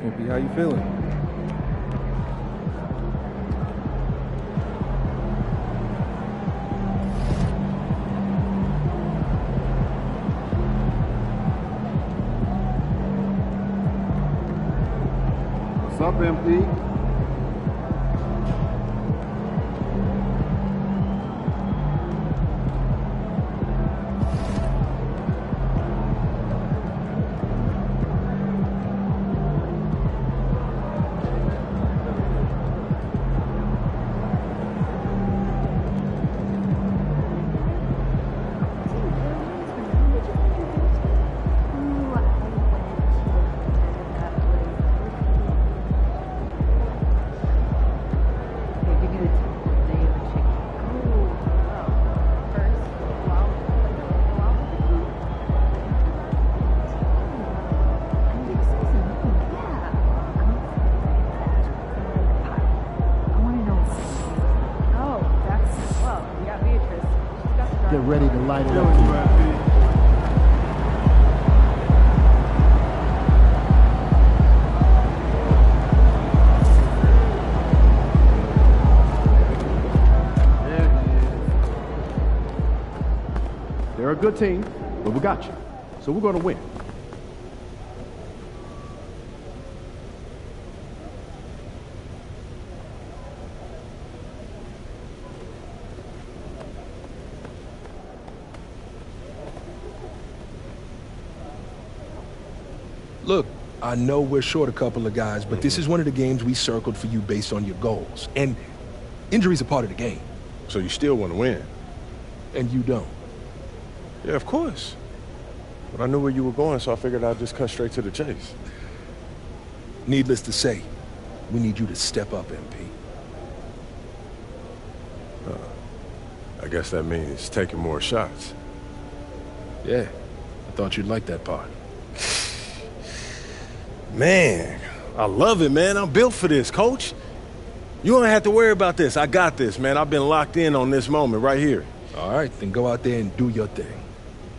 MP, how you feeling? What's up, MP? Get ready to light it up. They're a good team, but we got you. So we're going to win. Look, I know we're short a couple of guys, but this is one of the games we circled for you based on your goals. And injuries are part of the game. So you still want to win? And you don't. Yeah, of course. But I knew where you were going, so I figured I'd just cut straight to the chase. Needless to say, we need you to step up, MP. I guess that means taking more shots. Yeah, I thought you'd like that part. Man, I love it, man. I'm built for this, Coach. You don't have to worry about this. I got this, man. I've been locked in on this moment right here. All right, then go out there and do your thing.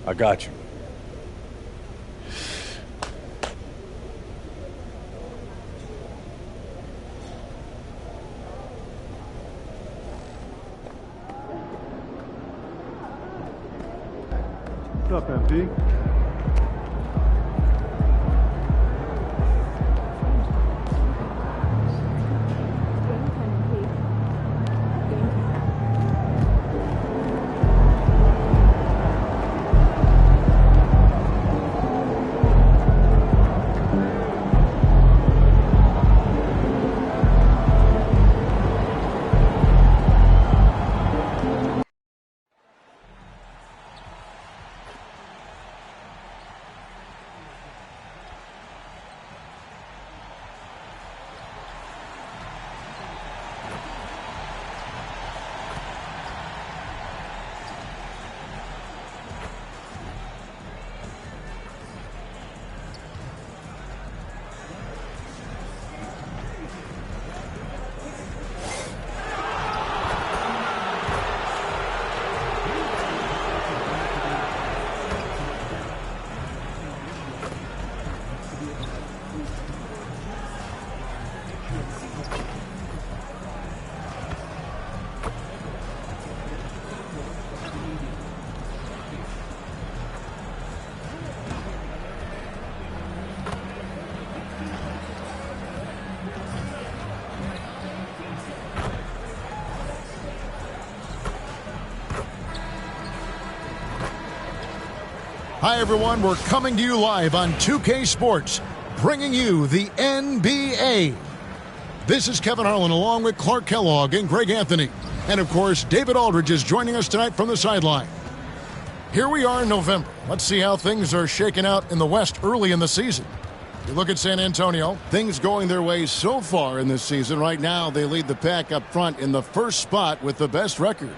I got you. What's up, MP? Hi, everyone. We're coming to you live on 2K Sports, bringing you the NBA. This is Kevin Harlan along with Clark Kellogg and Greg Anthony. And, of course, David Aldridge is joining us tonight from the sideline. Here we are in November. Let's see how things are shaking out in the West early in the season. You look at San Antonio, things going their way so far in this season. Right now, they lead the pack up front in the first spot with the best record.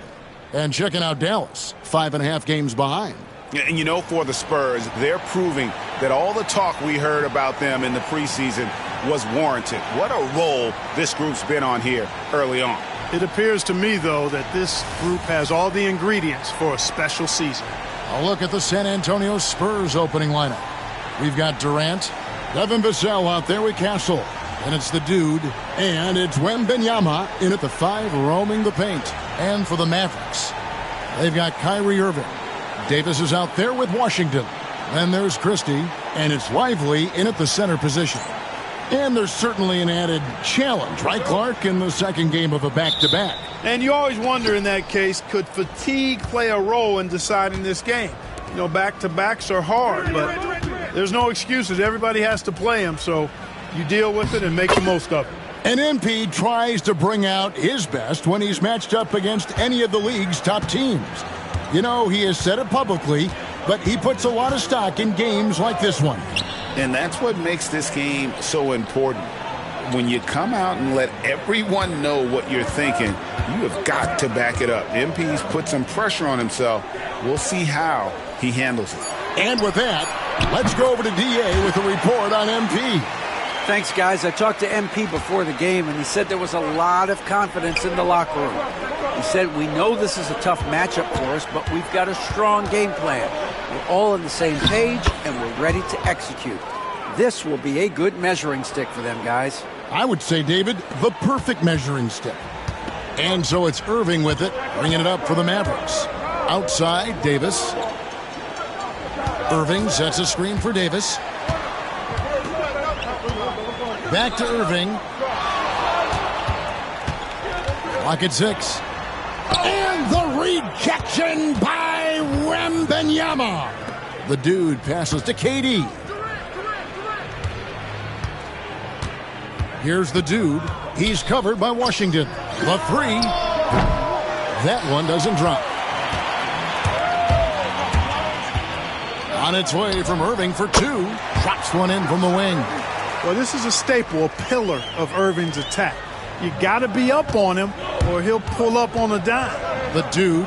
And checking out Dallas, 5.5 games behind. And, you know, for the Spurs, they're proving that all the talk we heard about them in the preseason was warranted. What a role this group's been on here early on. It appears to me, though, that this group has all the ingredients for a special season. A look at the San Antonio Spurs opening lineup. We've got Durant, Devin Vassell out there with Castle. And it's the dude. And it's Wembanyama in at the 5, roaming the paint. And for the Mavericks, they've got Kyrie Irving. Davis is out there with Washington. Then there's Christie. And it's Lively in at the center position. And there's certainly an added challenge, right, Clark, in the second game of a back-to-back. And you always wonder in that case, could fatigue play a role in deciding this game? You know, back-to-backs are hard, but there's no excuses. Everybody has to play them, so you deal with it and make the most of it. And MP tries to bring out his best when he's matched up against any of the league's top teams. You know, he has said it publicly, but he puts a lot of stock in games like this one. And that's what makes this game so important. When you come out and let everyone know what you're thinking, you have got to back it up. MP's put some pressure on himself. We'll see how he handles it. And with that, let's go over to DA with a report on MP. Thanks, guys. I talked to MP before the game, and he said there was a lot of confidence in the locker room. He said, we know this is a tough matchup for us, but we've got a strong game plan. We're all on the same page, and we're ready to execute. This will be a good measuring stick for them, guys. I would say, David, the perfect measuring stick. And so it's Irving with it, bringing it up for the Mavericks. Outside, Davis. Irving sets a screen for Davis. Back to Irving. Clock at 6. And the rejection by Wembanyama. The dude passes to KD. Here's the dude. He's covered by Washington. The 3. That one doesn't drop. On its way from Irving for 2. Drops one in from the wing. Well, this is a staple, a pillar of Irving's attack. You got to be up on him or he'll pull up on a dime. The dude.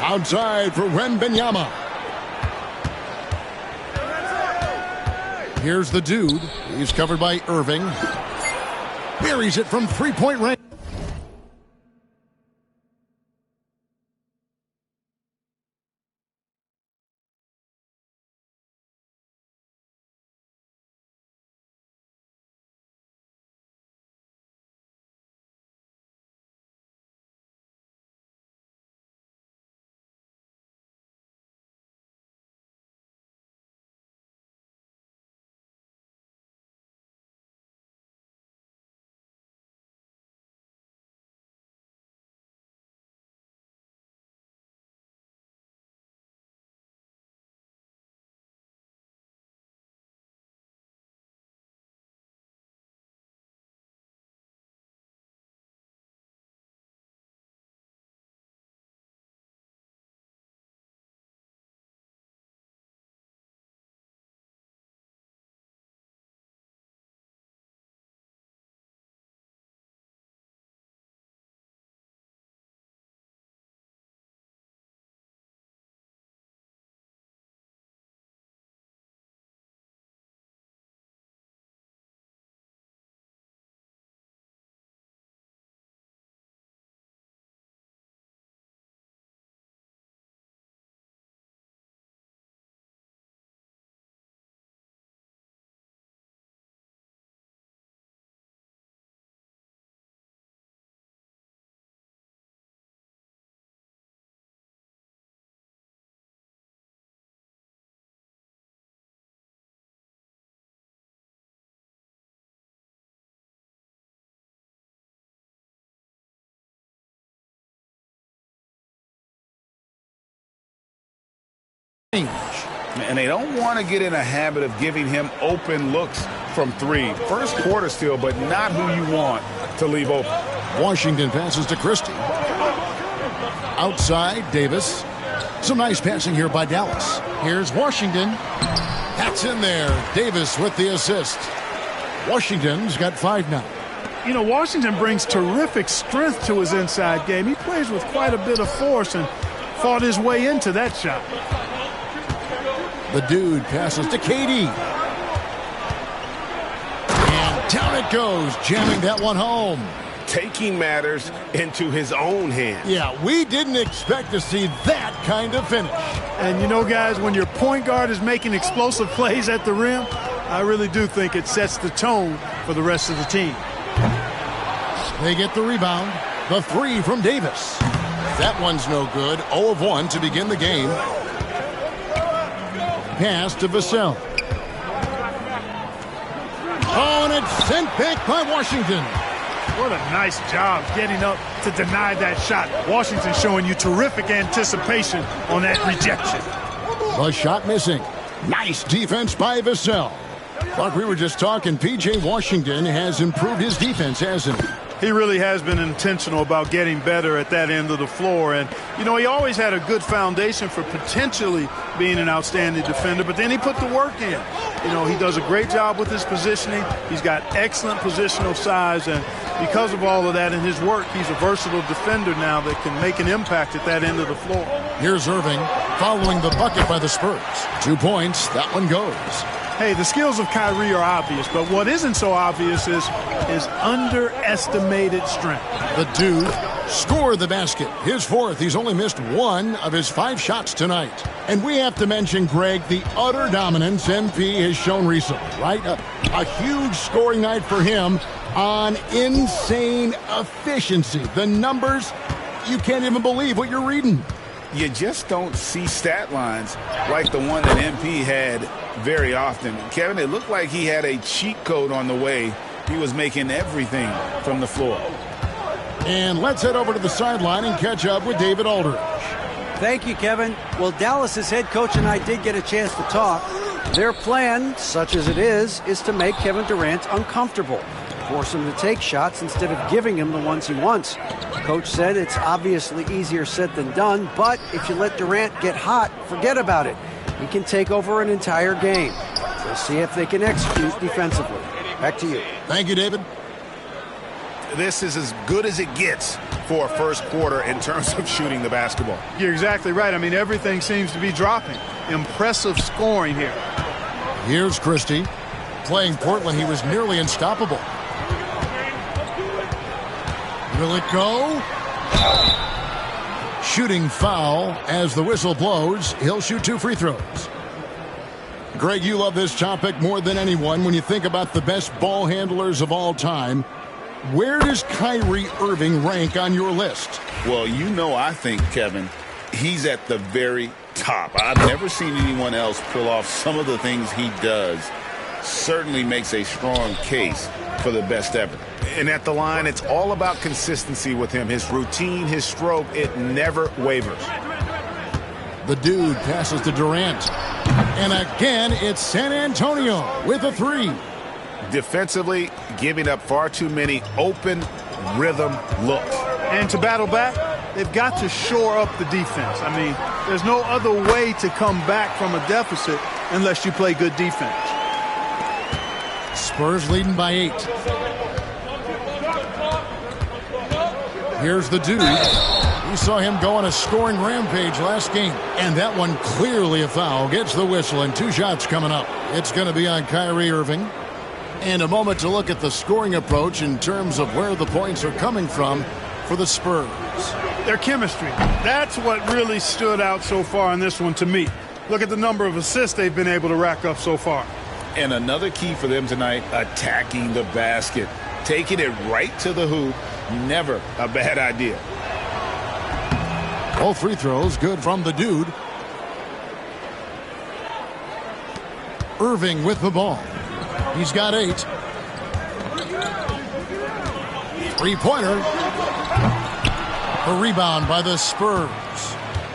Outside for Wembanyama. Here's the dude. He's covered by Irving. Buries it from three-point range. And they don't want to get in a habit of giving him open looks from 3. First quarter still, but not who you want to leave open. Washington passes to Christie. Outside, Davis. Some nice passing here by Dallas. Here's Washington. That's in there. Davis with the assist. Washington's got 5 now. You know, Washington brings terrific strength to his inside game. He plays with quite a bit of force and fought his way into that shot. The dude passes to KD. And down it goes, jamming that one home. taking matters into his own hands. Yeah, we didn't expect to see that kind of finish. And you know, guys, when your point guard is making explosive plays at the rim, I really do think it sets the tone for the rest of the team. They get the rebound. The three from Davis. That one's no good. 0 of 1 to begin the game. Pass to Vassell. Oh, and it's sent back by Washington. What a nice job getting up to deny that shot. Washington showing you terrific anticipation on that rejection. The shot missing. Nice defense by Vassell. Like we were just talking, P.J. Washington has improved his defense, hasn't he? He really has been intentional about getting better at that end of the floor. And, you know, he always had a good foundation for potentially being an outstanding defender, but then he put the work in. You know, he does a great job with his positioning. He's got excellent positional size, and because of all of that in his work, he's a versatile defender now that can make an impact at that end of the floor. Here's Irving following the bucket by the Spurs. 2 points. That one goes. Hey, the skills of Kyrie are obvious, but what isn't so obvious is his underestimated strength. The dude scored the basket. His 4th. He's only missed 1 of his 5 shots tonight. And we have to mention, Greg, the utter dominance MP has shown recently, right? A huge scoring night for him on insane efficiency. The numbers, you can't even believe what you're reading. You just don't see stat lines like the one that MP had very often. Kevin, it looked like he had a cheat code on the way. He was making everything from the floor. And let's head over to the sideline and catch up with David Aldridge. Thank you, Kevin. Well, Dallas's head coach and I did get a chance to talk. Their plan, such as it is to make Kevin Durant uncomfortable. Force him to take shots instead of giving him the ones he wants. Coach said it's obviously easier said than done, but if you let Durant get hot, forget about it. He can take over an entire game. We'll see if they can execute defensively. Back to you. Thank you, David. This is as good as it gets for a first quarter in terms of shooting the basketball. You're exactly right. I mean, everything seems to be dropping. Impressive scoring here. Here's Christie. Playing Portland, he was nearly unstoppable. Will it go? Shooting foul as the whistle blows. He'll shoot 2 free throws. Greg, you love this topic more than anyone. When you think about the best ball handlers of all time, where does Kyrie Irving rank on your list? Well, you know, I think, Kevin, he's at the very top. I've never seen anyone else pull off some of the things he does. Certainly makes a strong case for the best ever. And at the line, it's all about consistency with him. His routine, his stroke, it never wavers. The dude passes to Durant. And again, it's San Antonio with a 3. Defensively, giving up far too many open rhythm looks. And to battle back, they've got to shore up the defense. I mean, there's no other way to come back from a deficit unless you play good defense. Spurs leading by 8. Here's the dude. We saw him go on a scoring rampage last game. And that one clearly a foul. Gets the whistle and 2 shots coming up. It's going to be on Kyrie Irving. And a moment to look at the scoring approach in terms of where the points are coming from for the Spurs. Their chemistry. That's what really stood out so far in this one to me. Look at the number of assists they've been able to rack up so far. And another key for them tonight, attacking the basket. Taking it right to the hoop, never a bad idea. All free throws good from the dude. Irving with the ball. He's got 8. 3-pointer. A rebound by the Spurs.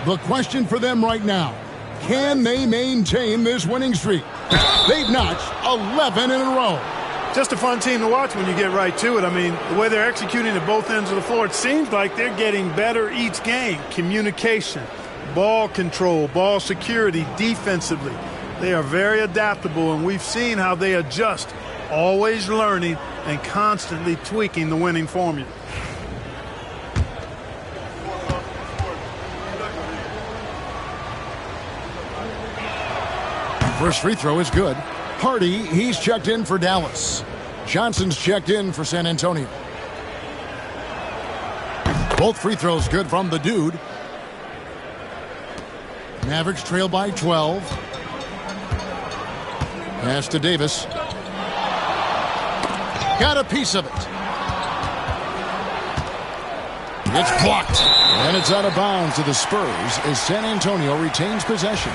The question for them right now, can they maintain this winning streak? They've notched 11 in a row. Just a fun team to watch when you get right to it. I mean, the way they're executing at both ends of the floor, it seems like they're getting better each game. Communication, ball control, ball security, defensively. They are very adaptable, and we've seen how they adjust, always learning and constantly tweaking the winning formula. First free throw is good. Hardy, he's checked in for Dallas. Johnson's checked in for San Antonio. Both free throws good from the dude. Mavericks trail by 12. Pass to Davis. Got a piece of it. It's blocked. And it's out of bounds to the Spurs as San Antonio retains possession.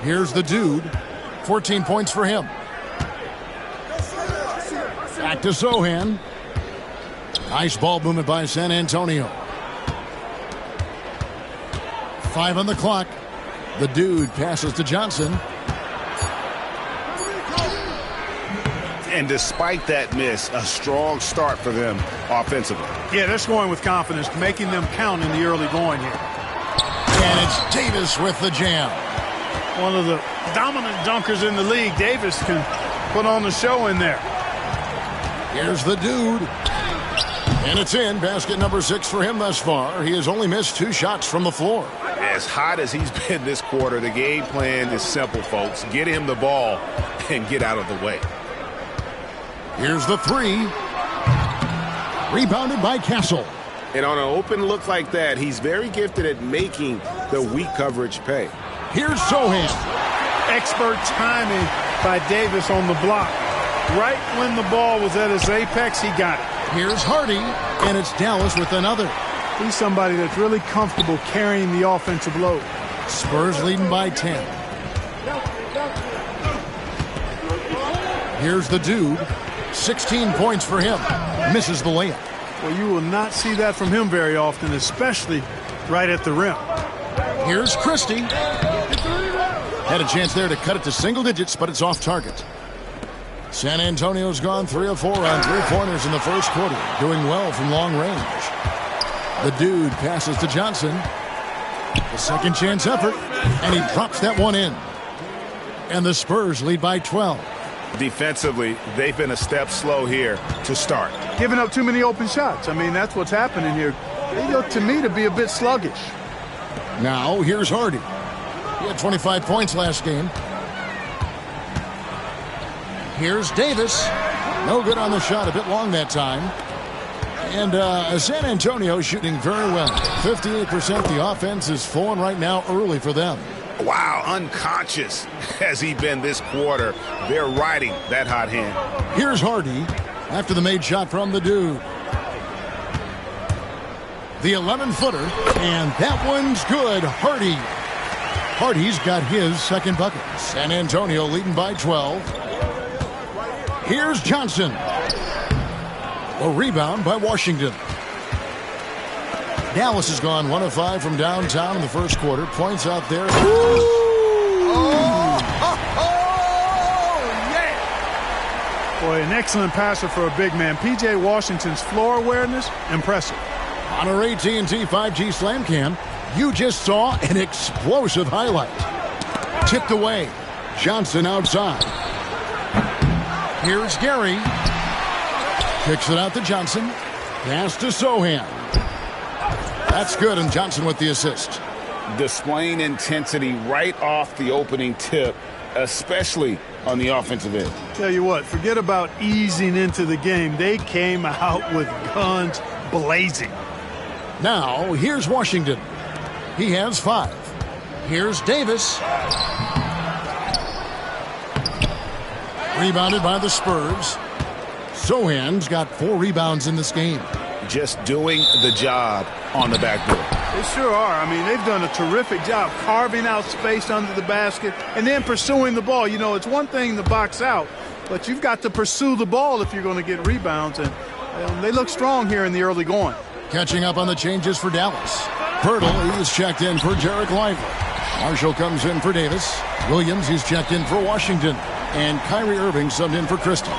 Here's the dude. 14 points for him. Back to Sohan. Nice ball movement by San Antonio. 5 on the clock. The dude passes to Johnson. And despite that miss, a strong start for them offensively. Yeah, they're scoring with confidence, making them count in the early going here. And it's Davis with the jam. One of the dominant dunkers in the league. Davis can put on the show in there. Here's the dude. And it's in. Basket number 6 for him thus far. He has only missed 2 shots from the floor. As hot as he's been this quarter, the game plan is simple, folks. Get him the ball and get out of the way. Here's the 3. Rebounded by Castle. And on an open look like that, he's very gifted at making the weak coverage pay. Here's Sohan. Expert timing by Davis on the block. Right when the ball was at its apex, he got it. Here's Hardy, and it's Dallas with another. He's somebody that's really comfortable carrying the offensive load. Spurs leading by 10. Here's the dude. 16 points for him. Misses the layup. Well, you will not see that from him very often, especially right at the rim. Here's Christie. Had a chance there to cut it to single digits, but it's off target. San Antonio's gone 3 of 4 on 3-pointers in the first quarter, doing well from long range. The dude passes to Johnson. The second chance effort, and he drops that one in. And the Spurs lead by 12. Defensively, they've been a step slow here to start. Giving up too many open shots. I mean, that's what's happening here. They look to me to be a bit sluggish. Now, here's Hardy. He had 25 points last game. Here's Davis. No good on the shot, a bit long that time. And San Antonio shooting very well. 58%. The offense is flowing right now early for them. Wow, unconscious has he been this quarter. They're riding that hot hand. Here's Hardy after the made shot from the dude. The 11-footer, and that one's good. Hardy's got his second bucket. San Antonio leading by 12. Here's Johnson. A rebound by Washington. Dallas has gone 1 of 5 from downtown in the first quarter. Points out there. Boy, an excellent passer for a big man. P.J. Washington's floor awareness, impressive. On our AT&T 5G Slam Cam, you just saw an explosive highlight. Tipped away. Johnson outside. Here's Gary. Kicks it out to Johnson. Pass to Sohan. That's good, and Johnson with the assist. Displaying intensity right off the opening tip, especially on the offensive end. Tell you what, forget about easing into the game. They came out with guns blazing. Now, here's Washington. He has 5. Here's Davis. Rebounded by the Spurs. Sohan's got 4 rebounds in this game. Just doing the job on the backboard. They sure are. I mean, they've done a terrific job carving out space under the basket and then pursuing the ball. You know, it's one thing to box out, but you've got to pursue the ball if you're going to get rebounds. And they look strong here in the early going. Catching up on the changes for Dallas. Pirtle is checked in for Jarek Lively. Marshall comes in for Davis. Williams is checked in for Washington. And Kyrie Irving subbed in for Christie.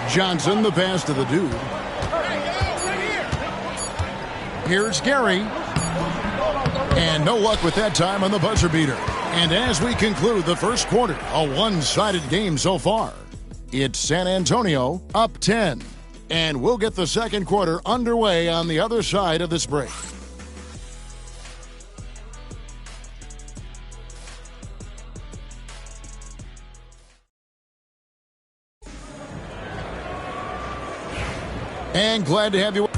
Johnson, the pass to the dude. Here's Gary. And no luck with that time on the buzzer beater. And as we conclude the first quarter, a one-sided game so far. It's San Antonio up 10. And we'll get the second quarter underway on the other side of this break. And glad to have you.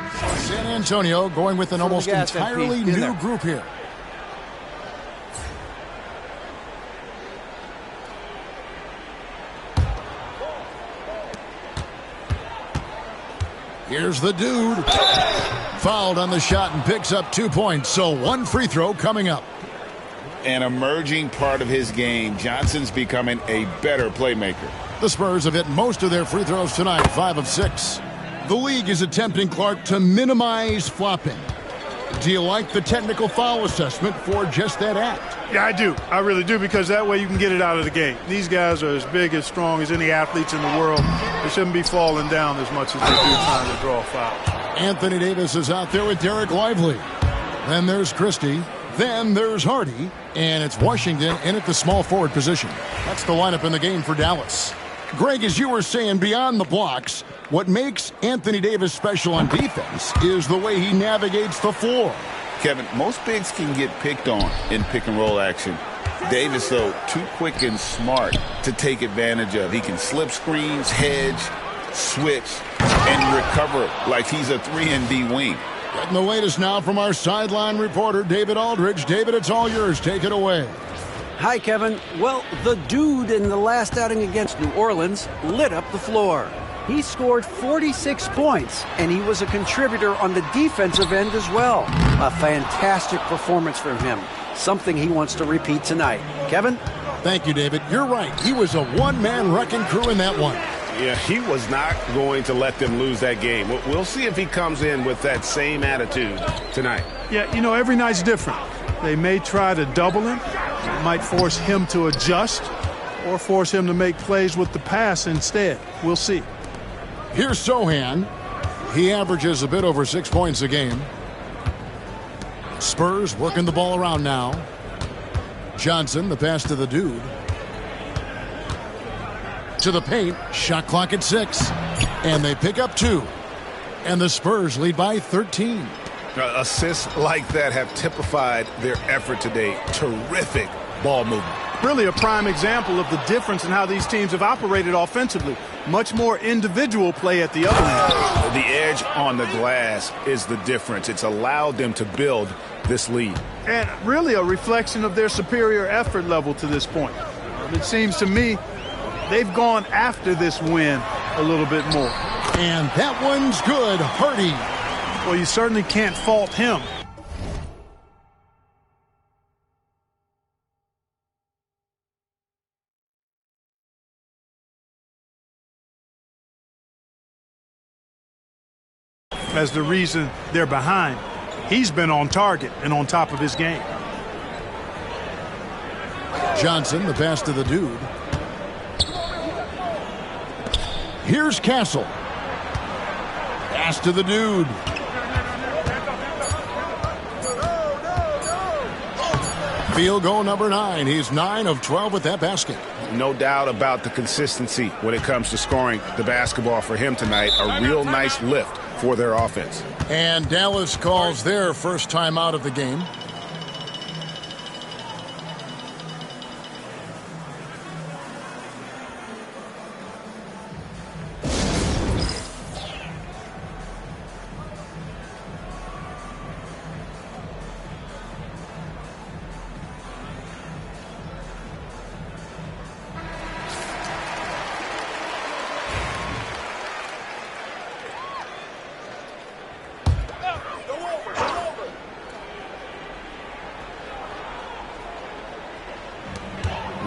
San Antonio going with an almost entirely new group here. Here's the dude. Fouled on the shot and picks up 2 points. So 1 free throw coming up. An emerging part of his game. Johnson's becoming a better playmaker. The Spurs have hit most of their free throws tonight, 5 of 6. The league is attempting, Clark, to minimize flopping. Do you like the technical foul assessment for just that act? Yeah, I do. I really do, because that way you can get it out of the game. These guys are as big, as strong as any athletes in the world. They shouldn't be falling down as much as they do trying to draw fouls. Anthony Davis is out there with Derek Lively. Then there's Christie. Then there's Hardy. And it's Washington in at the small forward position. That's the lineup in the game for Dallas. Greg, as you were saying, beyond the blocks, what makes Anthony Davis special on defense is the way he navigates the floor. Kevin, most bigs can get picked on in pick-and-roll action. Davis, though, too quick and smart to take advantage of. He can slip screens, hedge, switch, and recover like he's a 3-and-D wing. Getting the latest now from our sideline reporter, David Aldridge. David, it's all yours. Take it away. Hi, Kevin. Well, the dude in the last outing against New Orleans lit up the floor. He scored 46 points, and he was a contributor on the defensive end as well. A fantastic performance from him, something he wants to repeat tonight. Kevin? Thank you, David. You're right. He was a one-man wrecking crew in that one. Yeah, he was not going to let them lose that game. We'll see if he comes in with that same attitude tonight. Yeah, you know, every night's different. They may try to double him. It might force him to adjust or force him to make plays with the pass instead. We'll see. Here's Sohan. He averages a bit over 6 points a game. Spurs working the ball around now. Johnson, the pass to the dude. To the paint. Shot clock at 6. And they pick up 2. And the Spurs lead by 13. Assists like that have typified their effort today. Terrific ball movement. Really a prime example of the difference in how these teams have operated offensively. Much more individual play at the other end. The edge on the glass is the difference. It's allowed them to build this lead. And really a reflection of their superior effort level to this point. It seems to me they've gone after this win a little bit more. And that one's good. Hardy. Well, you certainly can't fault him. As the reason they're behind. He's been on target and on top of his game. Johnson, the pass to the dude. Here's Castle. Pass to the dude. Field goal number 9. He's 9 of 12 with that basket. No doubt about the consistency when it comes to scoring the basketball for him tonight. A real nice lift for their offense. And Dallas calls their first time out of the game.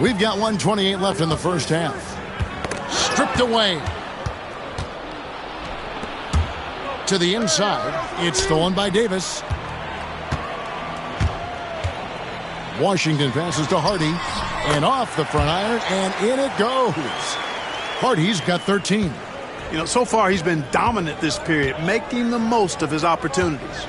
We've got 1:28 left in the first half. Stripped away. To the inside. It's stolen by Davis. Washington passes to Hardy. And off the front iron. And in it goes. Hardy's got 13. You know, so far he's been dominant this period, making the most of his opportunities.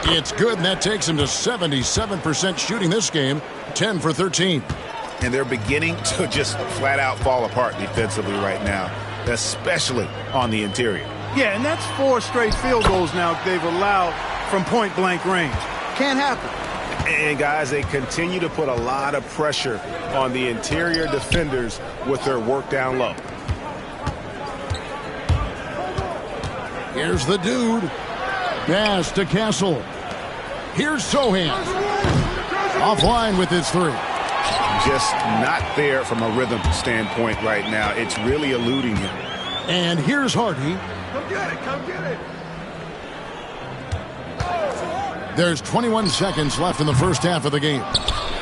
It's good, and that takes him to 77% shooting this game, 10 for 13. And they're beginning to just flat out fall apart defensively right now, especially on the interior. Yeah, and that's 4 straight field goals now they've allowed from point-blank range. Can't happen. And, guys, they continue to put a lot of pressure on the interior defenders with their work down low. Here's the dude. Pass to Castle. Here's Sohan. Offline with his three. Just not there from a rhythm standpoint right now. It's really eluding him. And here's Hardy. Come get it, come get it. There's 21 seconds left in the first half of the game.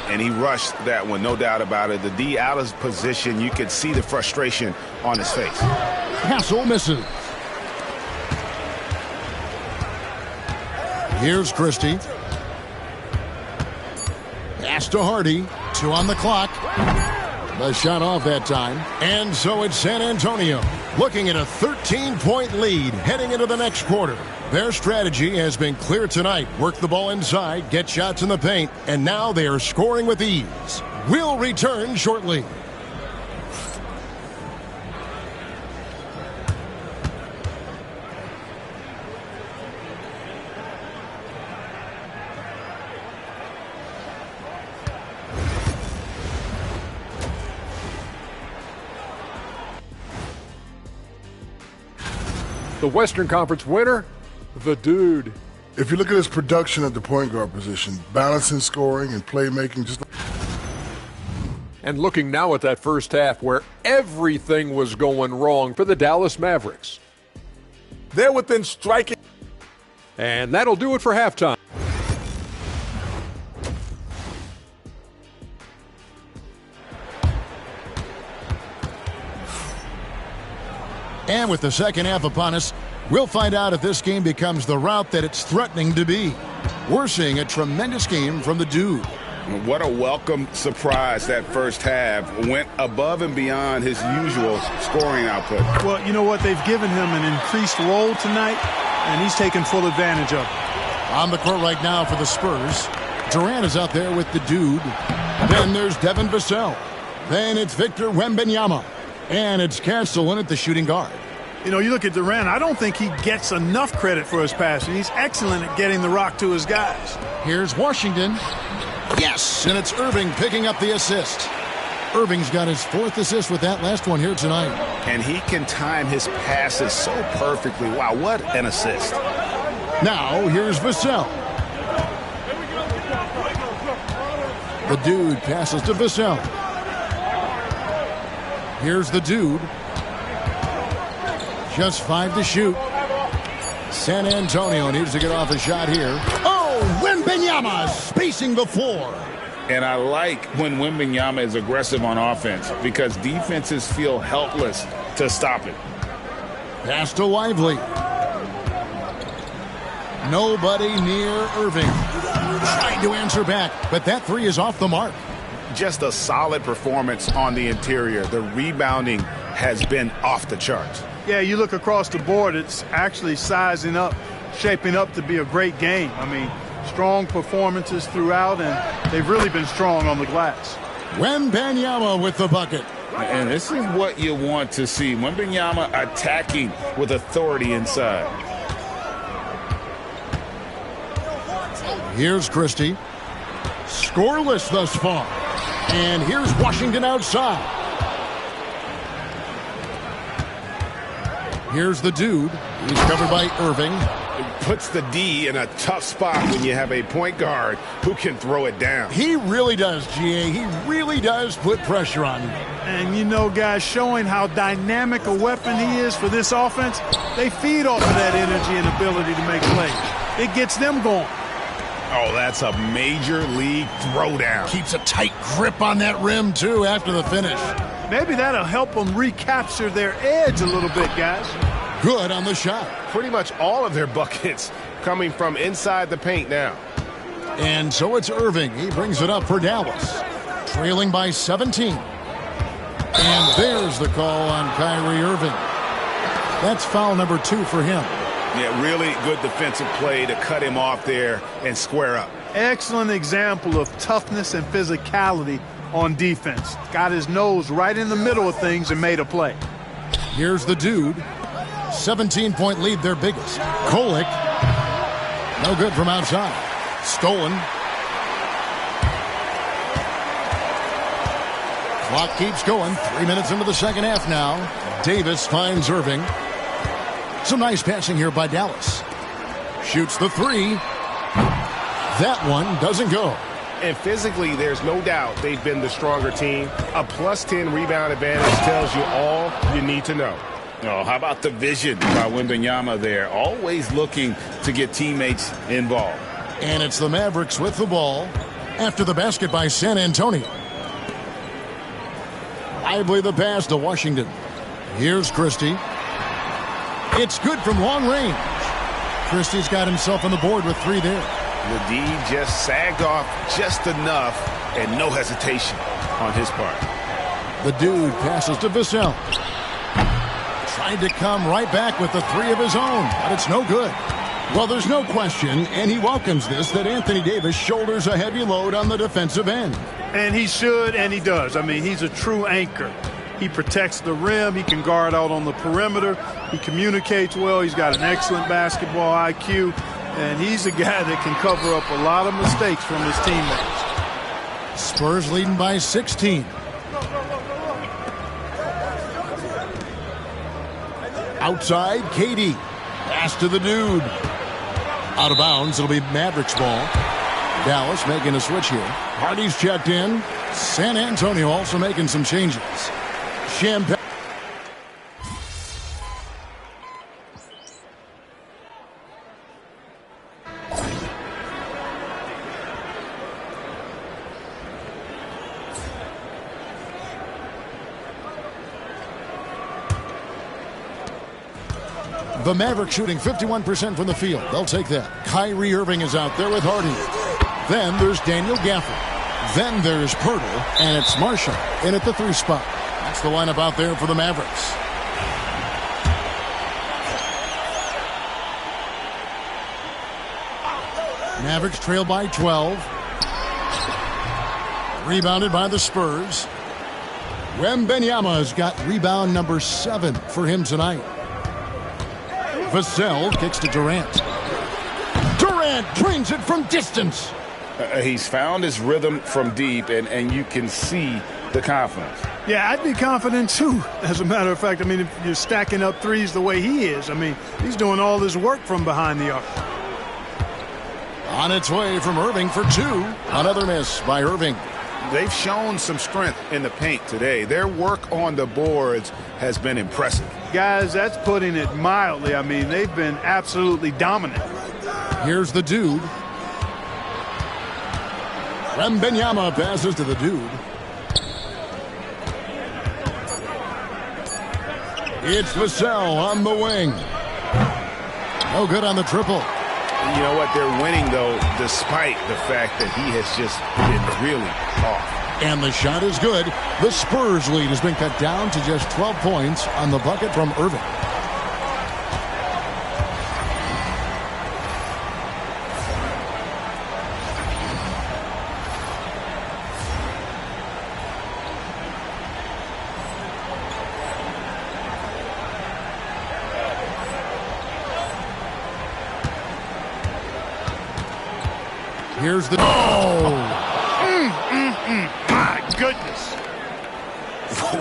And he rushed that one, no doubt about it. The D out of position, you could see the frustration on his face. Castle misses. Here's Christie. Pass to Hardy. 2 on the clock. The shot off that time. And so it's San Antonio looking at a 13-point lead heading into the next quarter. Their strategy has been clear tonight. Work the ball inside, get shots in the paint, and now they are scoring with ease. We'll return shortly. The Western Conference winner, the dude. If you look at his production at the point guard position, balancing scoring and playmaking, just. And looking now at that first half where everything was going wrong for the Dallas Mavericks. They're within striking. And that'll do it for halftime. And with the second half upon us, we'll find out if this game becomes the route that it's threatening to be. We're seeing a tremendous game from the dude. What a welcome surprise that first half. Went above and beyond his usual scoring output. Well, you know what? They've given him an increased role tonight, and he's taken full advantage of it. On the court right now for the Spurs, Durant is out there with the dude. Then there's Devin Vassell. Then it's Victor Wembanyama. And it's Castle in at the shooting guard. You know, you look at Durant, I don't think he gets enough credit for his passing. He's excellent at getting the rock to his guys. Here's Washington. Yes, and it's Irving picking up the assist. Irving's got his 4th assist with that last one here tonight. And he can time his passes so perfectly. Wow, what an assist. Now, here's Vassell. The dude passes to Vassell. Here's the dude. Just 5 to shoot. San Antonio needs to get off a shot here. Oh, Wembanyama spacing the floor. And I like when Wembanyama is aggressive on offense because defenses feel helpless to stop it. Pass to Lively. Nobody near Irving. Trying to answer back, but that three is off the mark. Just a solid performance on the interior. The rebounding has been off the charts. Yeah, you look across the board, it's actually sizing up, shaping up to be a great game. I mean, strong performances throughout, and they've really been strong on the glass. Wembanyama with the bucket. And this is what you want to see. Wembanyama attacking with authority inside. Here's Christie. Scoreless thus far. And here's Washington outside. Here's the dude. He's covered by Irving. It puts the D in a tough spot when you have a point guard who can throw it down. He really does, GA. He really does put pressure on you. And you know, guys, showing how dynamic a weapon he is for this offense, they feed off of that energy and ability to make plays. It gets them going. Oh, that's a major league throwdown. Keeps a tight grip on that rim, too, after the finish. Maybe that'll help them recapture their edge a little bit, guys. Good on the shot. Pretty much all of their buckets coming from inside the paint now. And so it's Irving. He brings it up for Dallas. Trailing by 17. And there's the call on Kyrie Irving. That's foul number 2 for him. Yeah, really good defensive play to cut him off there and square up. Excellent example of toughness and physicality on defense. Got his nose right in the middle of things and made a play. Here's the dude. 17-point lead, their biggest. Kolek. No good from outside. Stolen. Clock keeps going. 3 minutes into the second half now. Davis finds Irving. Some nice passing here by Dallas. Shoots the three. That one doesn't go. And physically, there's no doubt they've been the stronger team. A +10 rebound advantage tells you all you need to know. Oh, how about the vision by Wembanyama there? Always looking to get teammates involved. And it's the Mavericks with the ball after the basket by San Antonio. Lively the pass to Washington. Here's Christie. It's good from long range. Christie's got himself on the board with 3 there. The D just sagged off just enough and no hesitation on his part. The dude passes to Vassell. Tried to come right back with the 3 of his own, but it's no good. Well, there's no question, and he welcomes this, that Anthony Davis shoulders a heavy load on the defensive end. And he should, and he does. I mean, he's a true anchor. He protects the rim. He can guard out on the perimeter. He communicates well. He's got an excellent basketball IQ. And he's a guy that can cover up a lot of mistakes from his teammates. Spurs leading by 16. Outside, KD. Pass to the dude. Out of bounds, it'll be Mavericks ball. Dallas making a switch here. Hardy's checked in. San Antonio also making some changes. Champagne. The Mavericks shooting 51% from the field. They'll take that. Kyrie Irving is out there with Hardy. Then there's Daniel Gafford. Then there's Pirtle, and it's Marshall in at the 3 spot. That's the lineup out there for the Mavericks. Mavericks trail by 12. Rebounded by the Spurs. Wembanyama's got rebound number 7 for him tonight. Vassell kicks to Durant. Durant drains it from distance. He's found his rhythm from deep, and you can see the confidence. Yeah, I'd be confident too. As a matter of fact, I mean, if you're stacking up threes the way he is, I mean, he's doing all this work from behind the arc. On its way from Irving for 2. Another miss by Irving. They've shown some strength in the paint today. Their work on the boards has been impressive. Guys, that's putting it mildly. I mean, they've been absolutely dominant. Here's the dude. Wembanyama passes to the dude. It's Vassell on the wing. No good on the triple. You know what? They're winning, though, despite the fact that he has just been really off. And the shot is good. The Spurs lead has been cut down to just 12 points on the bucket from Irving. Here's the... My goodness.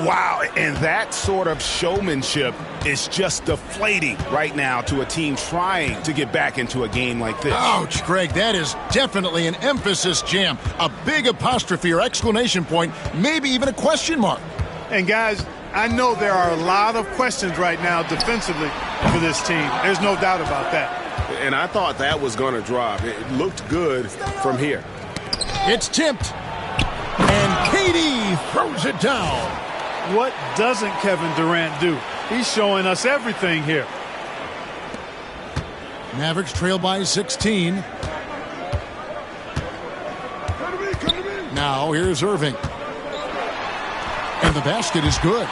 Wow, and that sort of showmanship is just deflating right now to a team trying to get back into a game like this. Ouch, Greg, that is definitely an emphasis jam. A big apostrophe or exclamation point, maybe even a question mark. And guys, I know there are a lot of questions right now defensively for this team. There's no doubt about that. And I thought that was going to drop. It looked good from here. It's tipped. And KD throws it down. What doesn't Kevin Durant do? He's showing us everything here. Mavericks trail by 16. Now here's Irving. And the basket is good.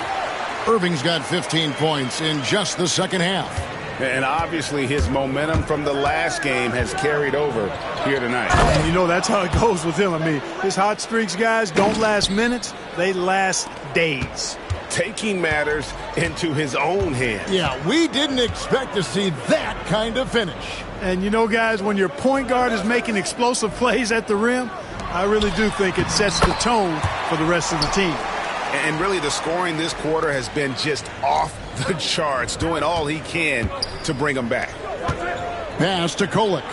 Irving's got 15 points in just the second half. And obviously his momentum from the last game has carried over here tonight. And you know, that's how it goes with him. I mean, his hot streaks, guys, don't last minutes. They last days. Taking matters into his own hands. Yeah, we didn't expect to see that kind of finish. And you know, guys, when your point guard is making explosive plays at the rim, I really do think it sets the tone for the rest of the team. And really, the scoring this quarter has been just off the charts, doing all he can to bring them back. Pass to Kolek.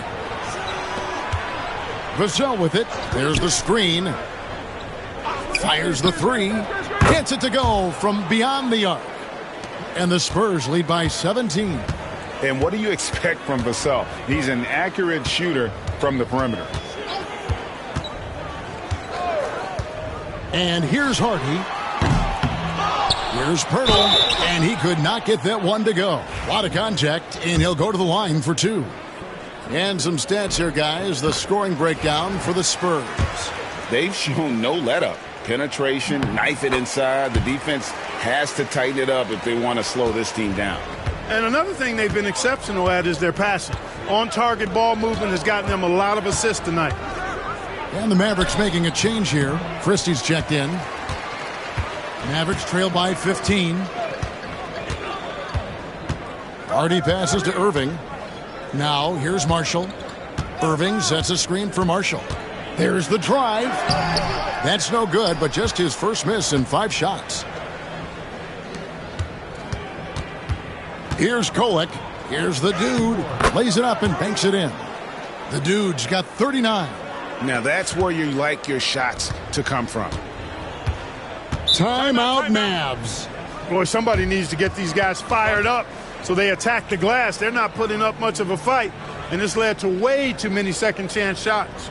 Vassell with it. There's the screen. Fires the three. Gets it to go from beyond the arc. And the Spurs lead by 17. And what do you expect from Vassell? He's an accurate shooter from the perimeter. And here's Hardy. Here's Pirtle, and he could not get that one to go. A lot of contact, and he'll go to the line for two. And some stats here, guys. The scoring breakdown for the Spurs. They've shown no let-up. Penetration, knife it inside. The defense has to tighten it up if they want to slow this team down. And another thing they've been exceptional at is their passing. On-target ball movement has gotten them a lot of assists tonight. And the Mavericks making a change here. Christie's checked in. Mavericks trail by 15. Hardy passes to Irving. Now here's Marshall. Irving sets a screen for Marshall. There's the drive. That's no good, but just his first miss in 5 shots. Here's Kolek. Here's the dude. Lays it up and banks it in. The dude's got 39. Now that's where you like your shots to come from. Timeout, Mavs. Boy, somebody needs to get these guys fired up so they attack the glass. They're not putting up much of a fight, and this led to way too many second chance shots.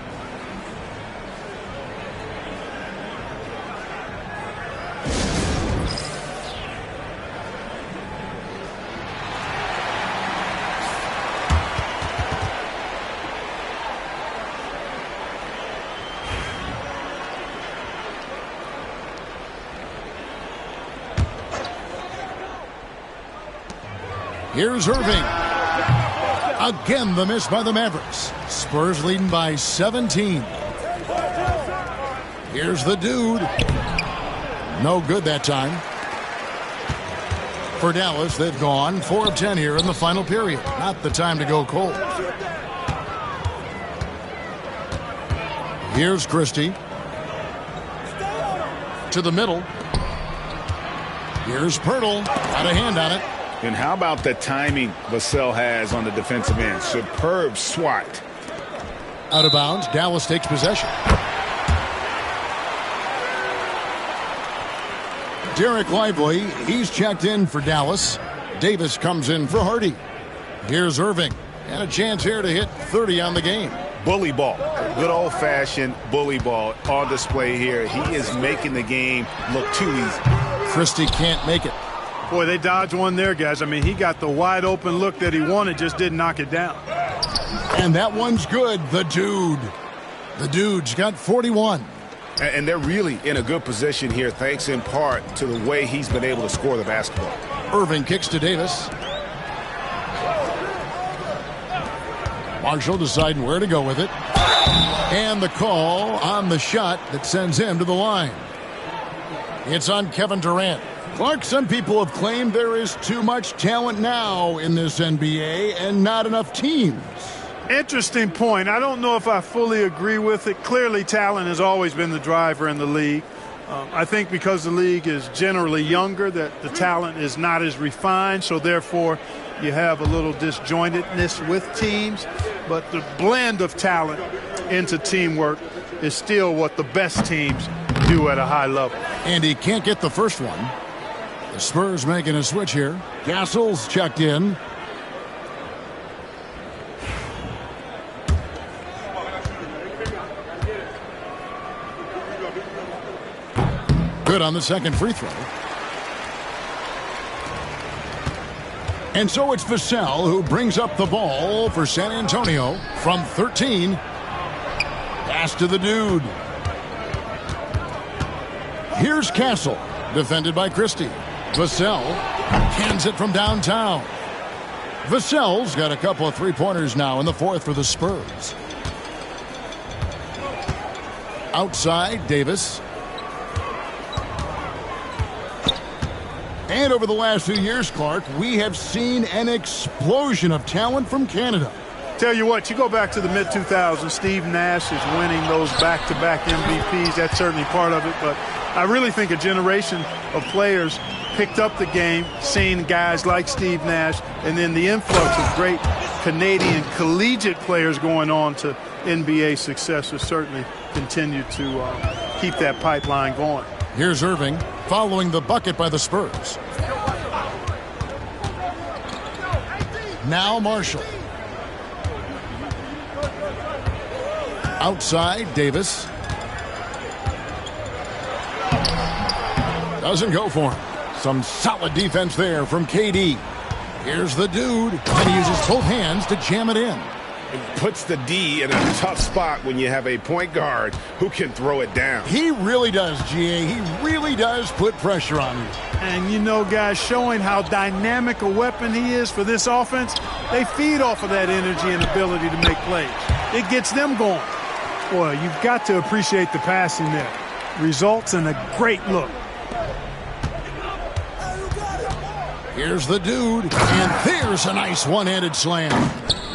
Here's Irving. Again, the miss by the Mavericks. Spurs leading by 17. Here's the dude. No good that time. For Dallas, they've gone 4 of 10 here in the final period. Not the time to go cold. Here's Christie. To the middle. Here's Pirtle. Got a hand on it. And how about the timing Vassell has on the defensive end? Superb swat. Out of bounds. Dallas takes possession. Derek Lively, he's checked in for Dallas. Davis comes in for Hardy. Here's Irving. And a chance here to hit 30 on the game. Bully ball. Good old-fashioned bully ball on display here. He is making the game look too easy. Christie can't make it. Boy, they dodged one there, guys. I mean, he got the wide open look that he wanted, just didn't knock it down. And that one's good. The dude. The dude's got 41. And they're really in a good position here, thanks in part to the way he's been able to score the basketball. Irving kicks to Davis. Marshall deciding where to go with it. And the call on the shot that sends him to the line. It's on Kevin Durant. Clark, some people have claimed there is too much talent now in this NBA and not enough teams. Interesting point. I don't know if I fully agree with it. Clearly, talent has always been the driver in the league. I think because the league is generally younger, that the talent is not as refined, so therefore you have a little disjointedness with teams. But the blend of talent into teamwork is still what the best teams do at a high level. And he can't get the first one. The Spurs making a switch here. Castle's checked in. Good on the second free throw. And so it's Vassell who brings up the ball for San Antonio from 13. Pass to the dude. Here's Castle, defended by Christie. Vassell cans it from downtown. Vassell's got a couple of three-pointers now in the fourth for the Spurs. Outside, Davis. And over the last few years, Clark, we have seen an explosion of talent from Canada. Tell you what, you go back to the mid-2000s, Steve Nash is winning those back-to-back MVPs. That's certainly part of it, but I really think a generation of players picked up the game, seeing guys like Steve Nash, and then the influx of great Canadian collegiate players going on to NBA success has certainly continued to keep that pipeline going. Here's Irving following the bucket by the Spurs. Now Marshall. Outside, Davis. Doesn't go for him. Some solid defense there from KD. Here's the dude, and he uses both hands to jam it in. It puts the D in a tough spot when you have a point guard who can throw it down. He really does, GA. He really does put pressure on you. And, you know, guys, showing how dynamic a weapon he is for this offense, they feed off of that energy and ability to make plays. It gets them going. Boy, you've got to appreciate the passing there. Results in a great look. Here's the dude, and there's a nice one-handed slam.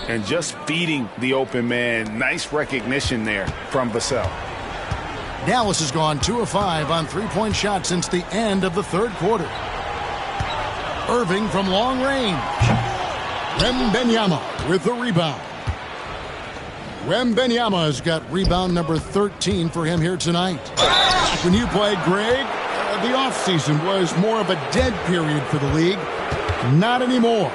And just feeding the open man. Nice recognition there from Vassell. Dallas has gone 2 of 5 on three-point shots since the end of the third quarter. Irving from long range. Wembanyama with the rebound. Wembanyama has got rebound number 13 for him here tonight. When you played, Greg, the offseason was more of a dead period for the league. Not anymore.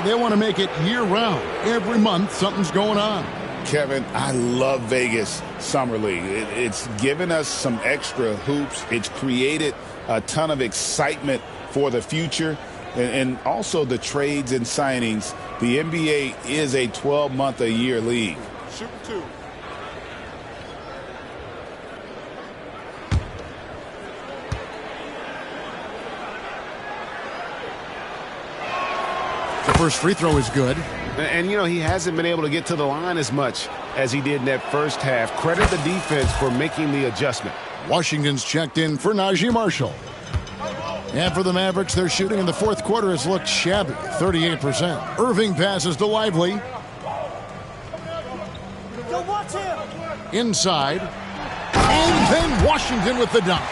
They want to make it year-round. Every month, something's going on. Kevin, I love Vegas Summer League. It's given us some extra hoops. It's created a ton of excitement for the future. And also the trades and signings. The NBA is a 12-month-a-year league. Shoot 2. The first free throw is good. And, you know, he hasn't been able to get to the line as much as he did in that first half. Credit the defense for making the adjustment. Washington's checked in for Najee Marshall. And for the Mavericks, their shooting in the fourth quarter has looked shabby, 38%. Irving passes to Lively. Inside. And then Washington with the dunk.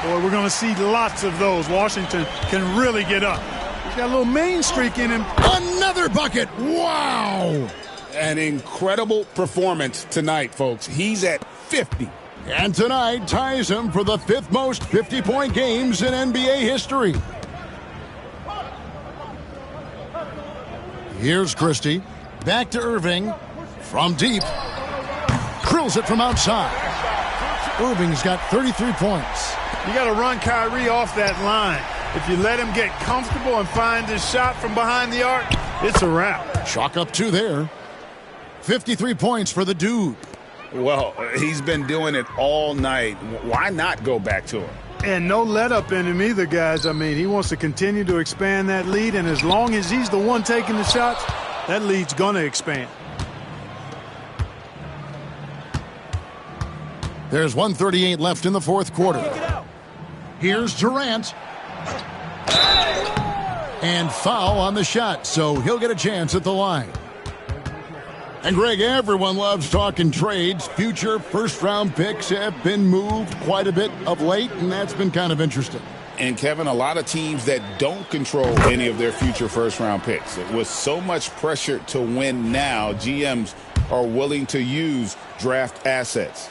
Boy, we're going to see lots of those. Washington can really get up. He's got a little main streak in him. Another bucket. Wow. An incredible performance tonight, folks. He's at 50. And tonight ties him for the 5th most 50-point games in NBA history. Here's Christie. Back to Irving. From deep. Drills it from outside. Irving's got 33 points. You got to run Kyrie off that line. If you let him get comfortable and find his shot from behind the arc, it's a wrap. Chalk up 2 there. 53 points for the dude. Well, he's been doing it all night. Why not go back to him? And no let up in him either, guys. I mean, he wants to continue to expand that lead, and as long as he's the one taking the shots, that lead's going to expand. There's 1:38 left in the fourth quarter. Here's Durant. And foul on the shot, so he'll get a chance at the line. And Greg, everyone loves talking trades. Future first-round picks have been moved quite a bit of late, and that's been kind of interesting. And, Kevin, a lot of teams that don't control any of their future first-round picks. With so much pressure to win now, GMs are willing to use draft assets.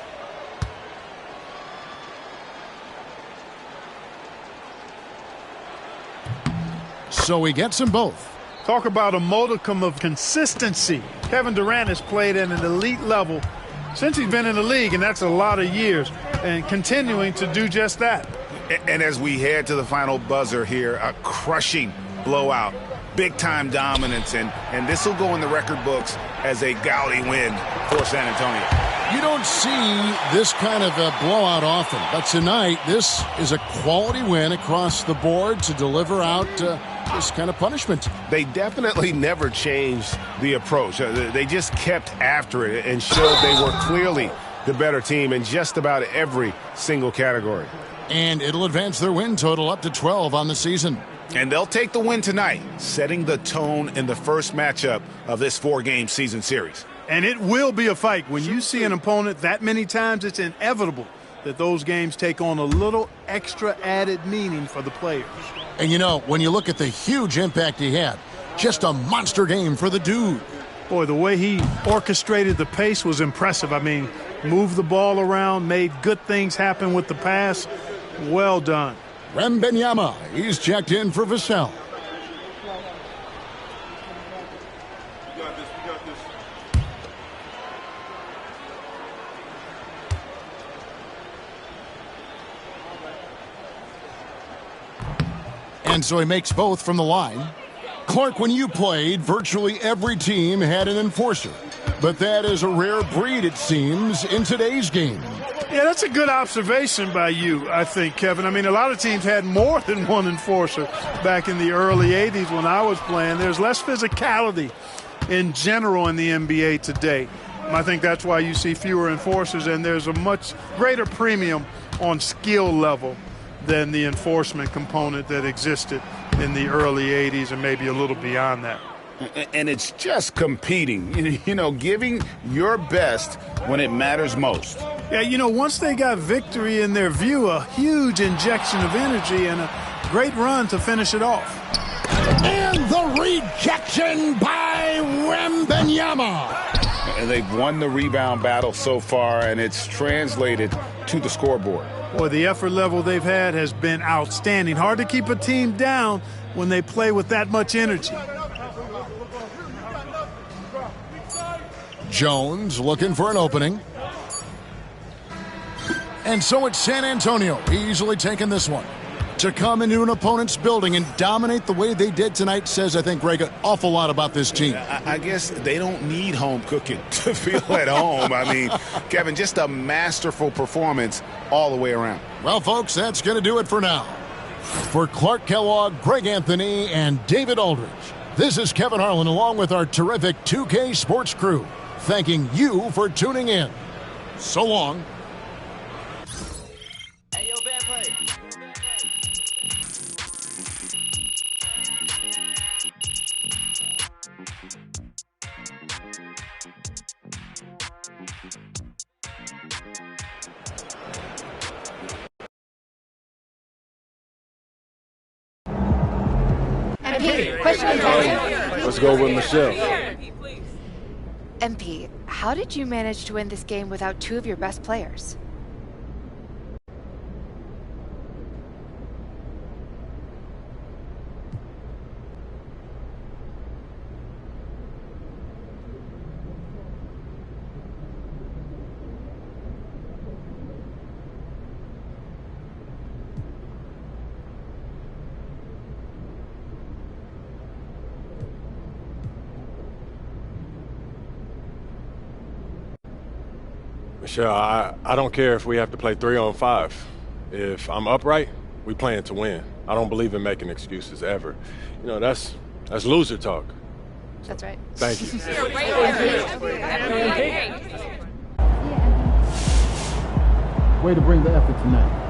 So he gets them both. Talk about a modicum of consistency. Kevin Durant has played at an elite level since he's been in the league, and that's a lot of years, and continuing to do just that. And as we head to the final buzzer here, a crushing blowout, big-time dominance, and this will go in the record books as a gaudy win for San Antonio. You don't see this kind of a blowout often, but tonight this is a quality win across the board to deliver out this kind of punishment. They definitely never changed the approach. They just kept after it and showed they were clearly the better team in just about every single category. And it'll advance their win total up to 12 on the season. And they'll take the win tonight, setting the tone in the first matchup of this 4-game season series. And it will be a fight. When you see an opponent that many times, it's inevitable that those games take on a little extra added meaning for the players. And you know, when you look at the huge impact he had, just a monster game for the dude. Boy, the way he orchestrated the pace was impressive. I mean, moved the ball around, made good things happen with the pass. Well done. Wembanyama, he's checked in for Vassell. And so he makes both from the line. Clark, when you played, virtually every team had an enforcer. But that is a rare breed, it seems, in today's game. Yeah, that's a good observation by you, I think, Kevin. I mean, a lot of teams had more than one enforcer back in the early 80s when I was playing. There's less physicality in general in the NBA today. I think that's why you see fewer enforcers, and there's a much greater premium on skill level than the enforcement component that existed in the early 80s and maybe a little beyond that. And it's just competing, you know, giving your best when it matters most. Yeah, you know, once they got victory in their view, a huge injection of energy and a great run to finish it off. And the rejection by Wembanyama. And they've won the rebound battle so far, and it's translated to the scoreboard. Boy, the effort level they've had has been outstanding. Hard to keep a team down when they play with that much energy. Jones looking for an opening. And so it's San Antonio easily taking this one. To come into an opponent's building and dominate the way they did tonight says, I think, Greg, an awful lot about this team. I guess they don't need home cooking to feel at home. I mean, Kevin, just a masterful performance all the way around. Well, folks, that's going to do it for now. For Clark Kellogg, Greg Anthony, and David Aldridge, this is Kevin Harlan along with our terrific 2K Sports crew, thanking you for tuning in. So long. Hey, yo, bad play. MP, question and answer. Let's go with Michelle. MP, how did you manage to win this game without two of your best players? Michelle, I don't care if we have to play 3-on-5. If I'm upright, we playing to win. I don't believe in making excuses ever. You know, that's loser talk. That's right. Thank you. Way to bring the effort tonight.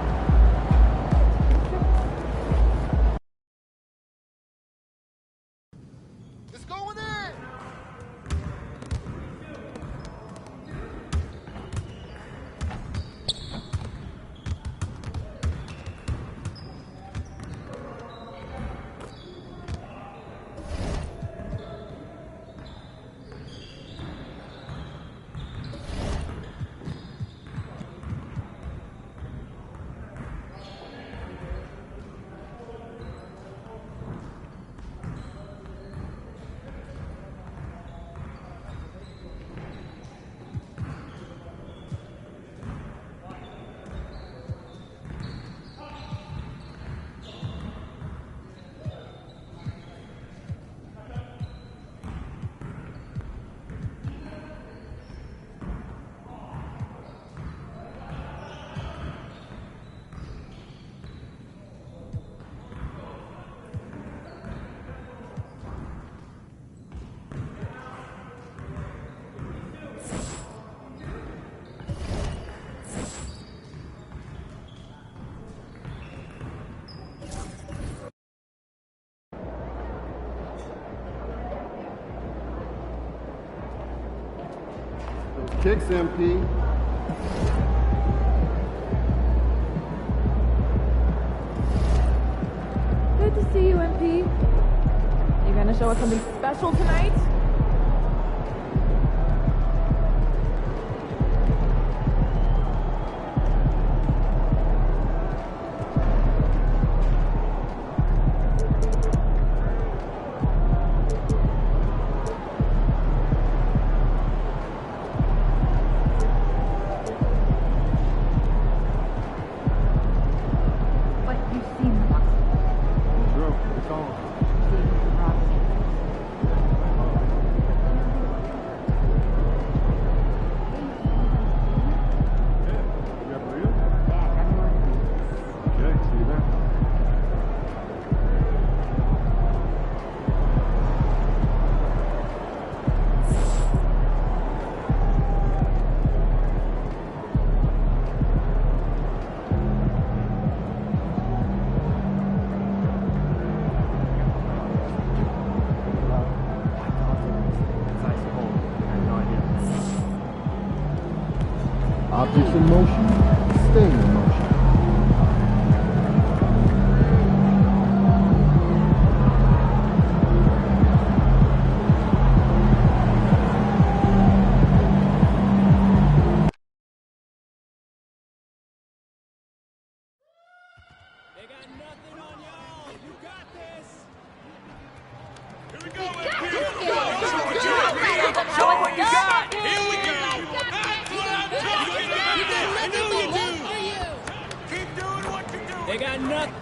kicks, MP. Good to see you, MP. You gonna show us something special tonight? Objects in motion, stay in motion. They got nothing on y'all. You got this. Here we go, Show them what you got. Here we go. That's what I'm talking about. I knew you do. Keep doing what you're doing. They got nothing.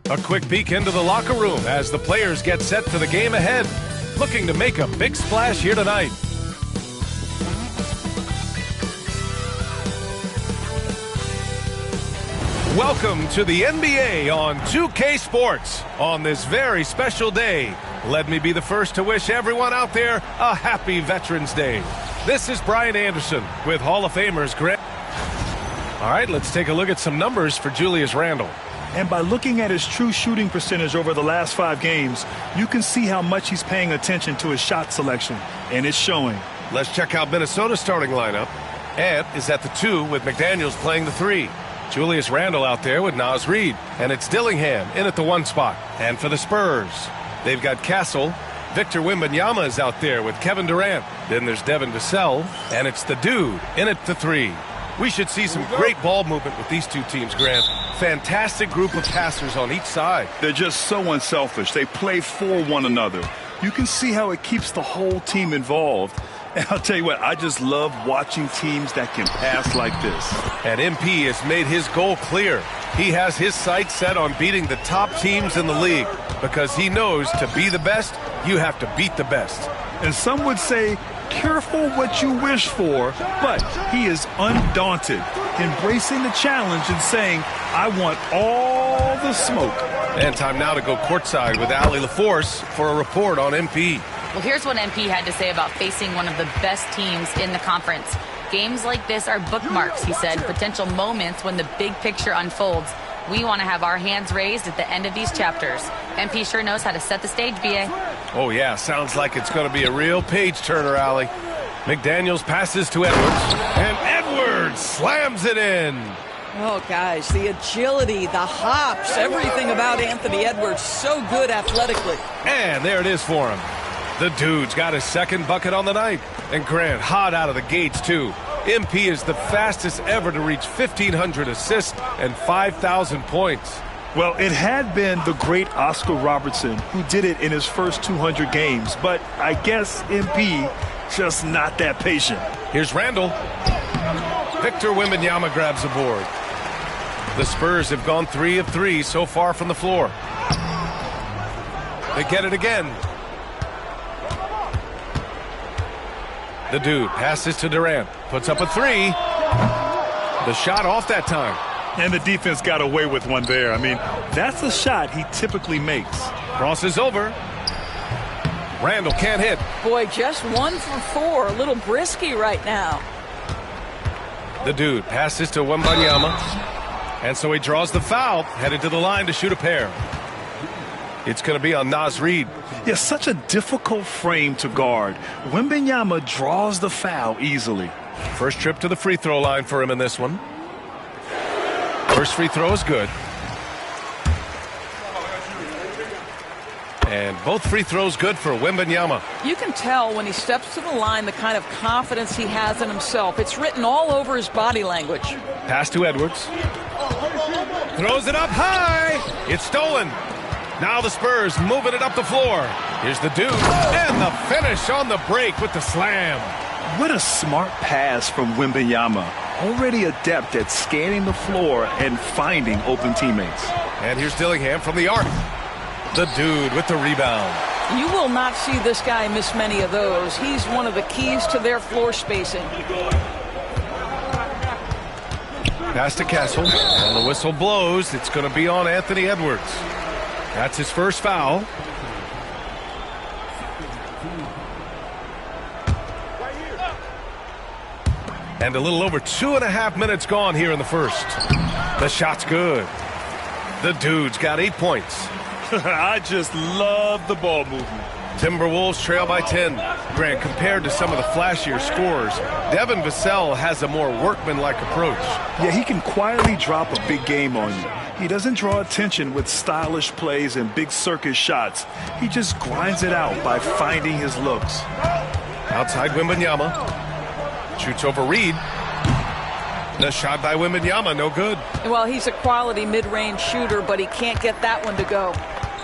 A quick peek into the locker room as the players get set for the game ahead. Looking to make a big splash here tonight. Welcome to the NBA on 2K Sports on this very special day. Let me be the first to wish everyone out there a happy Veterans Day. This is Brian Anderson with Hall of Famers Grant. All right, let's take a look at some numbers for Julius Randle. And by looking at his true shooting percentage over the last 5 games, you can see how much he's paying attention to his shot selection, and it's showing. Let's check out Minnesota's starting lineup. Ant is at the 2 with McDaniels playing the 3. Julius Randle out there with Naz Reid, and it's Dillingham in at the 1 spot. And for the Spurs, they've got Castle. Victor Wembanyama is out there with Kevin Durant. Then there's Devin Vassell, and it's the dude in at the 3. We should see some great ball movement with these two teams, Grant. Fantastic group of passers on each side. They're just so unselfish. They play for one another. You can see how it keeps the whole team involved. And I'll tell you what, I just love watching teams that can pass like this. And MP has made his goal clear. He has his sights set on beating the top teams in the league because he knows to be the best, you have to beat the best. And some would say, careful what you wish for, but he is undaunted, embracing the challenge and saying, I want all the smoke. And time now to go courtside with Allie LaForce for a report on MP. Well, here's what MP had to say about facing one of the best teams in the conference. Games like this are bookmarks, he said, potential moments when the big picture unfolds. We want to have our hands raised at the end of these chapters. MP sure knows how to set the stage, B.A. Oh, yeah, sounds like it's going to be a real page-turner, Allie. McDaniels passes to Edwards, and Edwards slams it in. Oh, guys, the agility, the hops, everything about Anthony Edwards, so good athletically. And there it is for him. The dude's got his second bucket on the night. And Grant hot out of the gates, too. MP is the fastest ever to reach 1,500 assists and 5,000 points. Well, it had been the great Oscar Robertson who did it in his first 200 games, but I guess MP just not that patient. Here's Randall. Victor Wembanyama grabs the board. The Spurs have gone 3 of 3 so far from the floor. They get it again. The dude passes to Durant. Puts up a 3. The shot off that time. And the defense got away with one there. I mean, that's a shot he typically makes. Crosses over. Randall can't hit. Boy, just 1 for 4. A little brisky right now. The dude passes to Wembanyama. And so he draws the foul, headed to the line to shoot a pair. It's going to be on Naz Reid. Yeah, such a difficult frame to guard. Wembanyama draws the foul easily. First trip to the free throw line for him in this one. First free throw is good. And both free throws good for Wembanyama. You can tell when he steps to the line the kind of confidence he has in himself. It's written all over his body language. Pass to Edwards. Throws it up high. It's stolen. Now the Spurs moving it up the floor. Here's the dude. And the finish on the break with the slam. What a smart pass from Wembanyama. Already adept at scanning the floor and finding open teammates. And here's Dillingham from the arc. The dude with the rebound. You will not see this guy miss many of those. He's one of the keys to their floor spacing. Pass to Castle. And the whistle blows. It's going to be on Anthony Edwards. That's his first foul. And a little over 2.5 minutes gone here in the first. The shot's good. The dude's got 8 points. I just love the ball movement. Timberwolves trail by 10. Grant, compared to some of the flashier scorers, Devin Vassell has a more workmanlike approach. Yeah, he can quietly drop a big game on you. He doesn't draw attention with stylish plays and big circus shots. He just grinds it out by finding his looks. Outside Wembanyama. Shoots over Reid. The shot by Wembanyama, no good. Well, he's a quality mid-range shooter, but he can't get that one to go.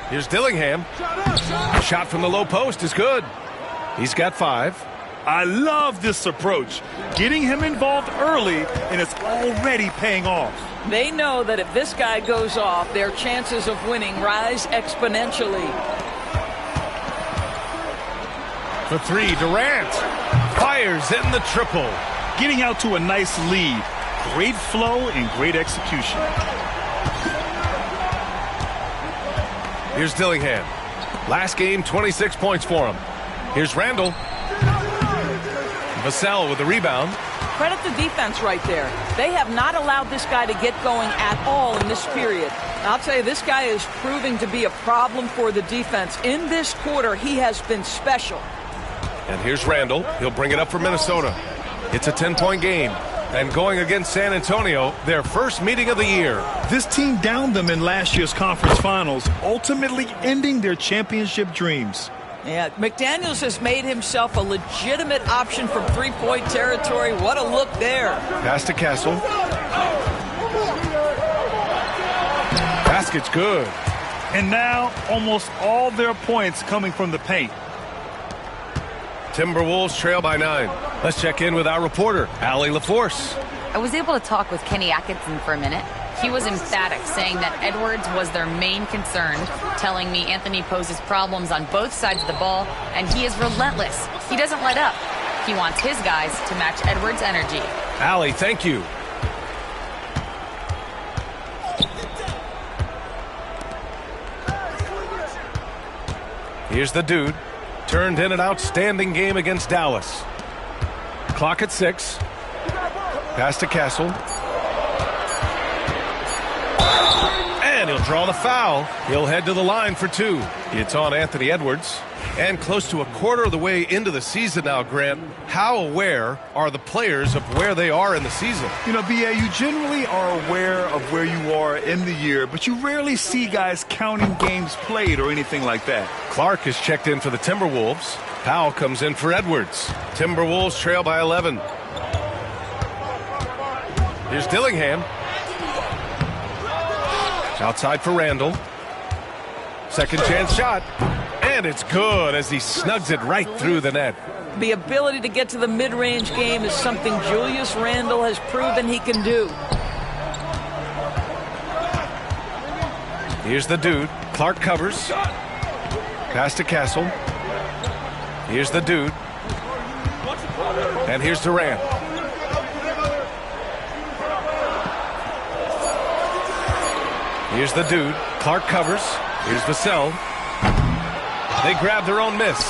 Here's Dillingham. The shot from the low post is good. He's got 5. I love this approach. Getting him involved early, and it's already paying off. They know that if this guy goes off, their chances of winning rise exponentially. For 3, Durant fires in the triple. Getting out to a nice lead. Great flow and great execution. Here's Dillingham. Last game, 26 points for him. Here's Randall. Vassell with the rebound. Credit the defense right there. They have not allowed this guy to get going at all in this period. I'll tell you, this guy is proving to be a problem for the defense. In this quarter, he has been special. And here's Randall. He'll bring it up for Minnesota. It's a 10-point game. And going against San Antonio, their first meeting of the year. This team downed them in last year's conference finals, ultimately ending their championship dreams. Yeah, McDaniels has made himself a legitimate option from three-point territory. What a look there. Pass to Castle. Basket's good. And now almost all their points coming from the paint. Timberwolves trail by 9. Let's check in with our reporter, Allie LaForce. I was able to talk with Kenny Atkinson for a minute. He was emphatic, saying that Edwards was their main concern, telling me Anthony poses problems on both sides of the ball, and he is relentless. He doesn't let up. He wants his guys to match Edwards' energy. Allie, thank you. Here's the dude. Turned in an outstanding game against Dallas. Clock at 6. Pass to Castle. And he'll draw the foul. He'll head to the line for 2. It's on Anthony Edwards. And close to a quarter of the way into the season now, Grant, how aware are the players of where they are in the season? You know, B.A., you generally are aware of where you are in the year, but you rarely see guys counting games played or anything like that. Clark is checked in for the Timberwolves. Powell comes in for Edwards. Timberwolves trail by 11. Here's Dillingham. Outside for Randall. Second chance shot. And it's good as he snugs it right through the net. The ability to get to the mid-range game is something Julius Randle has proven he can do. Here's the dude. Clark covers. Pass to Castle. Here's the dude. And here's Durant. Here's the dude. Clark covers. Here's Vassell. They grab their own miss.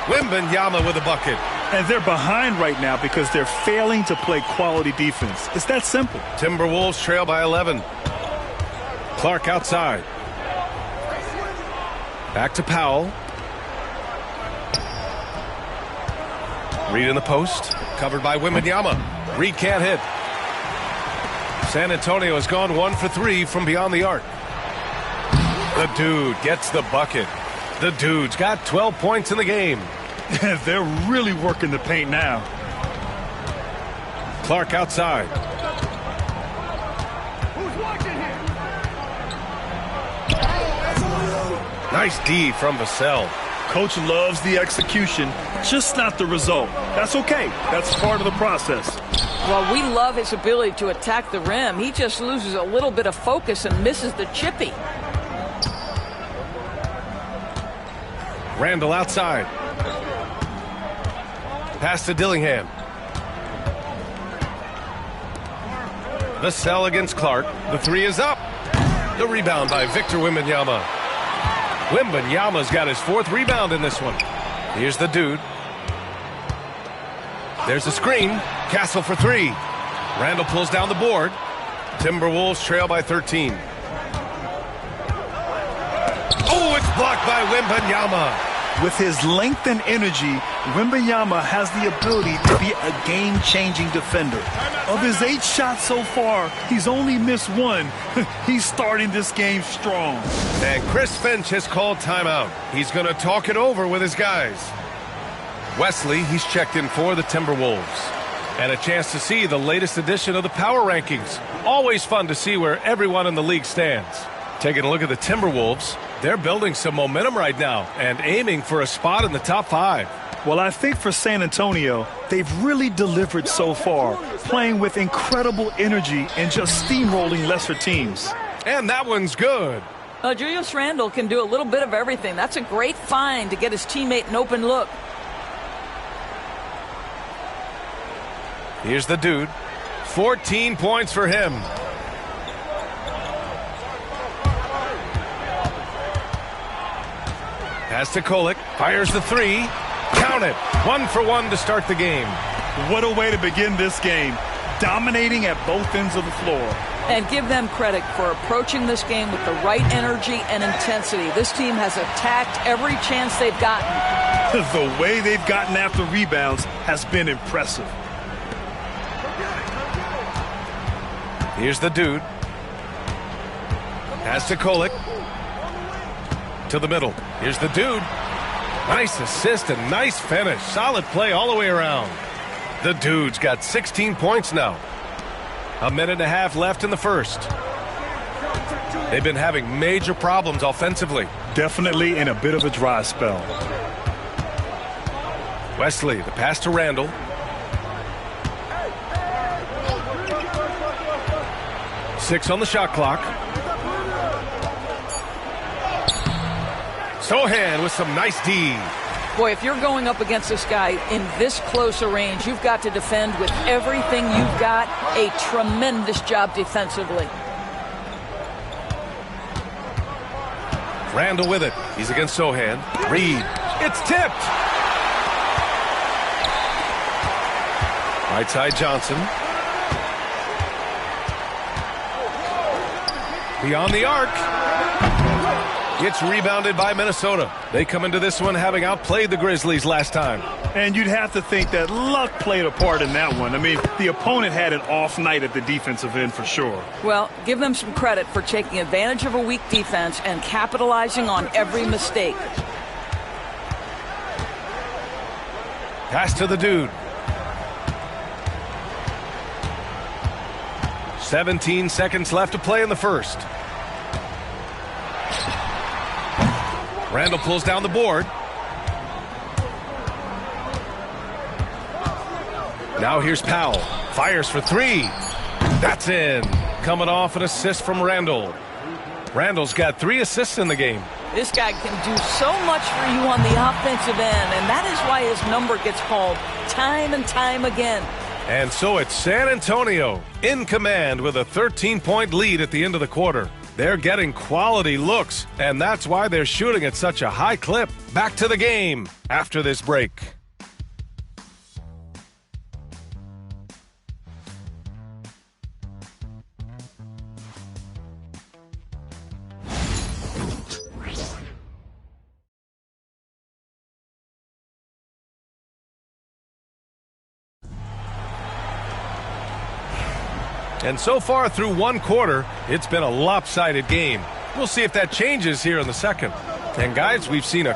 Wembanyama with a bucket. And they're behind right now because they're failing to play quality defense. It's that simple. Timberwolves trail by 11. Clark outside. Back to Powell. Reed in the post. Covered by Wembanyama. Reed can't hit. San Antonio has gone 1 for 3 from beyond the arc. The dude gets the bucket. The dude's got 12 points in the game. They're really working the paint now. Clark outside. Nice D from Vassell. Coach loves the execution, just not the result. That's okay. That's part of the process. Well, we love his ability to attack the rim. He just loses a little bit of focus and misses the chippy. Randle outside. Pass to Dillingham. Vassell against Clark. The three is up. The rebound by Victor Wembanyama. Wembanyama's got his 4th rebound in this one. Here's the dude. There's a screen. Castle for 3. Randle pulls down the board. Timberwolves trail by 13. Oh, it's blocked by Wembanyama. With his length and energy, Wembanyama has the ability to be a game-changing defender. Of his 8 shots so far, he's only missed 1. He's starting this game strong. And Chris Finch has called timeout. He's going to talk it over with his guys. Wesley, he's checked in for the Timberwolves. And a chance to see the latest edition of the power rankings. Always fun to see where everyone in the league stands. Taking a look at the Timberwolves, they're building some momentum right now and aiming for a spot in the top 5. Well, I think for San Antonio, they've really delivered so far, playing with incredible energy and just steamrolling lesser teams. And that one's good. Julius Randle can do a little bit of everything. That's a great find to get his teammate an open look. Here's the dude. 14 points for him. Pass to Kolek. Fires the 3. Count it. 1 for 1 to start the game. What a way to begin this game. Dominating at both ends of the floor. And give them credit for approaching this game with the right energy and intensity. This team has attacked every chance they've gotten. The way they've gotten after rebounds has been impressive. Here's the dude. Pass to Kolek. To the middle. Here's the dude. Nice assist and nice finish. Solid play all the way around. The dude's got 16 points now. 1.5 minutes left in the first. They've been having major problems offensively. Definitely in a bit of a dry spell. Wesley, the pass to Randle. Six on the shot clock. Sohan with some nice D. Boy, if you're going up against this guy in this close a range, you've got to defend with everything you've got. A tremendous job defensively. Randle with it. He's against Sohan. Reed. It's tipped. Right side Johnson. Beyond the arc. It's rebounded by Minnesota. They come into this one having outplayed the Grizzlies last time. And you'd have to think that luck played a part in that one. I mean, the opponent had an off night at the defensive end for sure. Well, give them some credit for taking advantage of a weak defense and capitalizing on every mistake. Pass to the dude. 17 seconds left to play in the first. Randle pulls down the board. Now here's Powell. Fires for three. That's in. Coming off an assist from Randall. Randall's got 3 assists in the game. This guy can do so much for you on the offensive end, and that is why his number gets called time and time again. And so it's San Antonio in command with a 13-point lead at the end of the quarter. They're getting quality looks, and that's why they're shooting at such a high clip. Back to the game after this break. And so far through one quarter, it's been a lopsided game. We'll see if that changes here in the second. And guys, we've seen a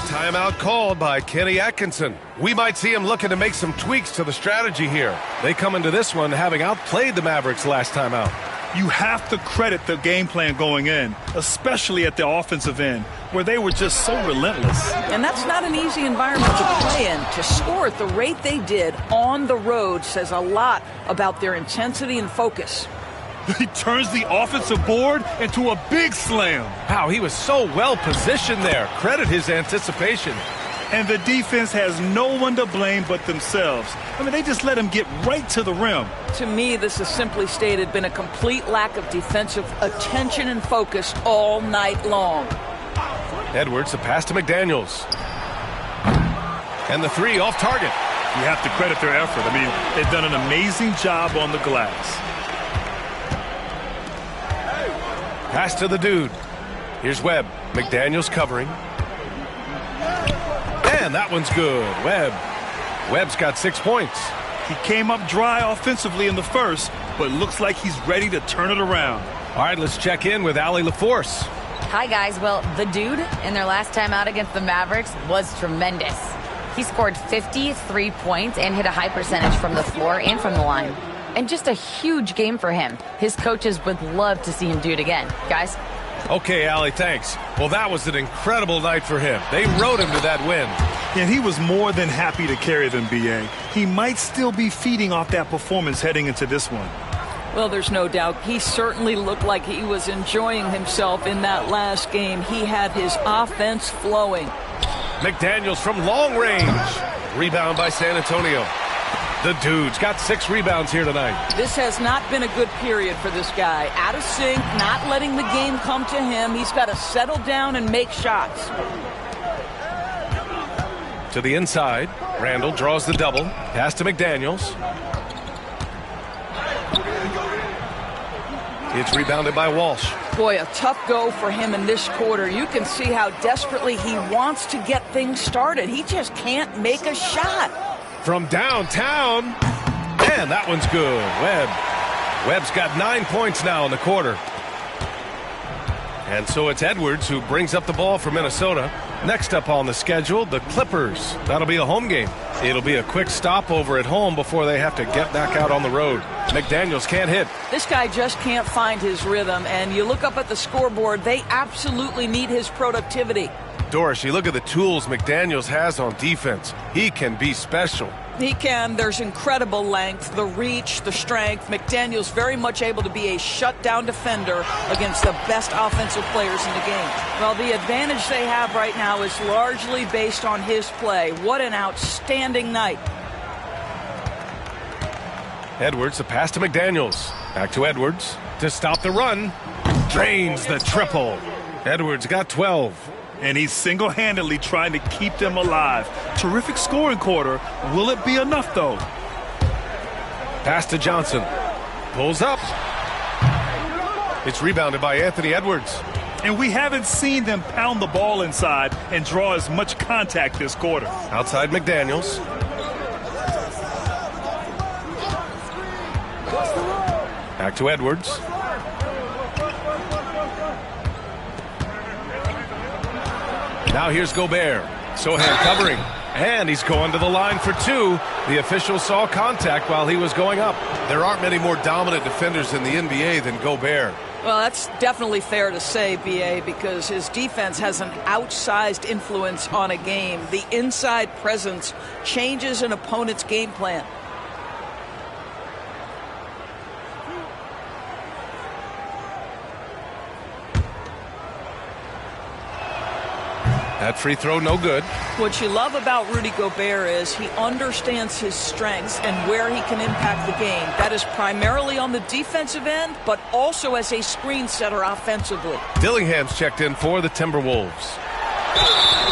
timeout called by Kenny Atkinson. We might see him looking to make some tweaks to the strategy here. They come into this one having outplayed the Mavericks last time out. You have to credit the game plan going in, especially at the offensive end, where they were just so relentless. And that's not an easy environment to play in. To score at the rate they did on the road says a lot about their intensity and focus. He turns the offensive board into a big slam. Wow, he was so well positioned there. Credit his anticipation. And the defense has no one to blame but themselves. I mean, they just let him get right to the rim. To me, this has simply stated been a complete lack of defensive attention and focus all night long. Edwards, the pass to McDaniels. And the three off target. You have to credit their effort. I mean, they've done an amazing job on the glass. Pass to the dude. Here's Webb. McDaniels covering. And that one's good. Webb's got 6 points. He came up dry offensively in the first, but looks like he's ready to turn it around. All right, let's check in with Allie LaForce. Hi, guys. Well, the dude in their last time out against the Mavericks was tremendous. He scored 53 points and hit a high percentage from the floor and from the line. And just a huge game for him. His coaches would love to see him do it again. Guys? Okay, Allie, thanks. Well, that was an incredible night for him. They rode him to that win. And he was more than happy to carry them, B.A. He might still be feeding off that performance heading into this one. Well, there's no doubt. He certainly looked like he was enjoying himself in that last game. He had his offense flowing. McDaniels from long range. Rebound by San Antonio. The dude's got 6 rebounds here tonight. This has not been a good period for this guy. Out of sync, not letting the game come to him. He's got to settle down and make shots. To the inside. Randall draws the double. Pass to McDaniels. It's rebounded by Walsh. Boy, a tough go for him in this quarter. You can see how desperately he wants to get things started. He just can't make a shot. From downtown. And that one's good. Webb's got 9 points now in the quarter. And so it's Edwards who brings up the ball for Minnesota. Next up on the schedule, the Clippers. That'll be a home game. It'll be a quick stopover at home before they have to get back out on the road. McDaniels can't hit. This guy just can't find his rhythm. And you look up at the scoreboard, they absolutely need his productivity. Doris, you look at the tools McDaniels has on defense. He can be special. He can. There's incredible length, the reach, the strength. McDaniels very much able to be a shutdown defender against the best offensive players in the game. Well, the advantage they have right now is largely based on his play. What an outstanding night. Edwards, the pass to McDaniels. Back to Edwards to stop the run. Drains the triple. Edwards got 12. And he's single-handedly trying to keep them alive. Terrific scoring quarter. Will it be enough, though? Pass to Johnson. Pulls up. It's rebounded by Anthony Edwards. And we haven't seen them pound the ball inside and draw as much contact this quarter. Outside McDaniels. Back to Edwards. Now here's Gobert. Sohan covering. And he's going to the line for two. The official saw contact while he was going up. There aren't many more dominant defenders in the NBA than Gobert. Well, that's definitely fair to say, B.A., because his defense has an outsized influence on a game. The inside presence changes an opponent's game plan. That free throw, no good. What you love about Rudy Gobert is he understands his strengths and where he can impact the game. That is primarily on the defensive end, but also as a screen setter offensively. Dillingham's checked in for the Timberwolves.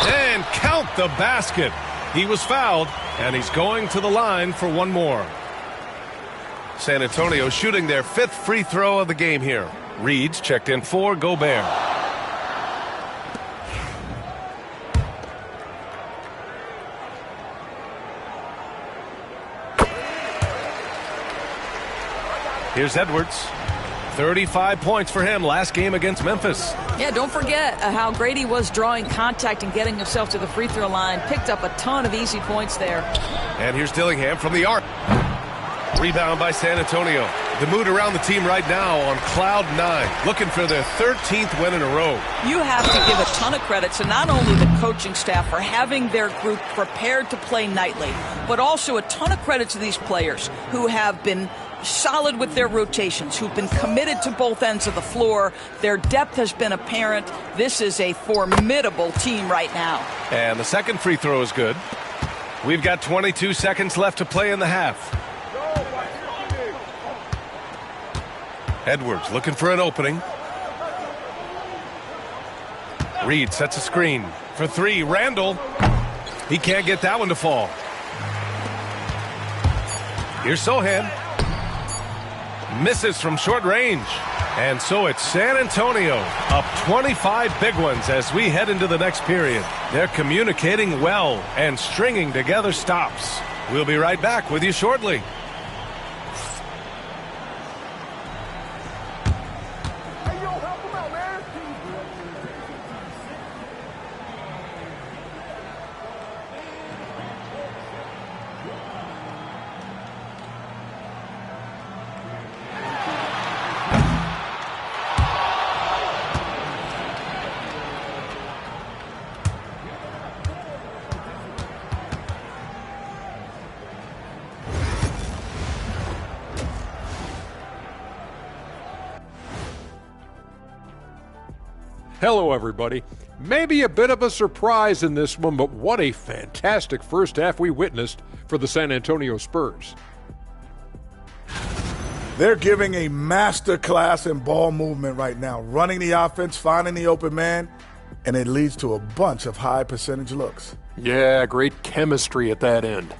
And count the basket. He was fouled, and he's going to the line for one more. San Antonio shooting their 5th free throw of the game here. Reed's checked in for Gobert. Here's Edwards. 35 points for him last game against Memphis. Yeah, don't forget how great he was drawing contact and getting himself to the free throw line. Picked up a ton of easy points there. And here's Dillingham from the arc. Rebound by San Antonio. The mood around the team right now on cloud 9, looking for their 13th win in a row. You have to give a ton of credit to not only the coaching staff for having their group prepared to play nightly, but also a ton of credit to these players who have been solid with their rotations, who've been committed to both ends of the floor. Their depth has been apparent. This is a formidable team right now. And the second free throw is good. We've got 22 seconds left to play in the half. Edwards looking for an opening. Reed sets a screen for three. Randall, he can't get that one to fall. Here's Sohan. Misses from short range. And so it's San Antonio up 25 big ones as we head into the next period. They're communicating well and stringing together stops. We'll be right back with you shortly. Hello, everybody. Maybe a bit of a surprise in this one, but what a fantastic first half we witnessed for the San Antonio Spurs. They're giving a master class in ball movement right now, running the offense, finding the open man, and it leads to a bunch of high percentage looks. Yeah, great chemistry at that end.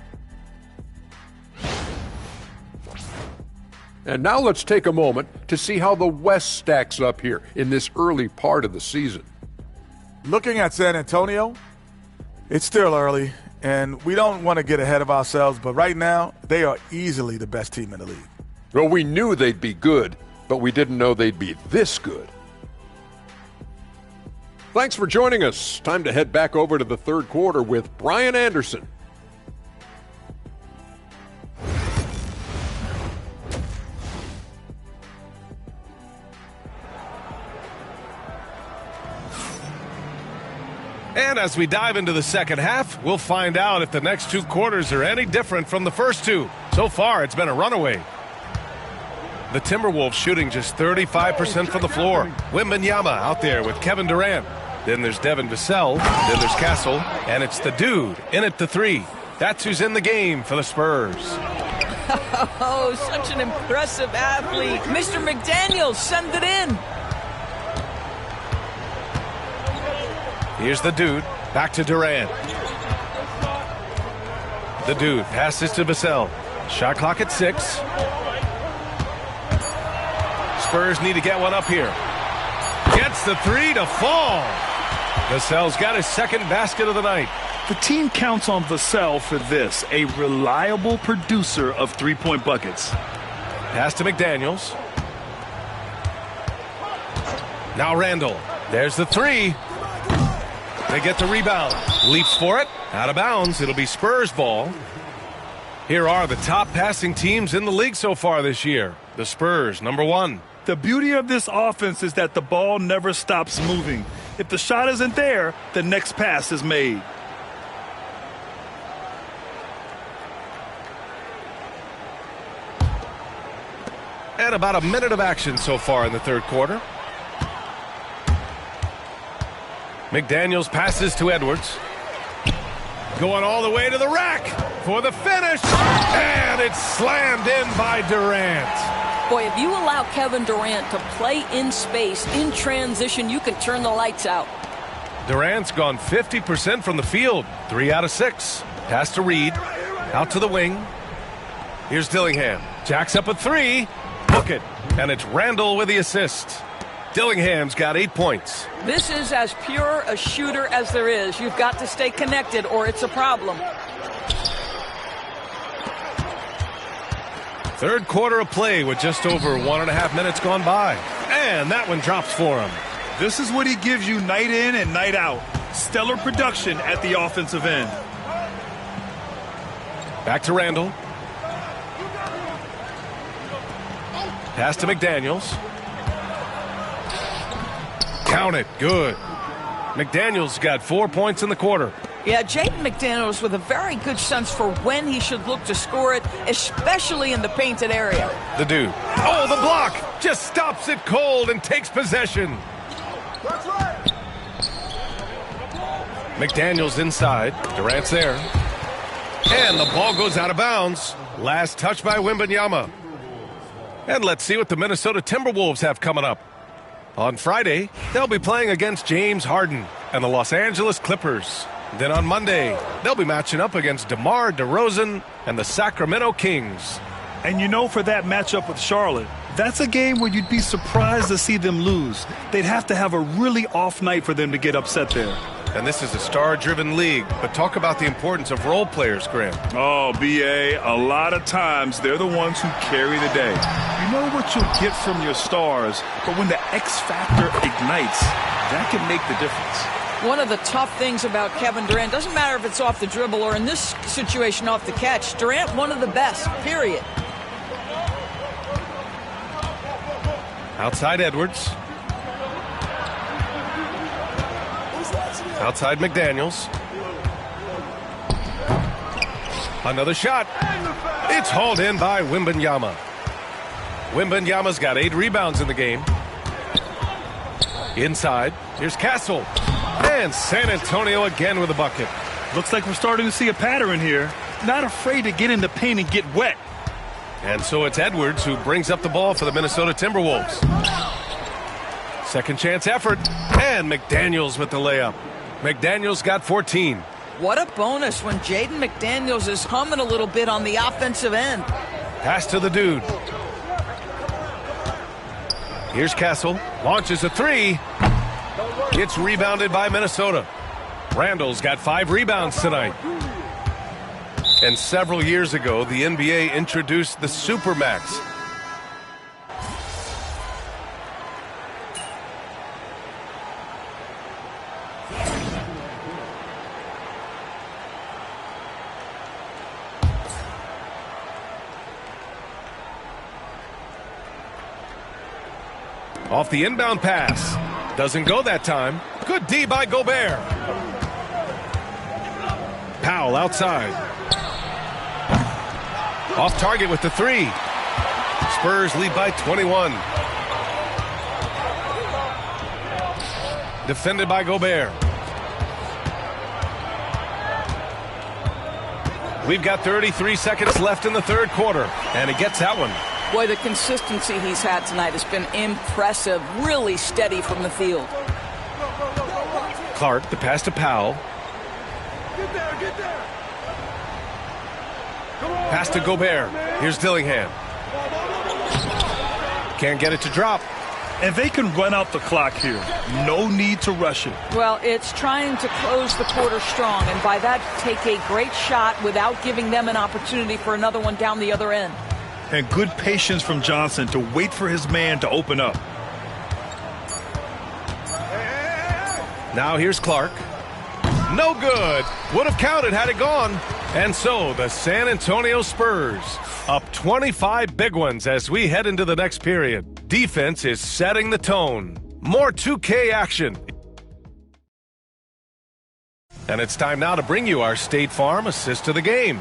And now let's take a moment to see how the West stacks up here in this early part of the season. Looking at San Antonio, it's still early, and we don't want to get ahead of ourselves, but right now, they are easily the best team in the league. Well, we knew they'd be good, but we didn't know they'd be this good. Thanks for joining us. Time to head back over to the third quarter with Brian Anderson. And as we dive into the second half, we'll find out if the next two quarters are any different from the first two. So far, it's been a runaway. The Timberwolves shooting just 35% from the floor. Wembanyama out there with Kevin Durant. Then there's Devin Vassell. Then there's Castle. And it's the dude in at the three. That's who's in the game for the Spurs. Oh, such an impressive athlete. Mr. McDaniels, send it in. Here's the dude. Back to Durant. The dude passes to Vassell. Shot clock at 6. Spurs need to get one up here. Gets the three to fall. Vassell's got his second basket of the night. The team counts on Vassell for this, a reliable producer of three-point buckets. Pass to McDaniels. Now Randall. There's the three. They get the rebound. Leaps for it. Out of bounds. It'll be Spurs ball. Here are the top passing teams in the league so far this year. The Spurs, number 1. The beauty of this offense is that the ball never stops moving. If the shot isn't there, the next pass is made. And about a minute of action so far in the third quarter. McDaniels passes to Edwards. Going all the way to the rack for the finish. And it's slammed in by Durant. Boy, if you allow Kevin Durant to play in space, in transition, you can turn the lights out. Durant's gone 50% from the field. 3 out of 6. Pass to Reed. Out to the wing. Here's Dillingham. Jacks up a 3. Book it. And it's Randall with the assist. Dillingham's got 8 points. This is as pure a shooter as there is. You've got to stay connected or it's a problem. Third quarter of play with just over 1.5 minutes gone by. And that one drops for him. This is what he gives you night in and night out. Stellar production at the offensive end. Back to Randall. Pass to McDaniels. Count it. Good. McDaniels got 4 points in the quarter. Yeah, Jaden McDaniels with a very good sense for when he should look to score it, especially in the painted area. The dude. Oh, the block! Just stops it cold and takes possession. McDaniels inside. Durant's there. And the ball goes out of bounds. Last touch by Wembanyama. And let's see what the Minnesota Timberwolves have coming up. On Friday, they'll be playing against James Harden and the Los Angeles Clippers. Then on Monday, they'll be matching up against DeMar DeRozan and the Sacramento Kings. And you know, for that matchup with Charlotte, that's a game where you'd be surprised to see them lose. They'd have to have a really off night for them to get upset there. And this is a star-driven league, but talk about the importance of role players, Graham. Oh, B.A., a lot of times they're the ones who carry the day. You know what you'll get from your stars, but when the X factor ignites, that can make the difference. One of the tough things about Kevin Durant, doesn't matter if it's off the dribble or in this situation off the catch, Durant one of the best, period. Outside Edwards. Outside McDaniels. Another shot. It's hauled in by Wembanyama. Wembanyama's got 8 rebounds in the game. Inside, here's Castle. And San Antonio again with a bucket. Looks like we're starting to see a pattern here. Not afraid to get in the paint and get wet. And so it's Edwards who brings up the ball for the Minnesota Timberwolves. Second chance effort. And McDaniels with the layup. McDaniels got 14. What a bonus when Jaden McDaniels is humming a little bit on the offensive end. Pass to the dude. Here's Castle. Launches a 3. It's rebounded by Minnesota. Randall's got 5 rebounds tonight. And several years ago, the NBA introduced the Supermax. Off the inbound pass. Doesn't go that time. Good D by Gobert. Powell outside. Off target with the 3. Spurs lead by 21. Defended by Gobert. We've got 33 seconds left in the third quarter. And he gets that one. Boy, the consistency he's had tonight has been impressive. Really steady from the field. Clark, the pass to Powell. Get there. Pass to Gobert. Here's Dillingham. Can't get it to drop. And they can run out the clock here. No need to rush it. Well, it's trying to close the quarter strong, and by that, take a great shot without giving them an opportunity for another one down the other end. And good patience from Johnson to wait for his man to open up. Now here's Clark. No good. Would have counted had it gone. And so the San Antonio Spurs up 25 big ones as we head into the next period. Defense is setting the tone. More 2K action. And it's time now to bring you our State Farm assist of the game.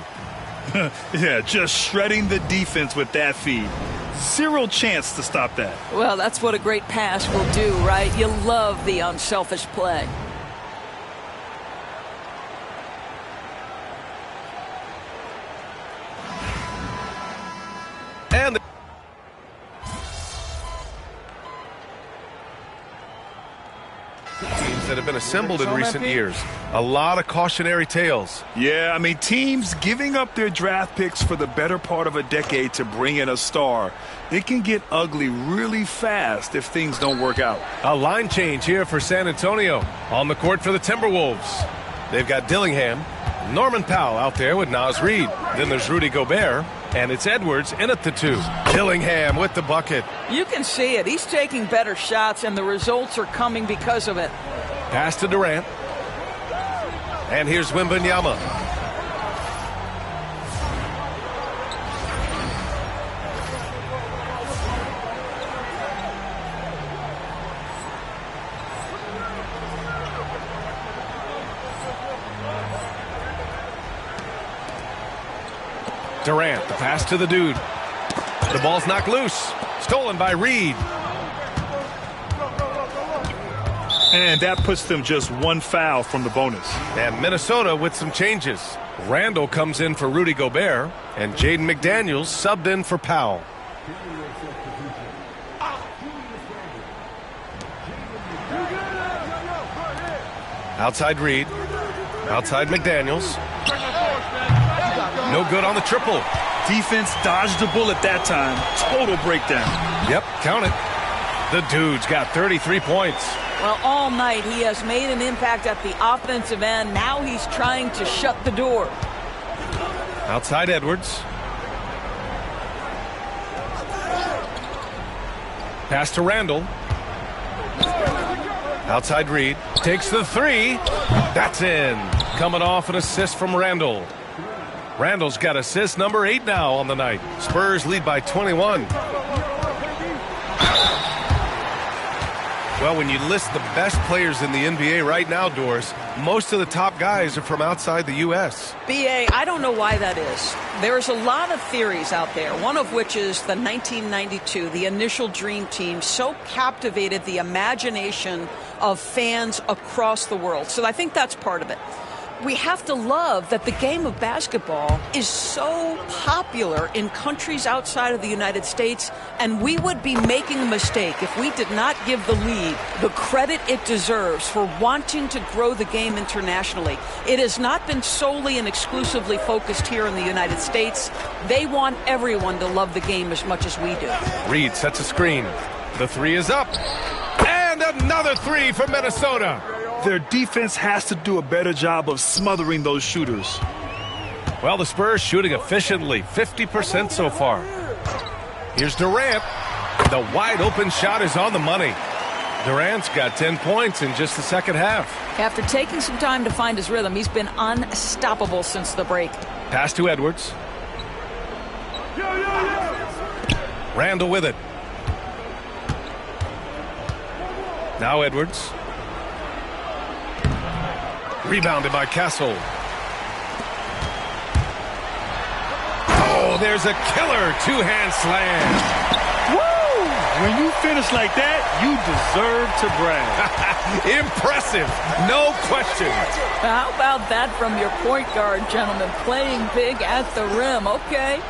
Yeah, just shredding the defense with that feed. Zero chance to stop that. Well, that's what a great pass will do, right? You love the unselfish play. And teams that have been assembled in recent years. A lot of cautionary tales. Yeah, I mean, teams giving up their draft picks for the better part of a decade to bring in a star. It can get ugly really fast if things don't work out. A line change here for San Antonio. On the court for the Timberwolves. They've got Dillingham. Norman Powell out there with Naz Reid. Then there's Rudy Gobert. And it's Edwards in at the 2. Dillingham with the bucket. You can see it. He's taking better shots, and the results are coming because of it. Pass to Durant. And here's Wembanyama. Durant, the pass to the dude. The ball's knocked loose. Stolen by Reid. And that puts them just one foul from the bonus. And Minnesota with some changes. Randall comes in for Rudy Gobert, and Jaden McDaniels subbed in for Powell. Outside Reid. Outside McDaniels. No good on the triple. Defense dodged the bullet that time. Total breakdown. Yep, count it. The dude's got 33 points. Well, all night he has made an impact at the offensive end. Now he's trying to shut the door. Outside Edwards. Pass to Randall. Outside Reid. Takes the 3. That's in. Coming off an assist from Randall. Randall's got assist number 8 now on the night. Spurs lead by 21. Well, when you list the best players in the NBA right now, Doris, most of the top guys are from outside the U.S. B.A., I don't know why that is. There's a lot of theories out there, one of which is the 1992, the initial Dream Team, so captivated the imagination of fans across the world. So I think that's part of it. We have to love that the game of basketball is so popular in countries outside of the United States, and we would be making a mistake if we did not give the league the credit it deserves for wanting to grow the game internationally. It has not been solely and exclusively focused here in the United States. They want everyone to love the game as much as we do. Reid sets a screen. The 3 is up. And another 3 for Minnesota. Their defense has to do a better job of smothering those shooters. Well, the Spurs shooting efficiently, 50% so far. Here's Durant. The wide open shot is on the money. Durant's got 10 points in just the second half. After taking some time to find his rhythm, he's been unstoppable since the break. Pass to Edwards. Randall with it. Now Edwards. Rebounded by Castle. Oh, there's a killer two-hand slam. Woo! When you finish like that, you deserve to brag. Impressive, no question. How about that from your point guard, gentlemen? Playing big at the rim, okay.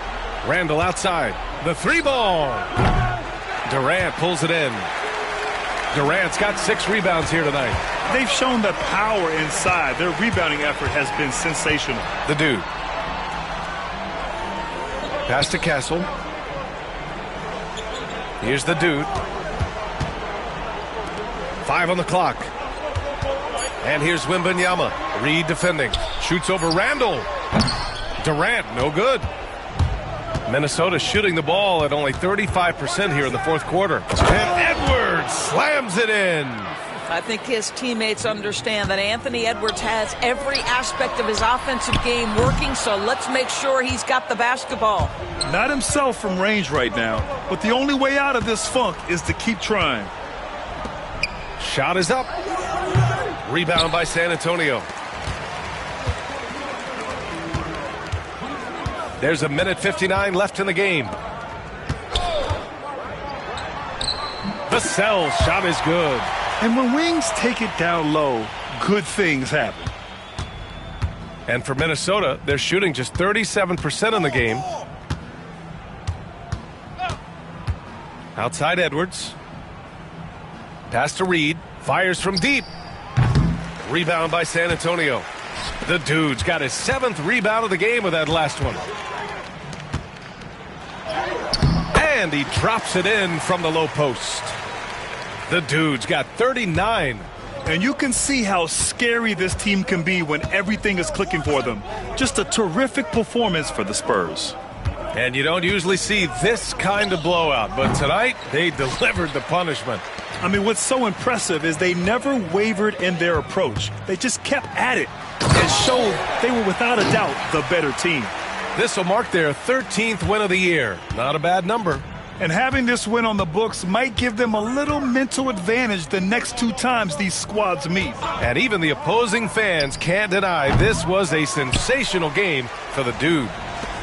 Randall outside. The 3 ball. Durant pulls it in. Durant's got 6 rebounds here tonight. They've shown the power inside. Their rebounding effort has been sensational. The dude. Pass to Castle. Here's the dude. 5 on the clock. And here's Wembanyama. Reid defending. Shoots over Randall. Durant, no good. Minnesota shooting the ball at only 35% here in the fourth quarter. And Edwards slams it in. I think his teammates understand that Anthony Edwards has every aspect of his offensive game working, so let's make sure he's got the basketball. Not himself from range right now, but the only way out of this funk is to keep trying. Shot is up. Rebound by San Antonio. There's a minute 59 left in the game. The Sell shot is good. And when Wings take it down low, good things happen. And for Minnesota, they're shooting just 37% in the game. Outside Edwards. Pass to Reed. Fires from deep. Rebound by San Antonio. The dude's got his 7th rebound of the game with that last one. And he drops it in from the low post. The dude's got 39. And you can see how scary this team can be when everything is clicking for them. Just a terrific performance for the Spurs. And you don't usually see this kind of blowout, but tonight they delivered the punishment. I mean, what's so impressive is they never wavered in their approach. They just kept at it and showed they were without a doubt the better team. This will mark their 13th win of the year. Not a bad number. And having this win on the books might give them a little mental advantage the next 2 times these squads meet. And even the opposing fans can't deny this was a sensational game for the dude.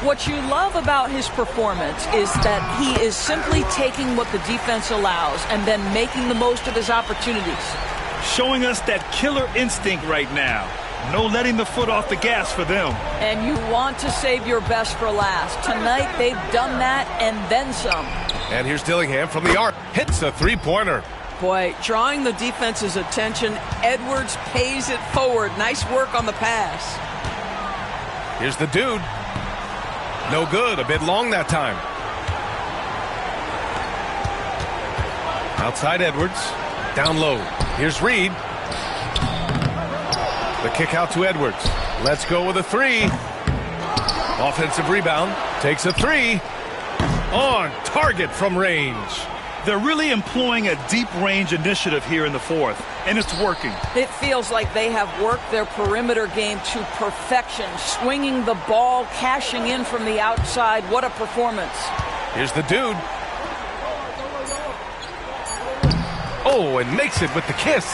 What you love about his performance is that he is simply taking what the defense allows and then making the most of his opportunities. Showing us that killer instinct right now. No letting the foot off the gas for them. And you want to save your best for last. Tonight they've done that and then some. And here's Dillingham from the arc. Hits a three-pointer. Boy, drawing the defense's attention, Edwards pays it forward. Nice work on the pass. Here's the dude. No good. A bit long that time. Outside Edwards. Down low. Here's Reed. The kick out to Edwards. Let's go with a 3. Offensive rebound. Takes a 3. On target from range. They're really employing a deep range initiative here in the 4th, and it's working. It feels like they have worked their perimeter game to perfection, swinging the ball, cashing in from the outside. What a performance. Here's the dude. Oh, and makes it with the kiss.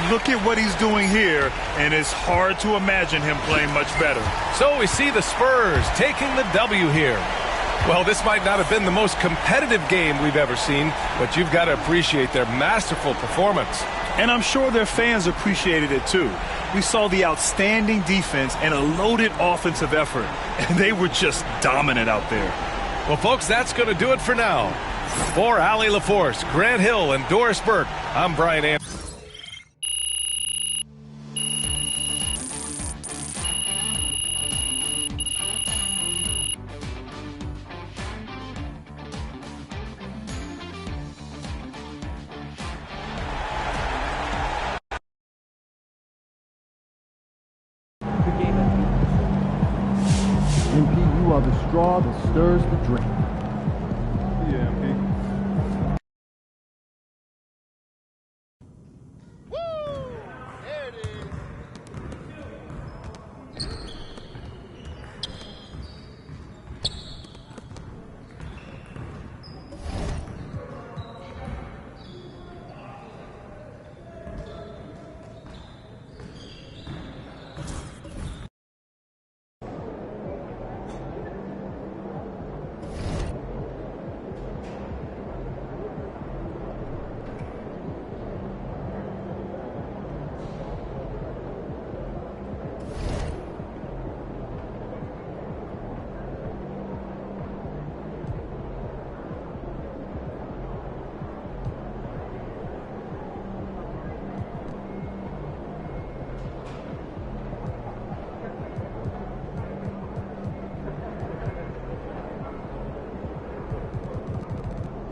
Look at what he's doing here, and it's hard to imagine him playing much better. So we see the Spurs taking the W here. Well, this might not have been the most competitive game we've ever seen, but you've got to appreciate their masterful performance. And I'm sure their fans appreciated it too. We saw the outstanding defense and a loaded offensive effort, and they were just dominant out there. Well, folks, that's going to do it for now. For Allie LaForce, Grant Hill, and Doris Burke, I'm Brian Anderson. MP, you are the straw that stirs the drink. Yeah, MP.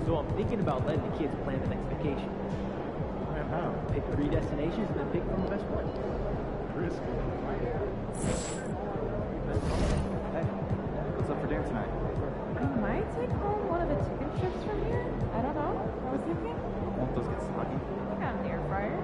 So I'm thinking about letting the kids plan the next vacation. How? Pick 3 destinations and then pick from the best one. Risky. Hey, what's up for dinner tonight? I might take home one of the chicken strips from here. I don't know. I was thinking. Won't those get soggy? I got an air fryer.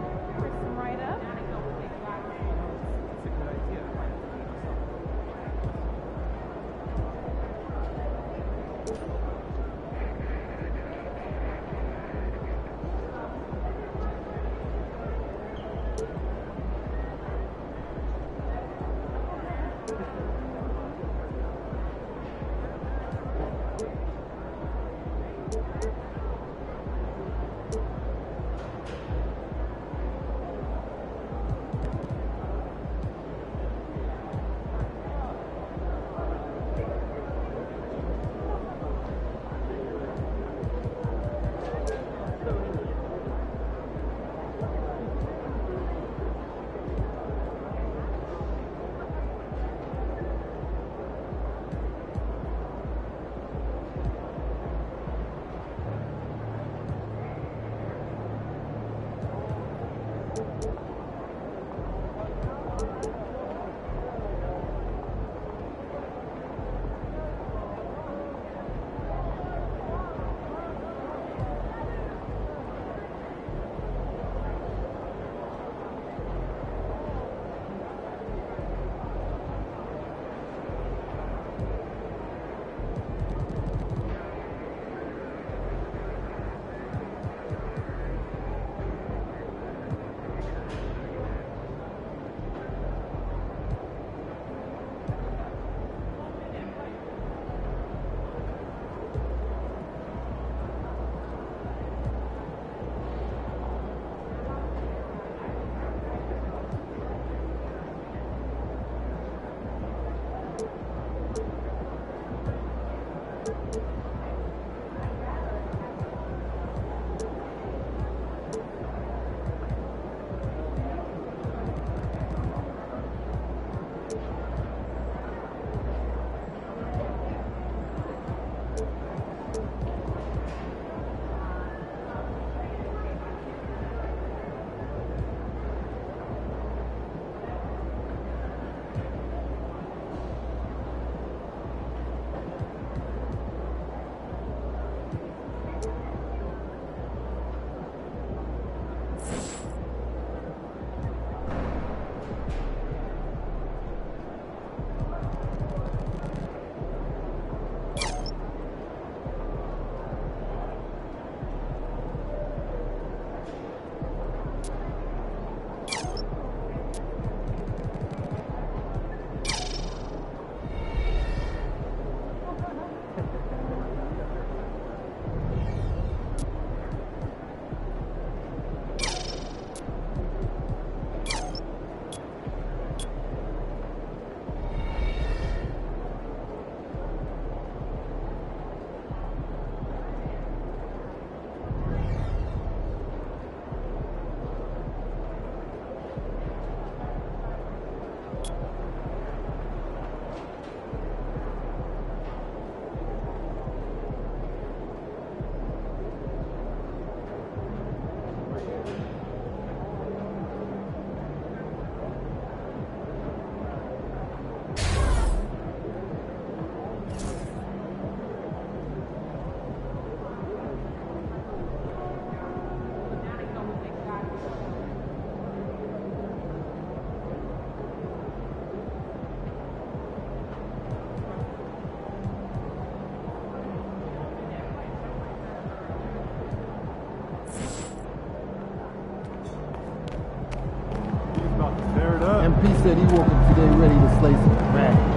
MP said he woke up today ready to slay some dragon.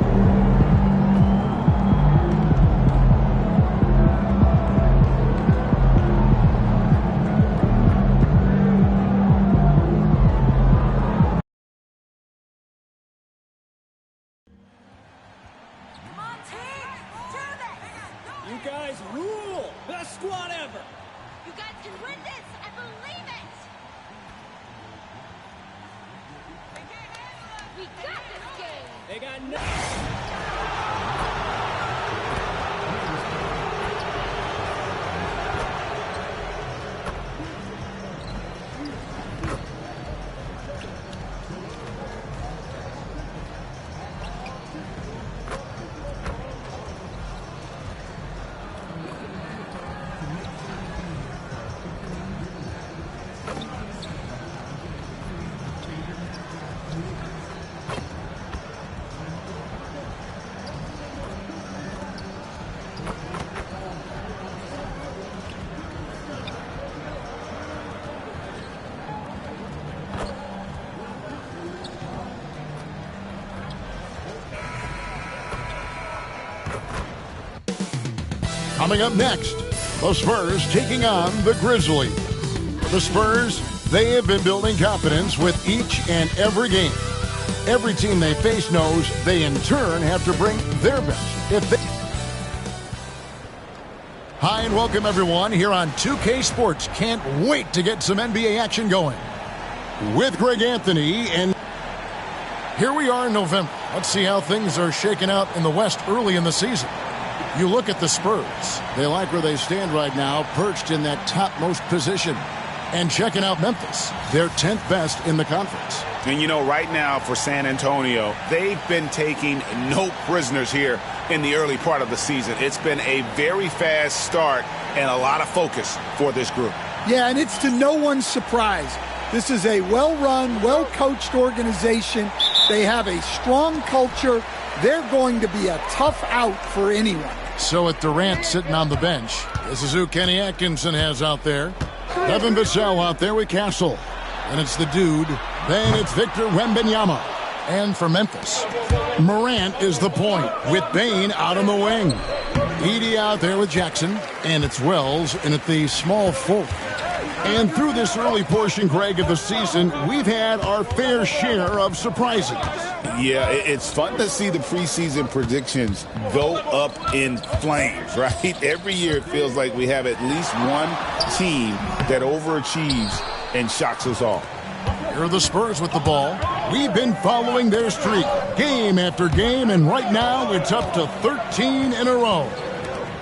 You guys rule! Best squad ever! You guys can win this! I believe it! We got this game! They got no... Coming up next, the Spurs taking on the Grizzlies. The Spurs, they have been building confidence with each and every game. Every team they face knows they in turn have to bring their best. Hi and welcome everyone here on 2K Sports. Can't wait to get some NBA action going with Greg Anthony. And here we are in November. Let's see how things are shaking out in the West early in the season. You look at the Spurs. They like where they stand right now, perched in that topmost position. And checking out Memphis. They're 10th best in the conference. And you know, right now for San Antonio, they've been taking no prisoners here in the early part of the season. It's been a very fast start and a lot of focus for this group. Yeah, and it's to no one's surprise. This is a well-run, well-coached organization. They have a strong culture. They're going to be a tough out for anyone. So with Durant sitting on the bench, this is who Kenny Atkinson has out there. Devin Vassell out there with Castle. And it's the dude. Then it's Victor Wembanyama. And for Memphis, Morant is the point with Bane out on the wing. Edey out there with Jackson. And it's Wells in at the small forward. And through this early portion, Greg, of the season, we've had our fair share of surprises. Yeah, it's fun to see the preseason predictions go up in flames, right? Every year it feels like we have at least one team that overachieves and shocks us all. Here are the Spurs with the ball. We've been following their streak game after game, and right now it's up to 13 in a row.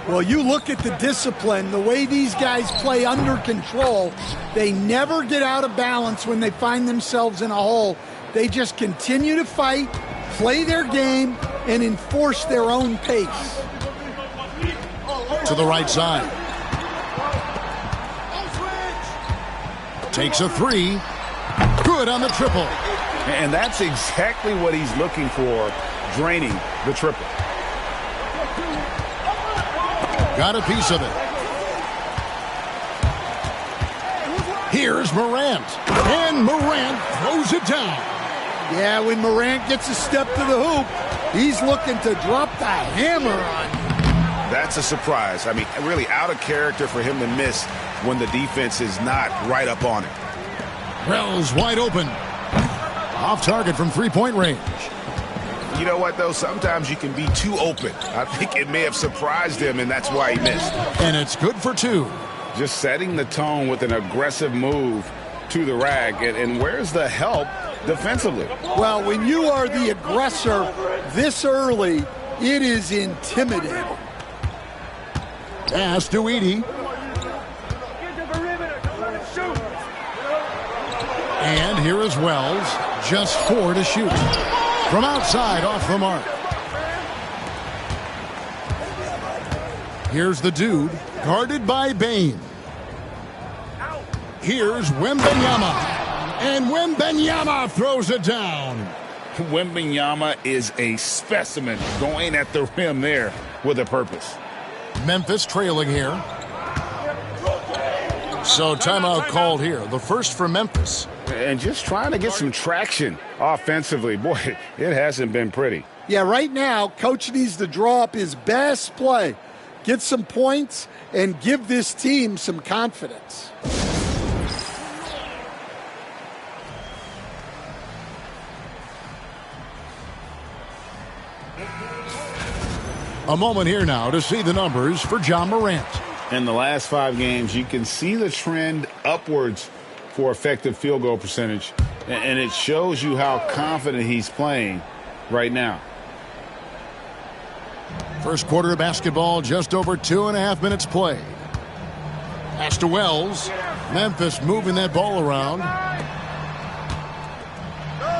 Well, you look at the discipline, the way these guys play under control. They never get out of balance when they find themselves in a hole. They just continue to fight, play their game, and enforce their own pace. To the right side. Takes a three. Good on the triple. And that's exactly what he's looking for, draining the triple. Got a piece of it. Here's Morant. And Morant throws it down. Yeah, when Morant gets a step to the hoop, he's looking to drop the hammer on you. That's a surprise. I mean, really out of character for him to miss when the defense is not right up on it. Wells wide open. Off target from three-point range. You know what, though? Sometimes you can be too open. I think it may have surprised him, and that's why he missed. And it's good for two. Just setting the tone with an aggressive move to the rack. And where's the help defensively? Well, when you are the aggressor this early, it is intimidating. Pass to Edey. And here is Wells. Just 4 to shoot. From outside, off the mark. Here's the dude, guarded by Bane. Here's Wembanyama. And Wembanyama throws it down. Wembanyama is a specimen going at the rim there with a purpose. Memphis trailing here. So timeout called here. The first for Memphis. And just trying to get some traction offensively. Boy, it hasn't been pretty. Yeah, right now, Coach needs to draw up his best play, get some points, and give this team some confidence. A moment here now to see the numbers for John Morant. In the last 5 games, you can see the trend upwards for effective field goal percentage, and it shows you how confident he's playing right now. First quarter of basketball, just over 2.5 minutes played. Pass to Wells. Memphis moving that ball around.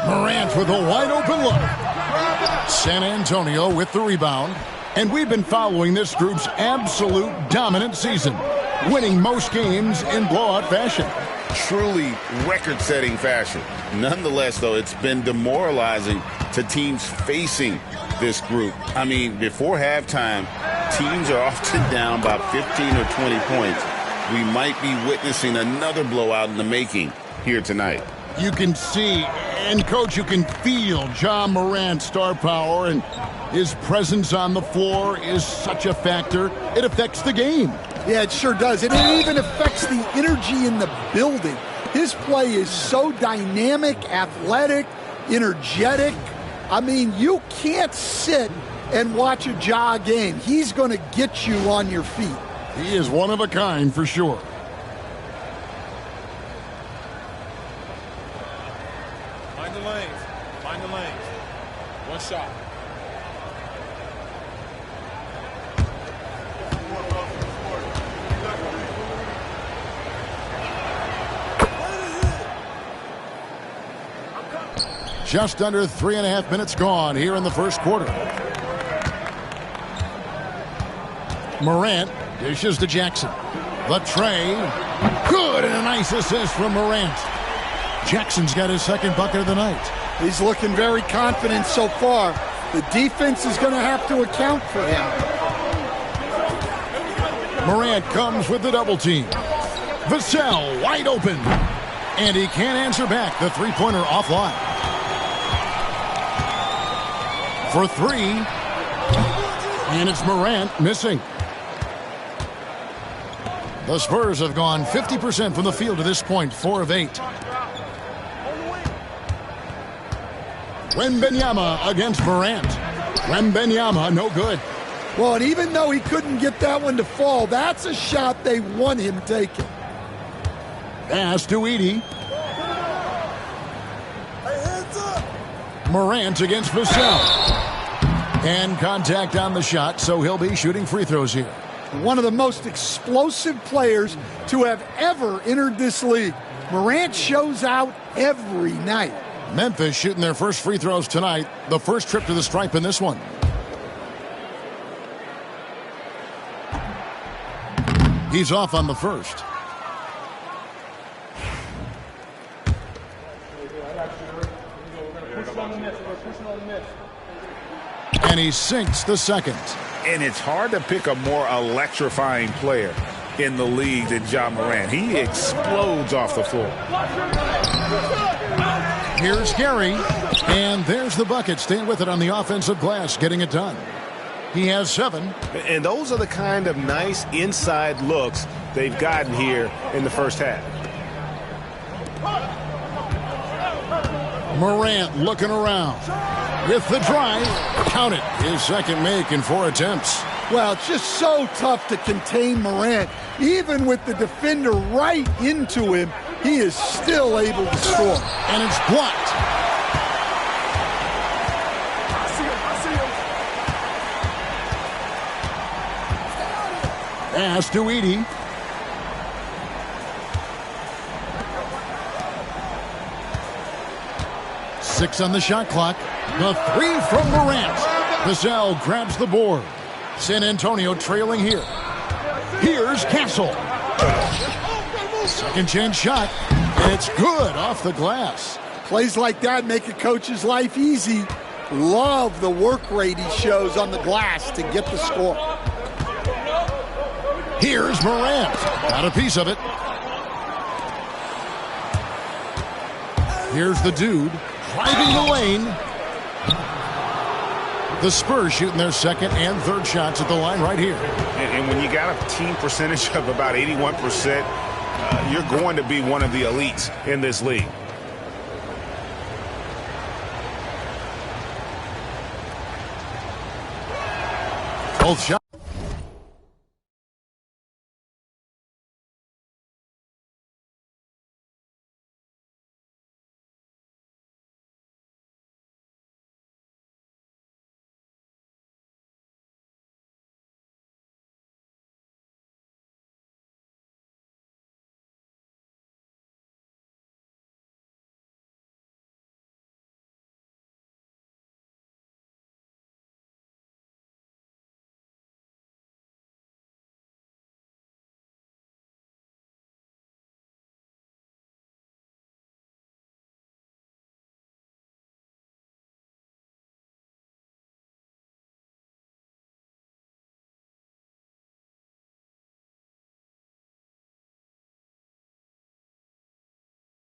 Morant with a wide open look. San Antonio with the rebound. And we've been following this group's absolute dominant season, winning most games in blowout fashion. Truly record-setting fashion. Nonetheless, though, it's been demoralizing to teams facing this group. I mean, before halftime, teams are often down by 15 or 20 points. We might be witnessing another blowout in the making here tonight. You can see, and Coach, you can feel John Morant's star power, and his presence on the floor is such a factor. It affects the game. Yeah, it sure does. And it even affects the energy in the building. His play is so dynamic, athletic, energetic. I mean, you can't sit and watch a Ja game. He's going to get you on your feet. He is one of a kind for sure. Find the lanes. Find the lanes. One shot. Just under 3.5 minutes gone here in the first quarter. Morant dishes to Jackson. The tray. Good, and a nice assist from Morant. Jackson's got his second bucket of the night. He's looking very confident so far. The defense is going to have to account for him. Morant comes with the double team. Vassell wide open. And he can't answer back. The three-pointer offline. For 3. And it's Morant missing. The Spurs have gone 50% from the field to this point, 4 of 8. Wembanyama against Morant. Wembanyama, no good. Well, and even though he couldn't get that one to fall, that's a shot they want him taking. Pass to Edey. Morant against Vassell. And contact on the shot, so he'll be shooting free throws here. One of the most explosive players to have ever entered this league. Morant shows out every night. Memphis shooting their first free throws tonight. The first trip to the stripe in this one. He's off on the first. And he sinks the second. And it's hard to pick a more electrifying player in the league than Ja Morant. He explodes off the floor. Here's Gary. And there's the bucket. Staying with it on the offensive glass, getting it done. He has 7. And those are the kind of nice inside looks they've gotten here in the first half. Morant looking around. With the drive, count it. His second make in 4 attempts. Well, it's just so tough to contain Morant. Even with the defender right into him, he is still able to score. And it's blocked. Pass to Edey. Six on the shot clock. The 3 from Morant. Vassell grabs the board. San Antonio trailing here. Here's Castle. Second chance shot. And it's good off the glass. Plays like that make a coach's life easy. Love the work rate he shows on the glass to get the score. Here's Morant. Got a piece of it. Here's the dude driving the lane. The Spurs shooting their second and third shots at the line right here. And when you got a team percentage of about 81%, you're going to be one of the elites in this league. Both shots.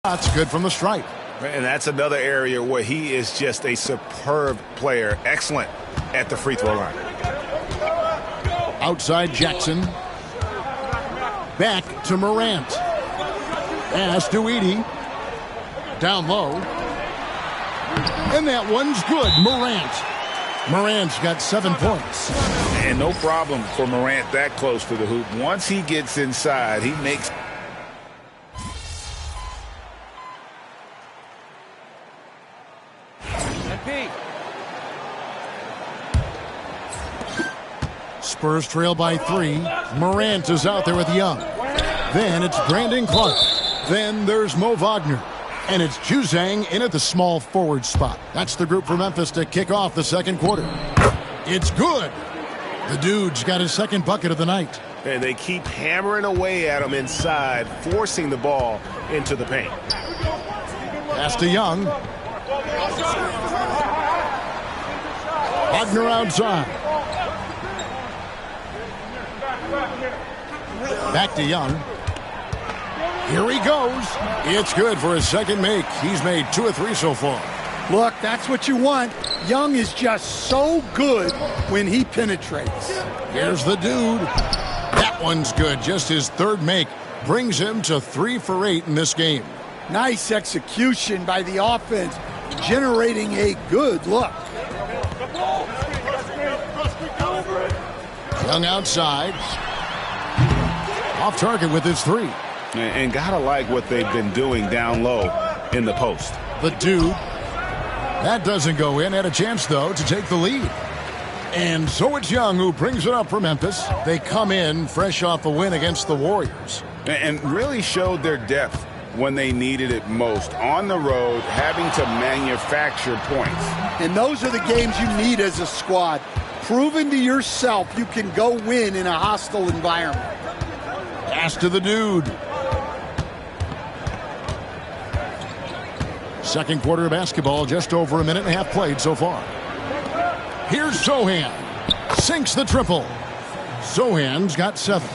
That's good from the stripe. And that's another area where he is just a superb player. Excellent at the free throw line. Outside Jackson. Back to Morant. Pass to Edey. Down low. And that one's good. Morant's got 7 points. And no problem for Morant that close to the hoop. Once he gets inside, he makes... Spurs trail by 3. Morant is out there with Young. Then it's Brandon Clark. Then there's Mo Wagner. And it's Juzang in at the small forward spot. That's the group for Memphis to kick off the second quarter. It's good. The dude's got his second bucket of the night. And they keep hammering away at him inside, forcing the ball into the paint. Pass to Young. Wagner outside. Back to Young. Here he goes. It's good for his second make. He's made 2 of 3 so far. Look, that's what you want. Young is just so good when he penetrates. Here's the dude. That one's good. Just his third make brings him to 3 for 8 in this game. Nice execution by the offense, generating a good look. Young outside. Off target with his 3. And gotta like what they've been doing down low in the post. The dude. That doesn't go in. Had a chance, though, to take the lead. And so it's Young who brings it up for Memphis. They come in fresh off a win against the Warriors. And really showed their depth when they needed it most. On the road, having to manufacture points. And those are the games you need as a squad. Proving to yourself you can go win in a hostile environment. Pass to the dude. Second quarter of basketball, just over a minute and a half played so far. Here's Sohan. Sinks the triple. Sohan's got 7.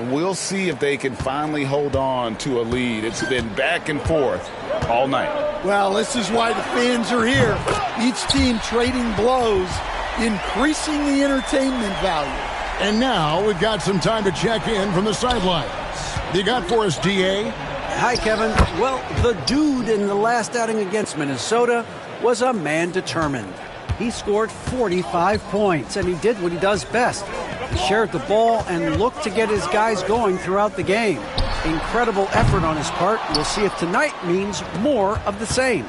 We'll see if they can finally hold on to a lead. It's been back and forth all night. Well, this is why the fans are here. Each team trading blows, increasing the entertainment value. And now we've got some time to check in from the sidelines. You got for us, D.A.? Hi, Kevin. Well, the dude in the last outing against Minnesota was a man determined. He scored 45 points, and he did what he does best. He shared the ball and looked to get his guys going throughout the game. Incredible effort on his part. We'll see if tonight means more of the same.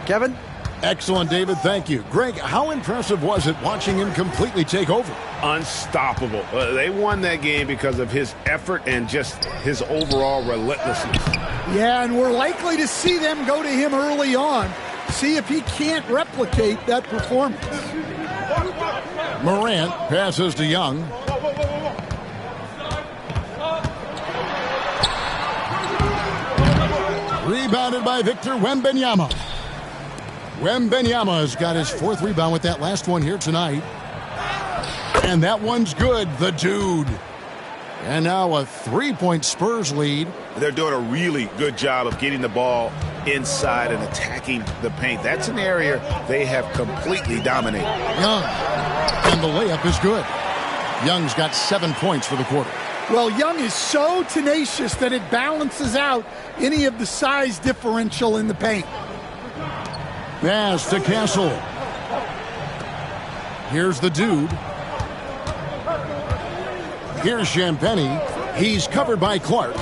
Kevin? Excellent, David. Thank you. Greg, how impressive was it watching him completely take over? Unstoppable. They won that game because of his effort and just his overall relentlessness. Yeah, and we're likely to see them go to him early on. See if he can't replicate that performance. Morant passes to Young. Rebounded by Victor Wembanyama. Wembanyama's got his 4th rebound with that last one here tonight. And that one's good, the dude. And now a 3-point Spurs lead. They're doing a really good job of getting the ball inside and attacking the paint. That's an area they have completely dominated. Young, and the layup is good. Young's got 7 points for the quarter. Well, Young is so tenacious that it balances out any of the size differential in the paint. Pass to Castle. Here's the dude. Here's Champagny. He's covered by Clark.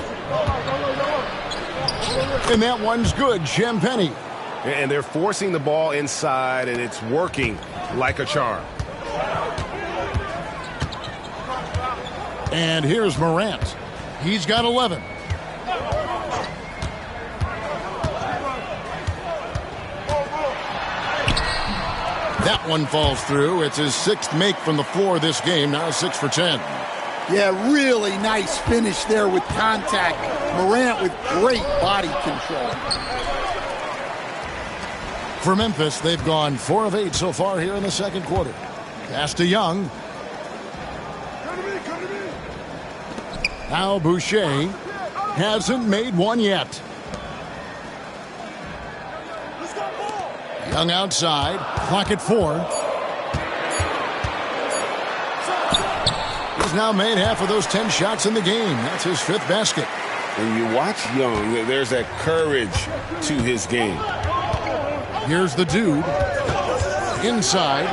And that one's good, Champagny. And they're forcing the ball inside, and it's working like a charm. And here's Morant. He's got 11. That one falls through. It's his 6th make from the floor this game. Now 6 for 10. Yeah, really nice finish there with contact. Morant with great body control. For Memphis, they've gone 4 of 8 so far here in the second quarter. Pass to Young. Now Boucher hasn't made one yet. Young outside. Clock at 4. He's now made half of those 10 shots in the game. That's his 5th basket. When you watch Young, there's that courage to his game. Here's the dude. Inside.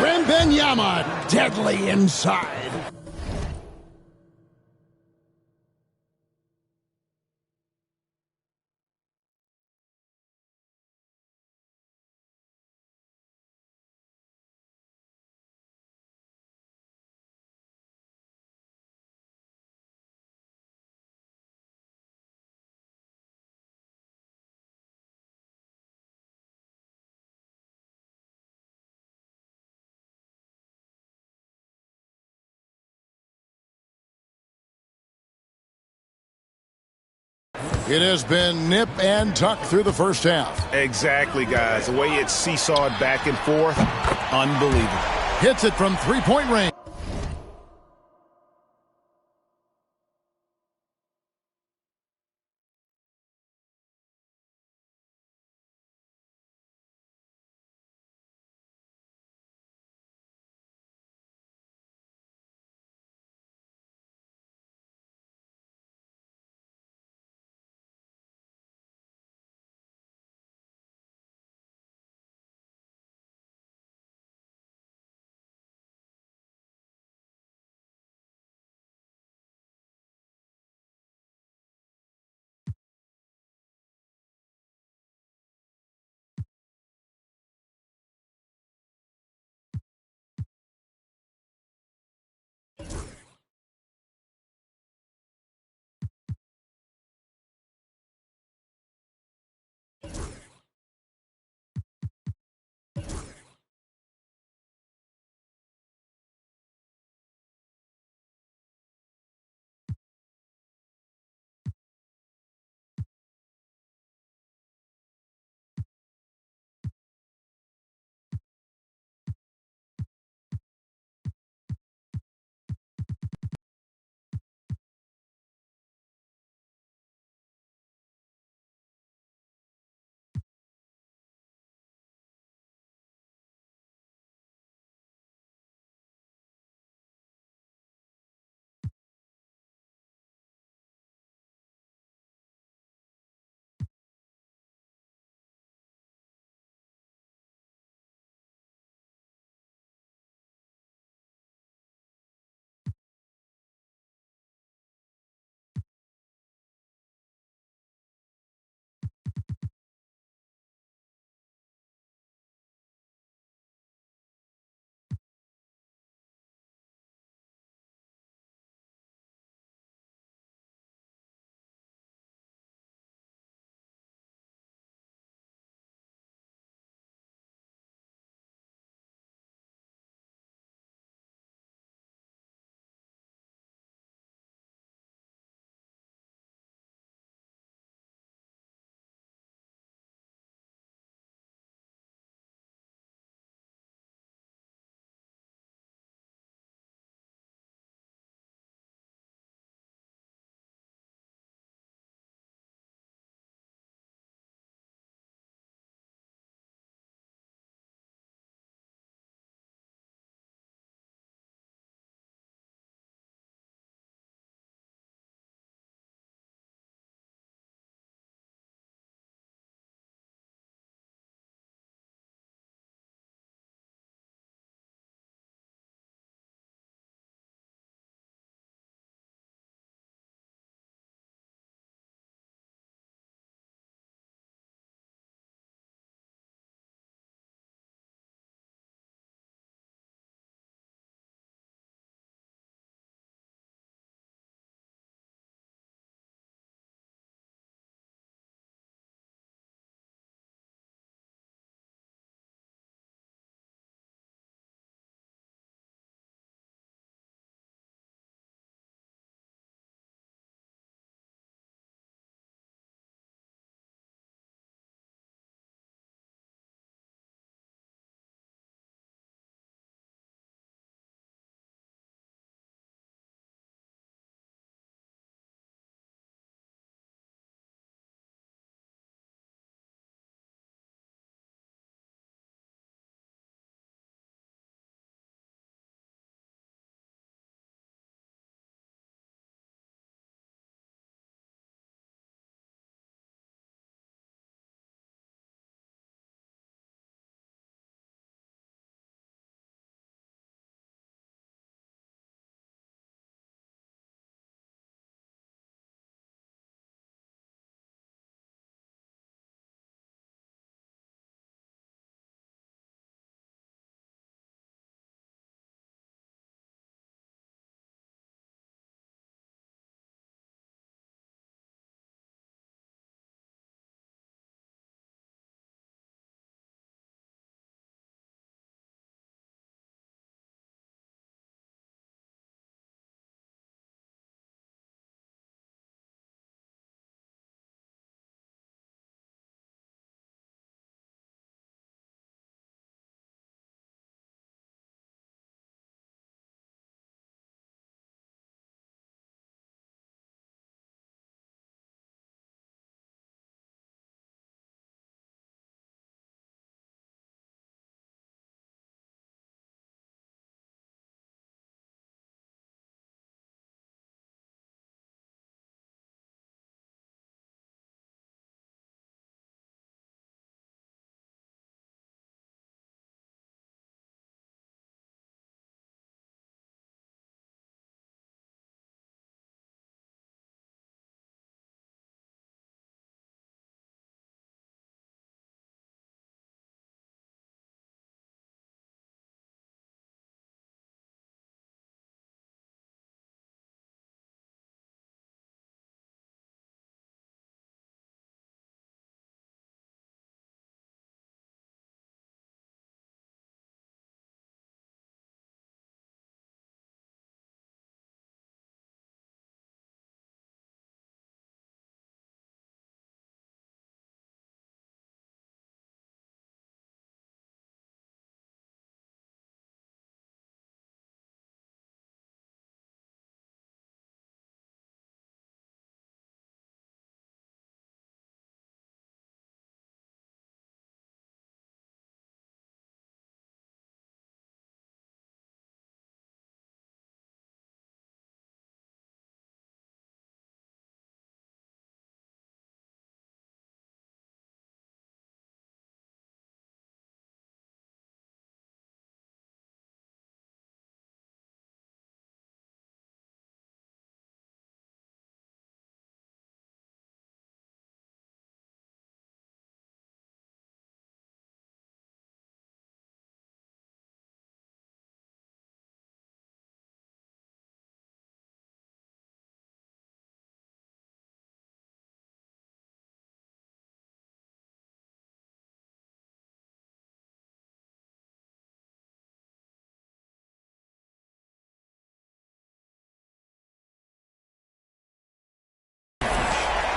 Wembanyama deadly inside. It has been nip and tuck through the first half. Exactly, guys. The way it's seesawed back and forth, unbelievable. Hits it from three-point range.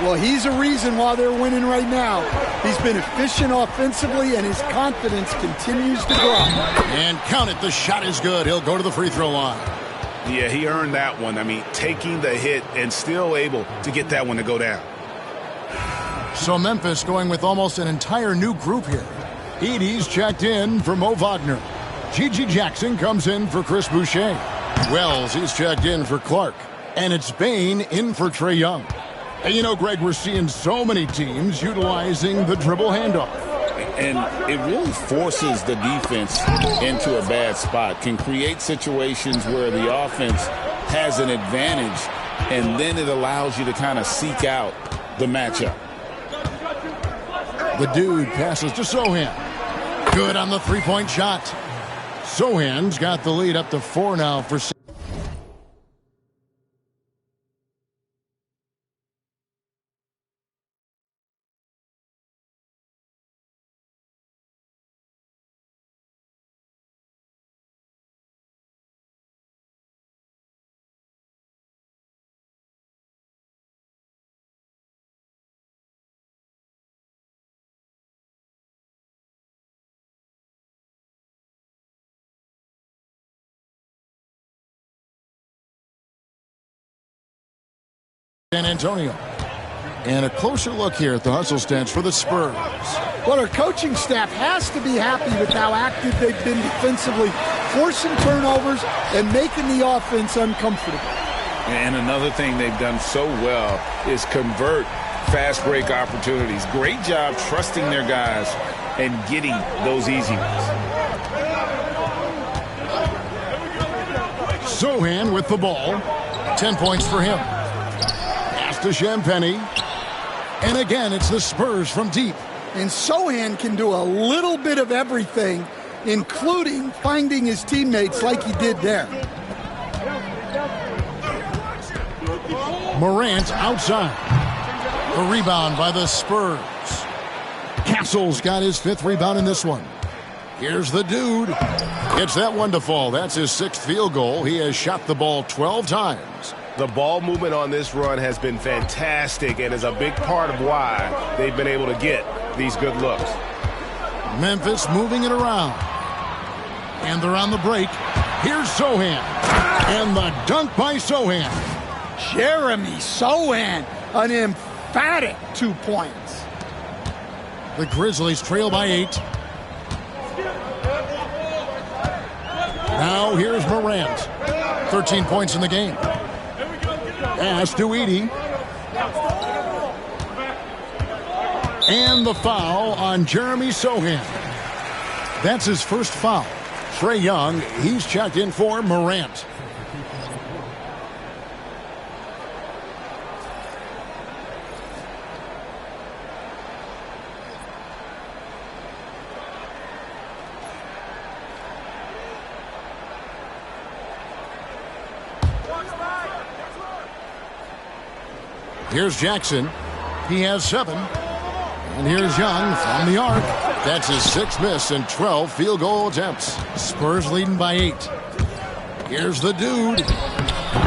Well, he's a reason why they're winning right now. He's been efficient offensively, and his confidence continues to grow. And count it, the shot is good. He'll go to the free throw line. Yeah, he earned that one. I mean, taking the hit and still able to get that one to go down. So Memphis going with almost an entire new group here. Edey's checked in for Mo Wagner. Gigi Jackson comes in for Chris Boucher. Wells, he's checked in for Clark. And it's Bain in for Trae Young. And you know, Greg, we're seeing so many teams utilizing the dribble handoff. And it really forces the defense into a bad spot, can create situations where the offense has an advantage, and then it allows you to kind of seek out the matchup. The dude passes to Sohan. Good on the three-point shot. Sohan's got the lead up to 4 now for San Antonio. And a closer look here at the hustle stats for the Spurs. Well, our coaching staff has to be happy with how active they've been defensively, forcing turnovers and making the offense uncomfortable. And another thing they've done so well is convert fast break opportunities. Great job trusting their guys and getting those easy ones. Sohan with the ball. 10 points for him. To Champagny. And again, it's the Spurs from deep. And Sohan can do a little bit of everything, including finding his teammates like he did there. Morant outside. The rebound by the Spurs. Castle's got his 5th rebound in this one. Here's the dude. Gets that one to fall. That's his 6th field goal. He has shot the ball 12 times. The ball movement on this run has been fantastic and is a big part of why they've been able to get these good looks. Memphis moving it around. And they're on the break. Here's Sohan. And the dunk by Sohan. Jeremy Sohan, an emphatic 2 points. The Grizzlies trail by 8. Now here's Morant. 13 points in the game. Pass to Edey. And the foul on Jeremy Sohan. That's his first foul. Trae Young, he's checked in for Morant. Here's Jackson. He has 7. And here's Young from the arc. That's his 6th miss and 12 field goal attempts. Spurs leading by 8. Here's the dude.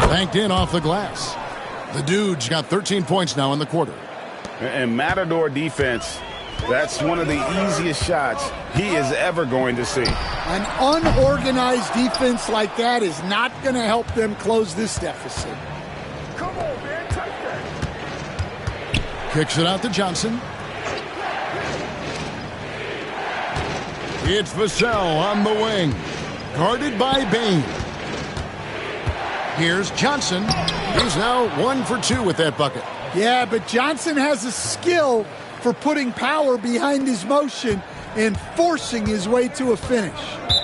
Banked in off the glass. The dude's got 13 points now in the quarter. And Matador defense, that's one of the easiest shots he is ever going to see. An unorganized defense like that is not going to help them close this deficit. Kicks it out to Johnson. It's Vassell on the wing. Guarded by Bain. Here's Johnson. He's now 1 for 2 with that bucket. Yeah, but Johnson has a skill for putting power behind his motion and forcing his way to a finish.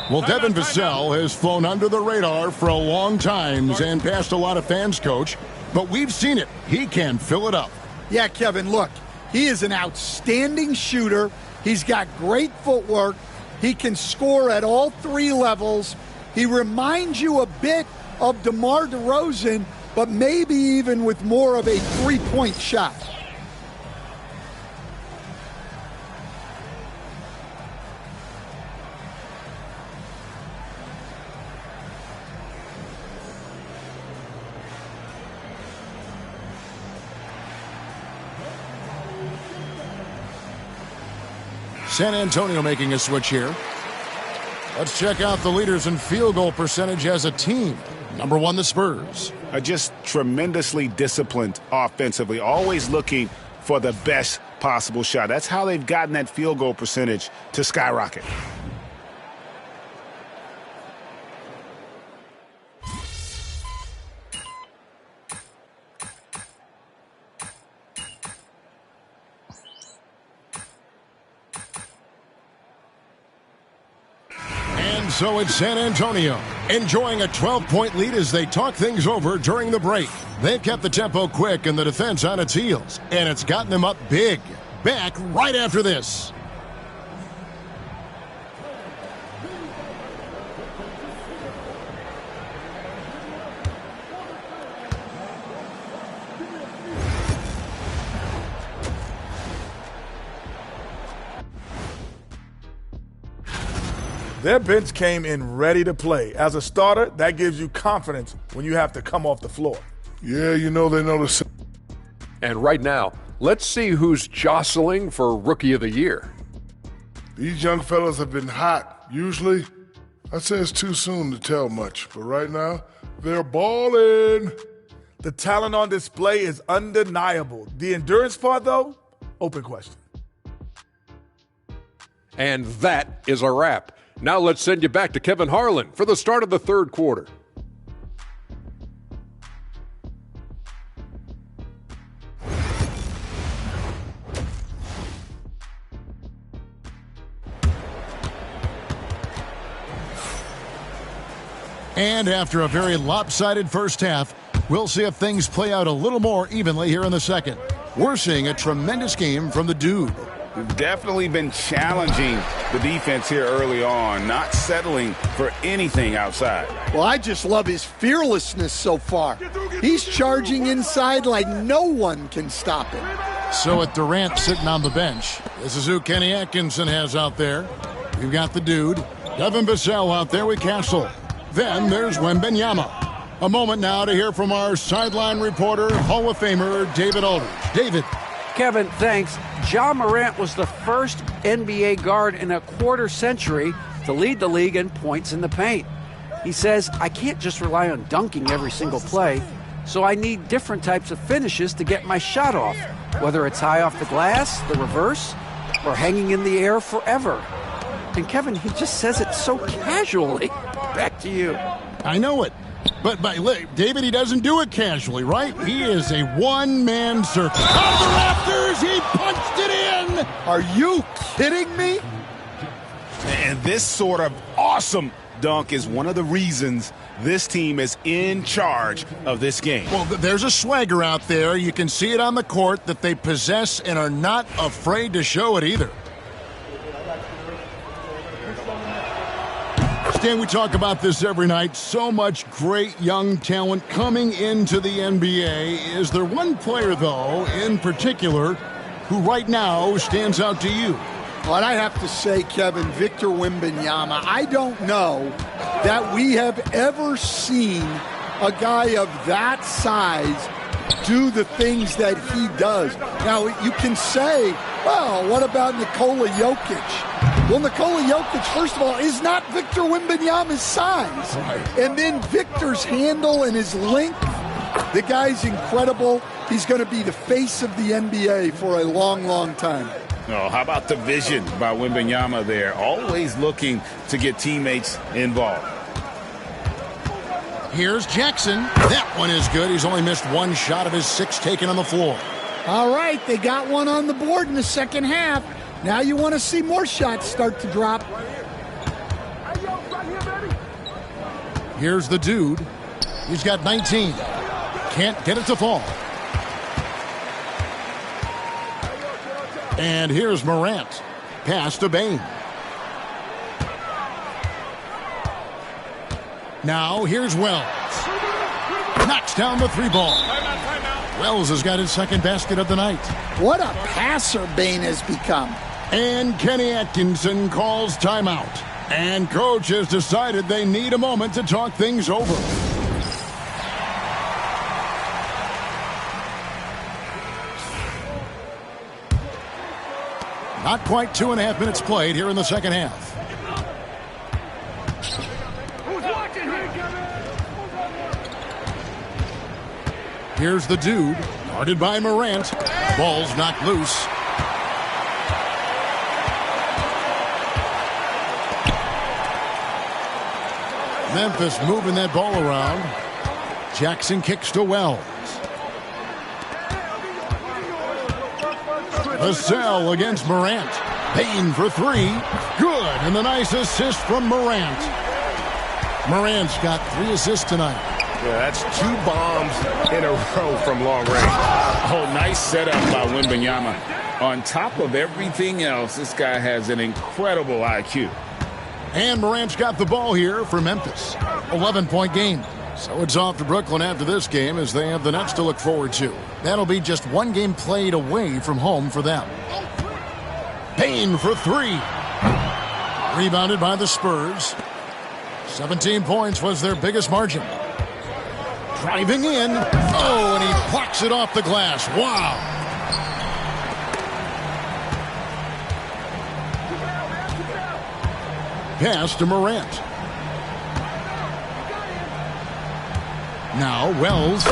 Well, Devin Vassell has flown under the radar for a long time and passed a lot of fans, Coach. But we've seen it. He can fill it up. Yeah, Kevin, look, he is an outstanding shooter. He's got great footwork. He can score at all 3 levels. He reminds you a bit of DeMar DeRozan, but maybe even with more of a 3-point shot. San Antonio making a switch here. Let's check out the leaders in field goal percentage as a team. Number 1, the Spurs. Are just tremendously disciplined offensively, always looking for the best possible shot. That's how they've gotten that field goal percentage to skyrocket. So it's San Antonio, enjoying a 12-point lead as they talk things over during the break. They've kept the tempo quick and the defense on its heels, and it's gotten them up big. Back right after this. Their bench came in ready to play. As a starter, that gives you confidence when you have to come off the floor. Yeah, you know they know the. And right now, let's see who's jostling for Rookie of the Year. These young fellas have been hot. Usually, I'd say it's too soon to tell much, but right now, they're balling. The talent on display is undeniable. The endurance part, though, open question. And that is a wrap. Now let's send you back to Kevin Harlan for the start of the third quarter. And after a very lopsided first half, we'll see if things play out a little more evenly here in the second. We're seeing a tremendous game from the dude. We've definitely been challenging the defense here early on, not settling for anything outside. Well, I just love his fearlessness so far. He's charging inside like no one can stop him. So with Durant sitting on the bench, this is who Kenny Atkinson has out there. We've got the dude, Devin Vassell out there with Castle. Then there's Wembanyama. A moment now to hear from our sideline reporter, Hall of Famer David Aldridge. David. Kevin, thanks. Ja Morant was the first NBA guard in a quarter century to lead the league in points in the paint. He says, I can't just rely on dunking every single play, so I need different types of finishes to get my shot off, whether it's high off the glass, the reverse, or hanging in the air forever. And Kevin, he just says it so casually. Back to you. I know it. But David, he doesn't do it casually, right? He is a one-man circus. On the rafters, he punched it in! Are you kidding me? And this sort of awesome dunk is one of the reasons this team is in charge of this game. Well, there's a swagger out there. You can see it on the court that they possess and are not afraid to show it either. Stan, we talk about this every night. So much great young talent coming into the NBA. Is there one player, though, in particular, who right now stands out to you? Well, I have to say, Kevin, Victor Wembanyama. I don't know that we have ever seen a guy of that size do the things that he does. Now, you can say, well, what about Nikola Jokic? Well, Nikola Jokic, first of all, is not Victor Wembanyama's size. Right. And then Victor's handle and his length, the guy's incredible. He's going to be the face of the NBA for a long, long time. Oh, how about the vision by Wembanyama there? Always looking to get teammates involved. Here's Jackson. That one is good. He's only missed one shot of his 6 taken on the floor. All right, they got one on the board in the second half. Now you want to see more shots start to drop. Here's the dude. He's got 19. Can't get it to fall. And here's Morant. Pass to Bane. Now here's Wells. Knocks down the 3-ball. Wells has got his second basket of the night. What a passer Bane has become. And Kenny Atkinson calls timeout. And coach has decided they need a moment to talk things over. Not quite 2.5 minutes played here in the second half. Here's the dude, guarded by Morant. Ball's knocked loose. Memphis moving that ball around. Jackson kicks to Wells. Vassell against Morant. Payne for three. Good, and the nice assist from Morant. Morant's got 3 assists tonight. Yeah, that's 2 bombs in a row from long range. Oh, nice setup by Wembanyama. On top of everything else, this guy has an incredible IQ. And Morant's got the ball here for Memphis. 11-point game. So it's off to Brooklyn after this game as they have the Nets to look forward to. That'll be just 1 game played away from home for them. Payne for 3. Rebounded by the Spurs. 17 points was their biggest margin. Driving in. Oh, and he plucks it off the glass. Wow. Pass to Morant. Now Wells.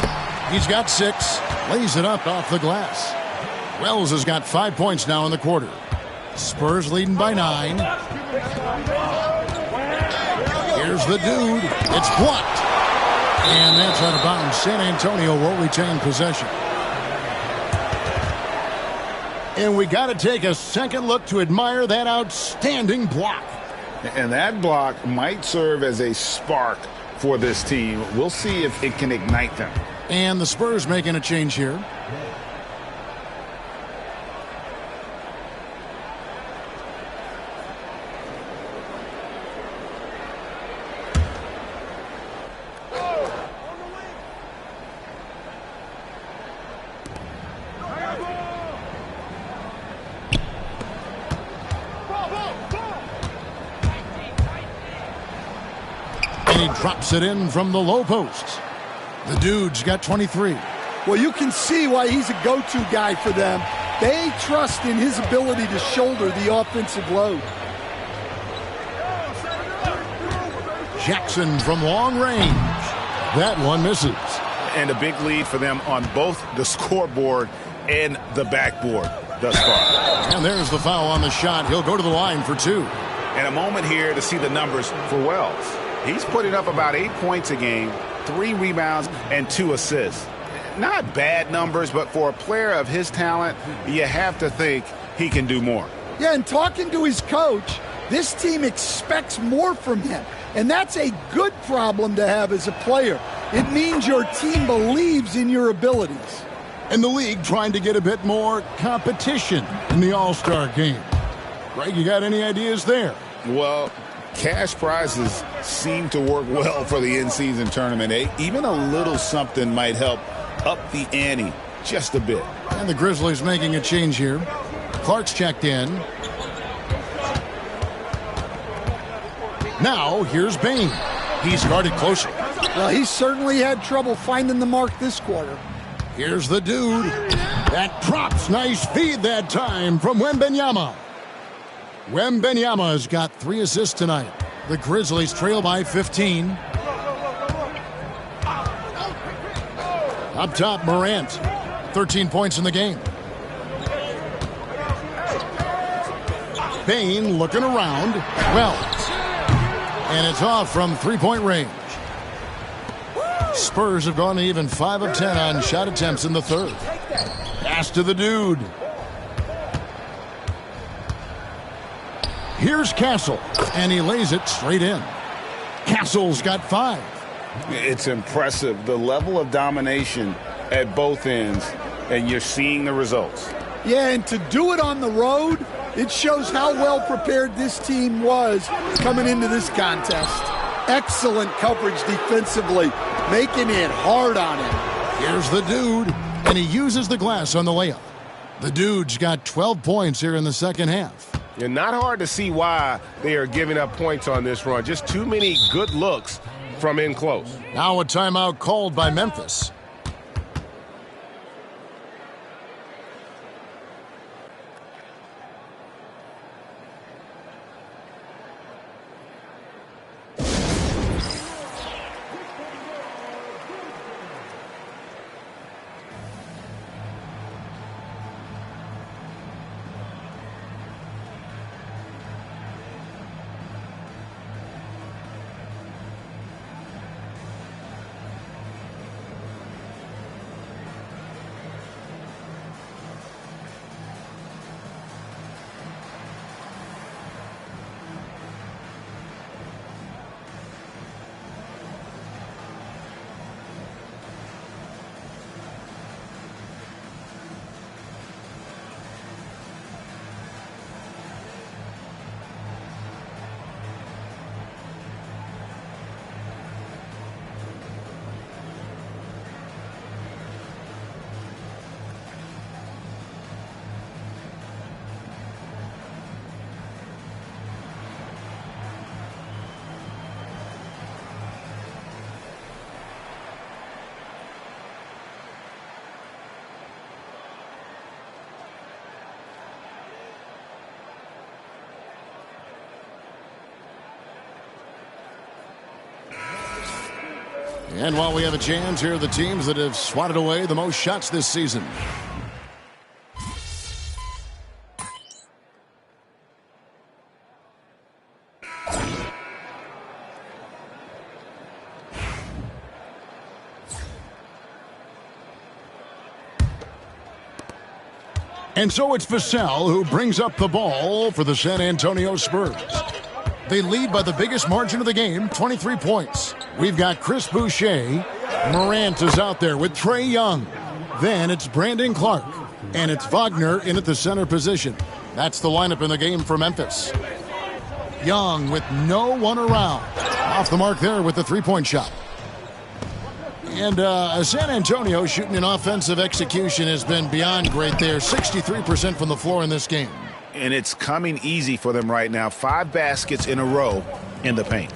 He's got 6. Lays it up off the glass. Wells has got 5 points now in the quarter. Spurs leading by 9. Here's the dude. It's blocked. And that's out of bounds. San Antonio will retain possession. And we got to take a second look to admire that outstanding block. And that block might serve as a spark for this team. We'll see if it can ignite them. And the Spurs making a change here. He drops it in from the low post. The dude's got 23. Well, you can see why he's a go-to guy for them. They trust in his ability to shoulder the offensive load. Jackson from long range. That one misses. And a big lead for them on both the scoreboard and the backboard thus far. And there's the foul on the shot. He'll go to the line for 2. And a moment here to see the numbers for Wells. He's putting up about 8 points a game, 3 rebounds, and 2 assists. Not bad numbers, but for a player of his talent, you have to think he can do more. Yeah, and talking to his coach, this team expects more from him. And that's a good problem to have as a player. It means your team believes in your abilities. And the league trying to get a bit more competition in the All-Star game. Greg, you got any ideas there? Well, cash prizes seem to work well for the in-season tournament. Even a little something might help up the ante just a bit. And the Grizzlies making a change here. Clark's checked in. Now, here's Payne. He's guarded closer. Well, he certainly had trouble finding the mark this quarter. Here's the dude. That drops. Nice feed that time from Wembanyama. Wembanyama's got 3 assists tonight. The Grizzlies trail by 15. Up top, Morant. 13 points in the game. Payne looking around. Wells. And it's off from 3-point range. Spurs have gone to even 5 of 10 on shot attempts in the third. Pass to the dude. Here's Castle, and he lays it straight in. Castle's got 5. It's impressive, the level of domination at both ends, and you're seeing the results. Yeah, and to do it on the road, it shows how well prepared this team was coming into this contest. Excellent coverage defensively, making it hard on him. Here's the dude, and he uses the glass on the layup. The dude's got 12 points here in the second half. And not hard to see why they are giving up points on this run. Just too many good looks from in close. Now a timeout called by Memphis. And while we have a chance, here are the teams that have swatted away the most shots this season. And so it's Vassell who brings up the ball for the San Antonio Spurs. They lead by the biggest margin of the game, 23 points. We've got Chris Boucher. Morant is out there with Trae Young. Then it's Brandon Clark. And it's Wagner in at the center position. That's the lineup in the game for Memphis. Young with no one around. Off the mark there with the three-point shot. And San Antonio shooting an offensive execution has been beyond great there. 63% from the floor in this game. And it's coming easy for them right now. 5 baskets in a row in the paint.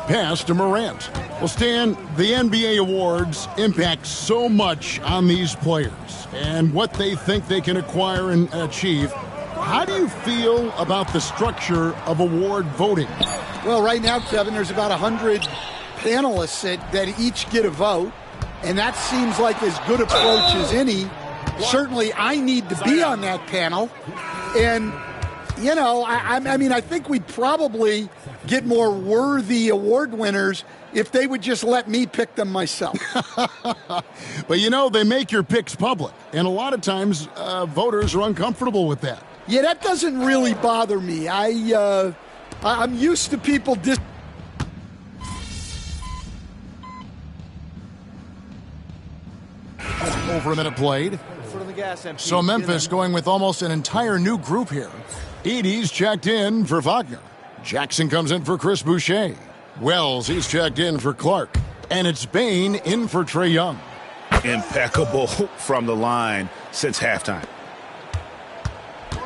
Pass to Morant. Well, Stan, the NBA awards impact so much on these players and what they think they can acquire and achieve. How do you feel about the structure of award voting? Well, right now, Kevin, there's about 100 panelists that each get a vote, and that seems like as good approach as any. Certainly, I need to be on that panel, and, you know, I mean, I think we'd probably get more worthy award winners if they would just let me pick them myself. But, you know, they make your picks public, and a lot of times voters are uncomfortable with that. Yeah, that doesn't really bother me. I'm used to people Over a minute played. So Memphis going with almost an entire new group here. Edey's checked in for Wagner. Jackson comes in for Chris Boucher. Wells, he's checked in for Clark. And it's Bain in for Trae Young. Impeccable from the line since halftime.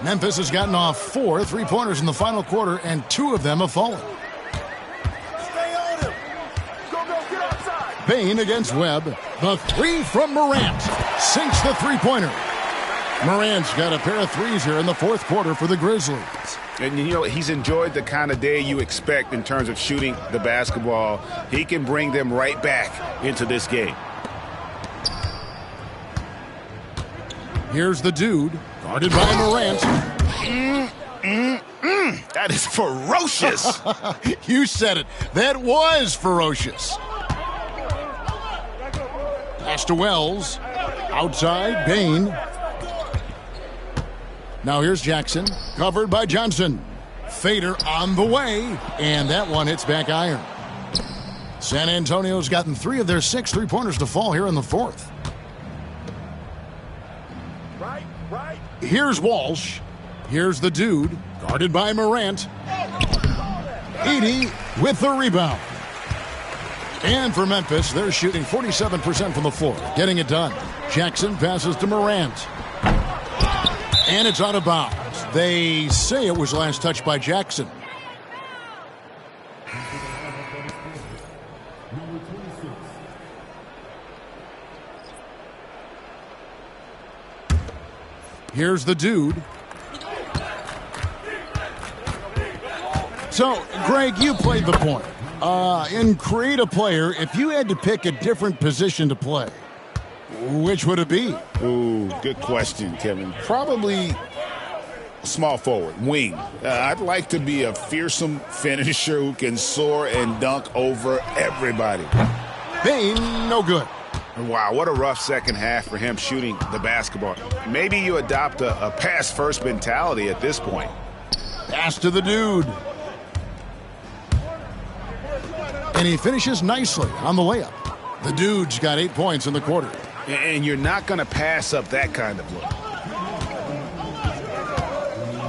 Memphis has gotten off 4 3-pointers in the final quarter, and 2 of them have fallen. Bain against Webb. The 3 from Morant. Sinks the three-pointer. Morant's got a pair of threes here in the fourth quarter for the Grizzlies. And, you know, he's enjoyed the kind of day you expect in terms of shooting the basketball. He can bring them right back into this game. Here's the dude, guarded by Morant. That is ferocious. You said it. That was ferocious. Pass to Wells. Outside, Bain. Now here's Jackson, covered by Johnson. Fader on the way, and that one hits back iron. San Antonio's gotten 3 of their 6 3-pointers to fall here in the fourth. Here's Walsh. Here's the dude, guarded by Morant. Edey with the rebound. And for Memphis, they're shooting 47% from the floor, getting it done. Jackson passes to Morant. And it's out of bounds. They say it was last touched by Jackson. Here's the dude. So, Greg, you played the point. In Create a Player, if you had to pick a different position to play, which would it be? Ooh, good question, Kevin. Probably small forward, wing. I'd like to be a fearsome finisher who can soar and dunk over everybody. Bain, no good. Wow, what a rough second half for him shooting the basketball. Maybe you adopt a pass-first mentality at this point. Pass to the dude. And he finishes nicely on the layup. The dude's got 8 points in the quarter. And you're not going to pass up that kind of look.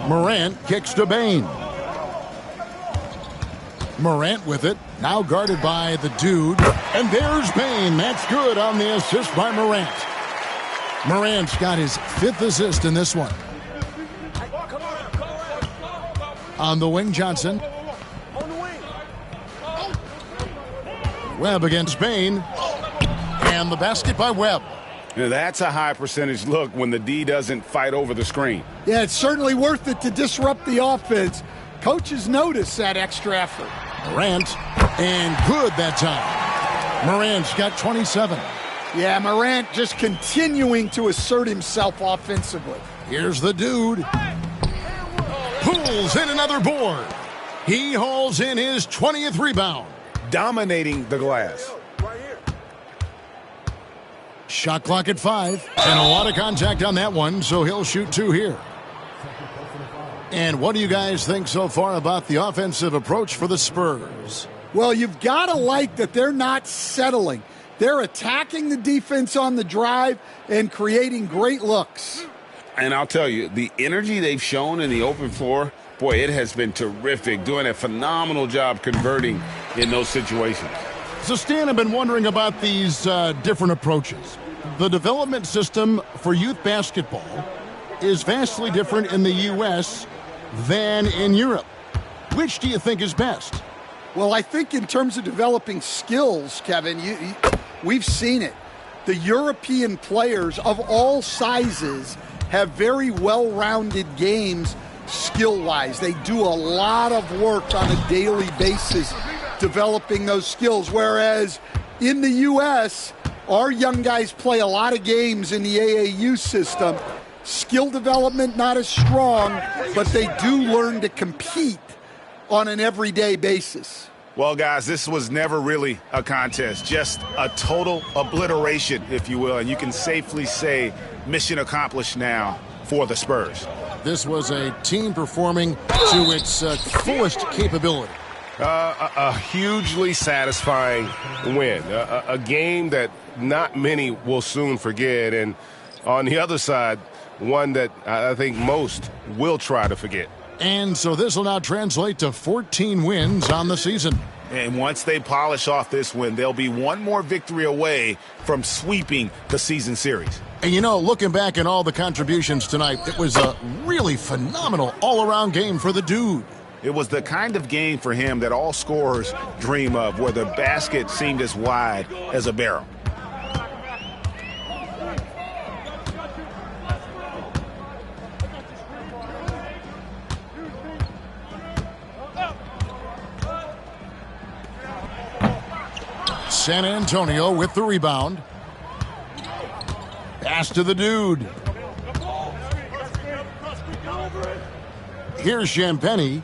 Morant kicks to Bain. Morant with it, now guarded by the dude. And there's Bain. That's good on the assist by Morant. Morant's got his 5th assist in this one. On the wing, Johnson. Webb against Bain. And the basket by Webb. That's a high percentage look when the D doesn't fight over the screen. Yeah, it's certainly worth it to disrupt the offense. Coaches notice that extra effort. Morant, and good that time. Morant's got 27. Yeah, Morant just continuing to assert himself offensively. Here's the dude. Pulls in another board. He hauls in his 20th rebound. Dominating the glass. Shot clock at 5. And a lot of contact on that one, so he'll shoot 2 here. And what do you guys think so far about the offensive approach for the Spurs? Well, you've got to like that they're not settling. They're attacking the defense on the drive and creating great looks. And I'll tell you, the energy they've shown in the open floor, boy, it has been terrific, doing a phenomenal job converting in those situations. So, Stan, I've been wondering about these different approaches. The development system for youth basketball is vastly different in the U.S. than in Europe. Which do you think is best? Well, I think in terms of developing skills, Kevin, we've seen it. The European players of all sizes have very well-rounded games skill-wise. They do a lot of work on a daily basis developing those skills, whereas in the U.S., our young guys play a lot of games in the AAU system. Skill development not as strong, but they do learn to compete on an everyday basis. Well, guys, this was never really a contest, just a total obliteration, if you will, and you can safely say mission accomplished now for the Spurs. This was a team performing to its fullest capability. A hugely satisfying win, a game that not many will soon forget, and on the other side, one that I think most will try to forget. And so this will now translate to 14 wins on the season. And once they polish off this win, they'll be one more victory away from sweeping the season series. And you know, looking back at all the contributions tonight, it was a really phenomenal all-around game for the dude. It was the kind of game for him that all scorers dream of, where the basket seemed as wide as a barrel. San Antonio with the rebound. Pass to the dude. Here's Champagny.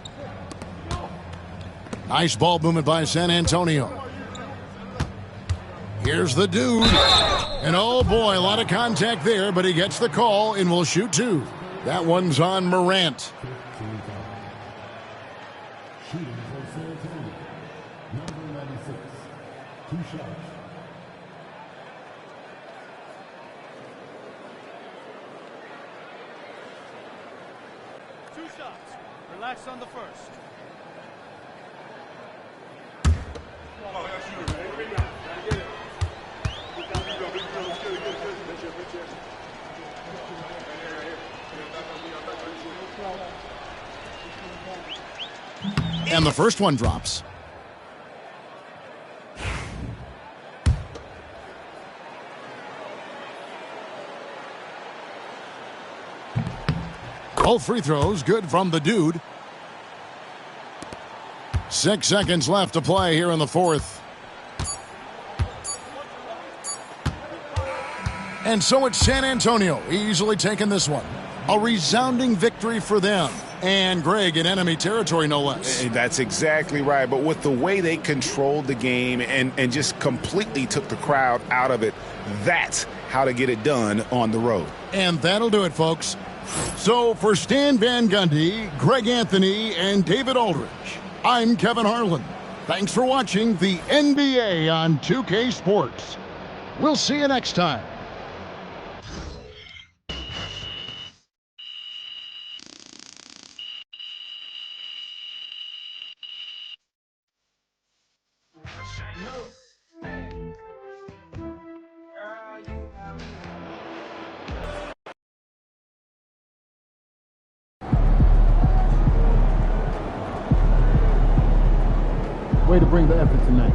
Nice ball movement by San Antonio. Here's the dude. And oh boy, a lot of contact there, but he gets the call and will shoot 2. That one's on Morant. Relax on the first. And the first one drops. Both free throws good from the dude. 6 seconds left to play here in the fourth. And so it's San Antonio easily taking this one. A resounding victory for them. And Greg in enemy territory, no less. That's exactly right. But with the way they controlled the game and just completely took the crowd out of it, that's how to get it done on the road. And that'll do it, folks. So for Stan Van Gundy, Greg Anthony, and David Aldridge, I'm Kevin Harlan. Thanks for watching the NBA on 2K Sports. We'll see you next time. Way to bring the effort tonight.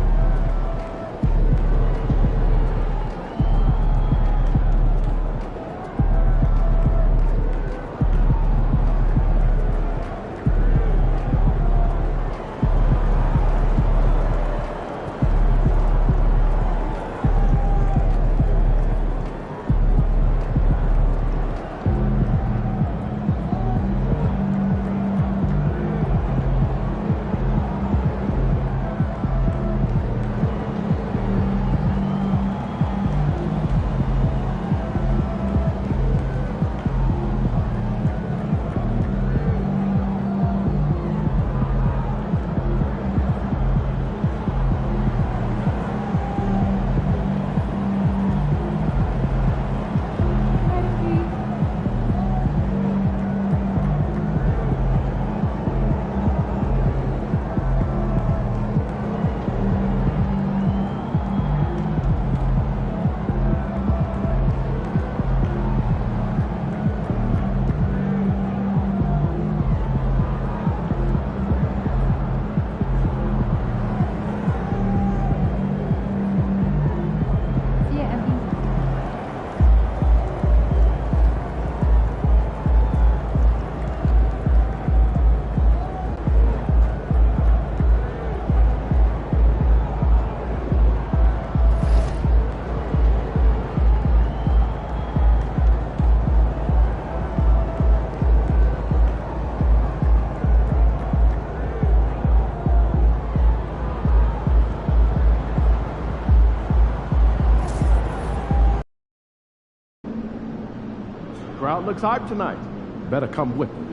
Crowd looks hyped tonight. Better come with it.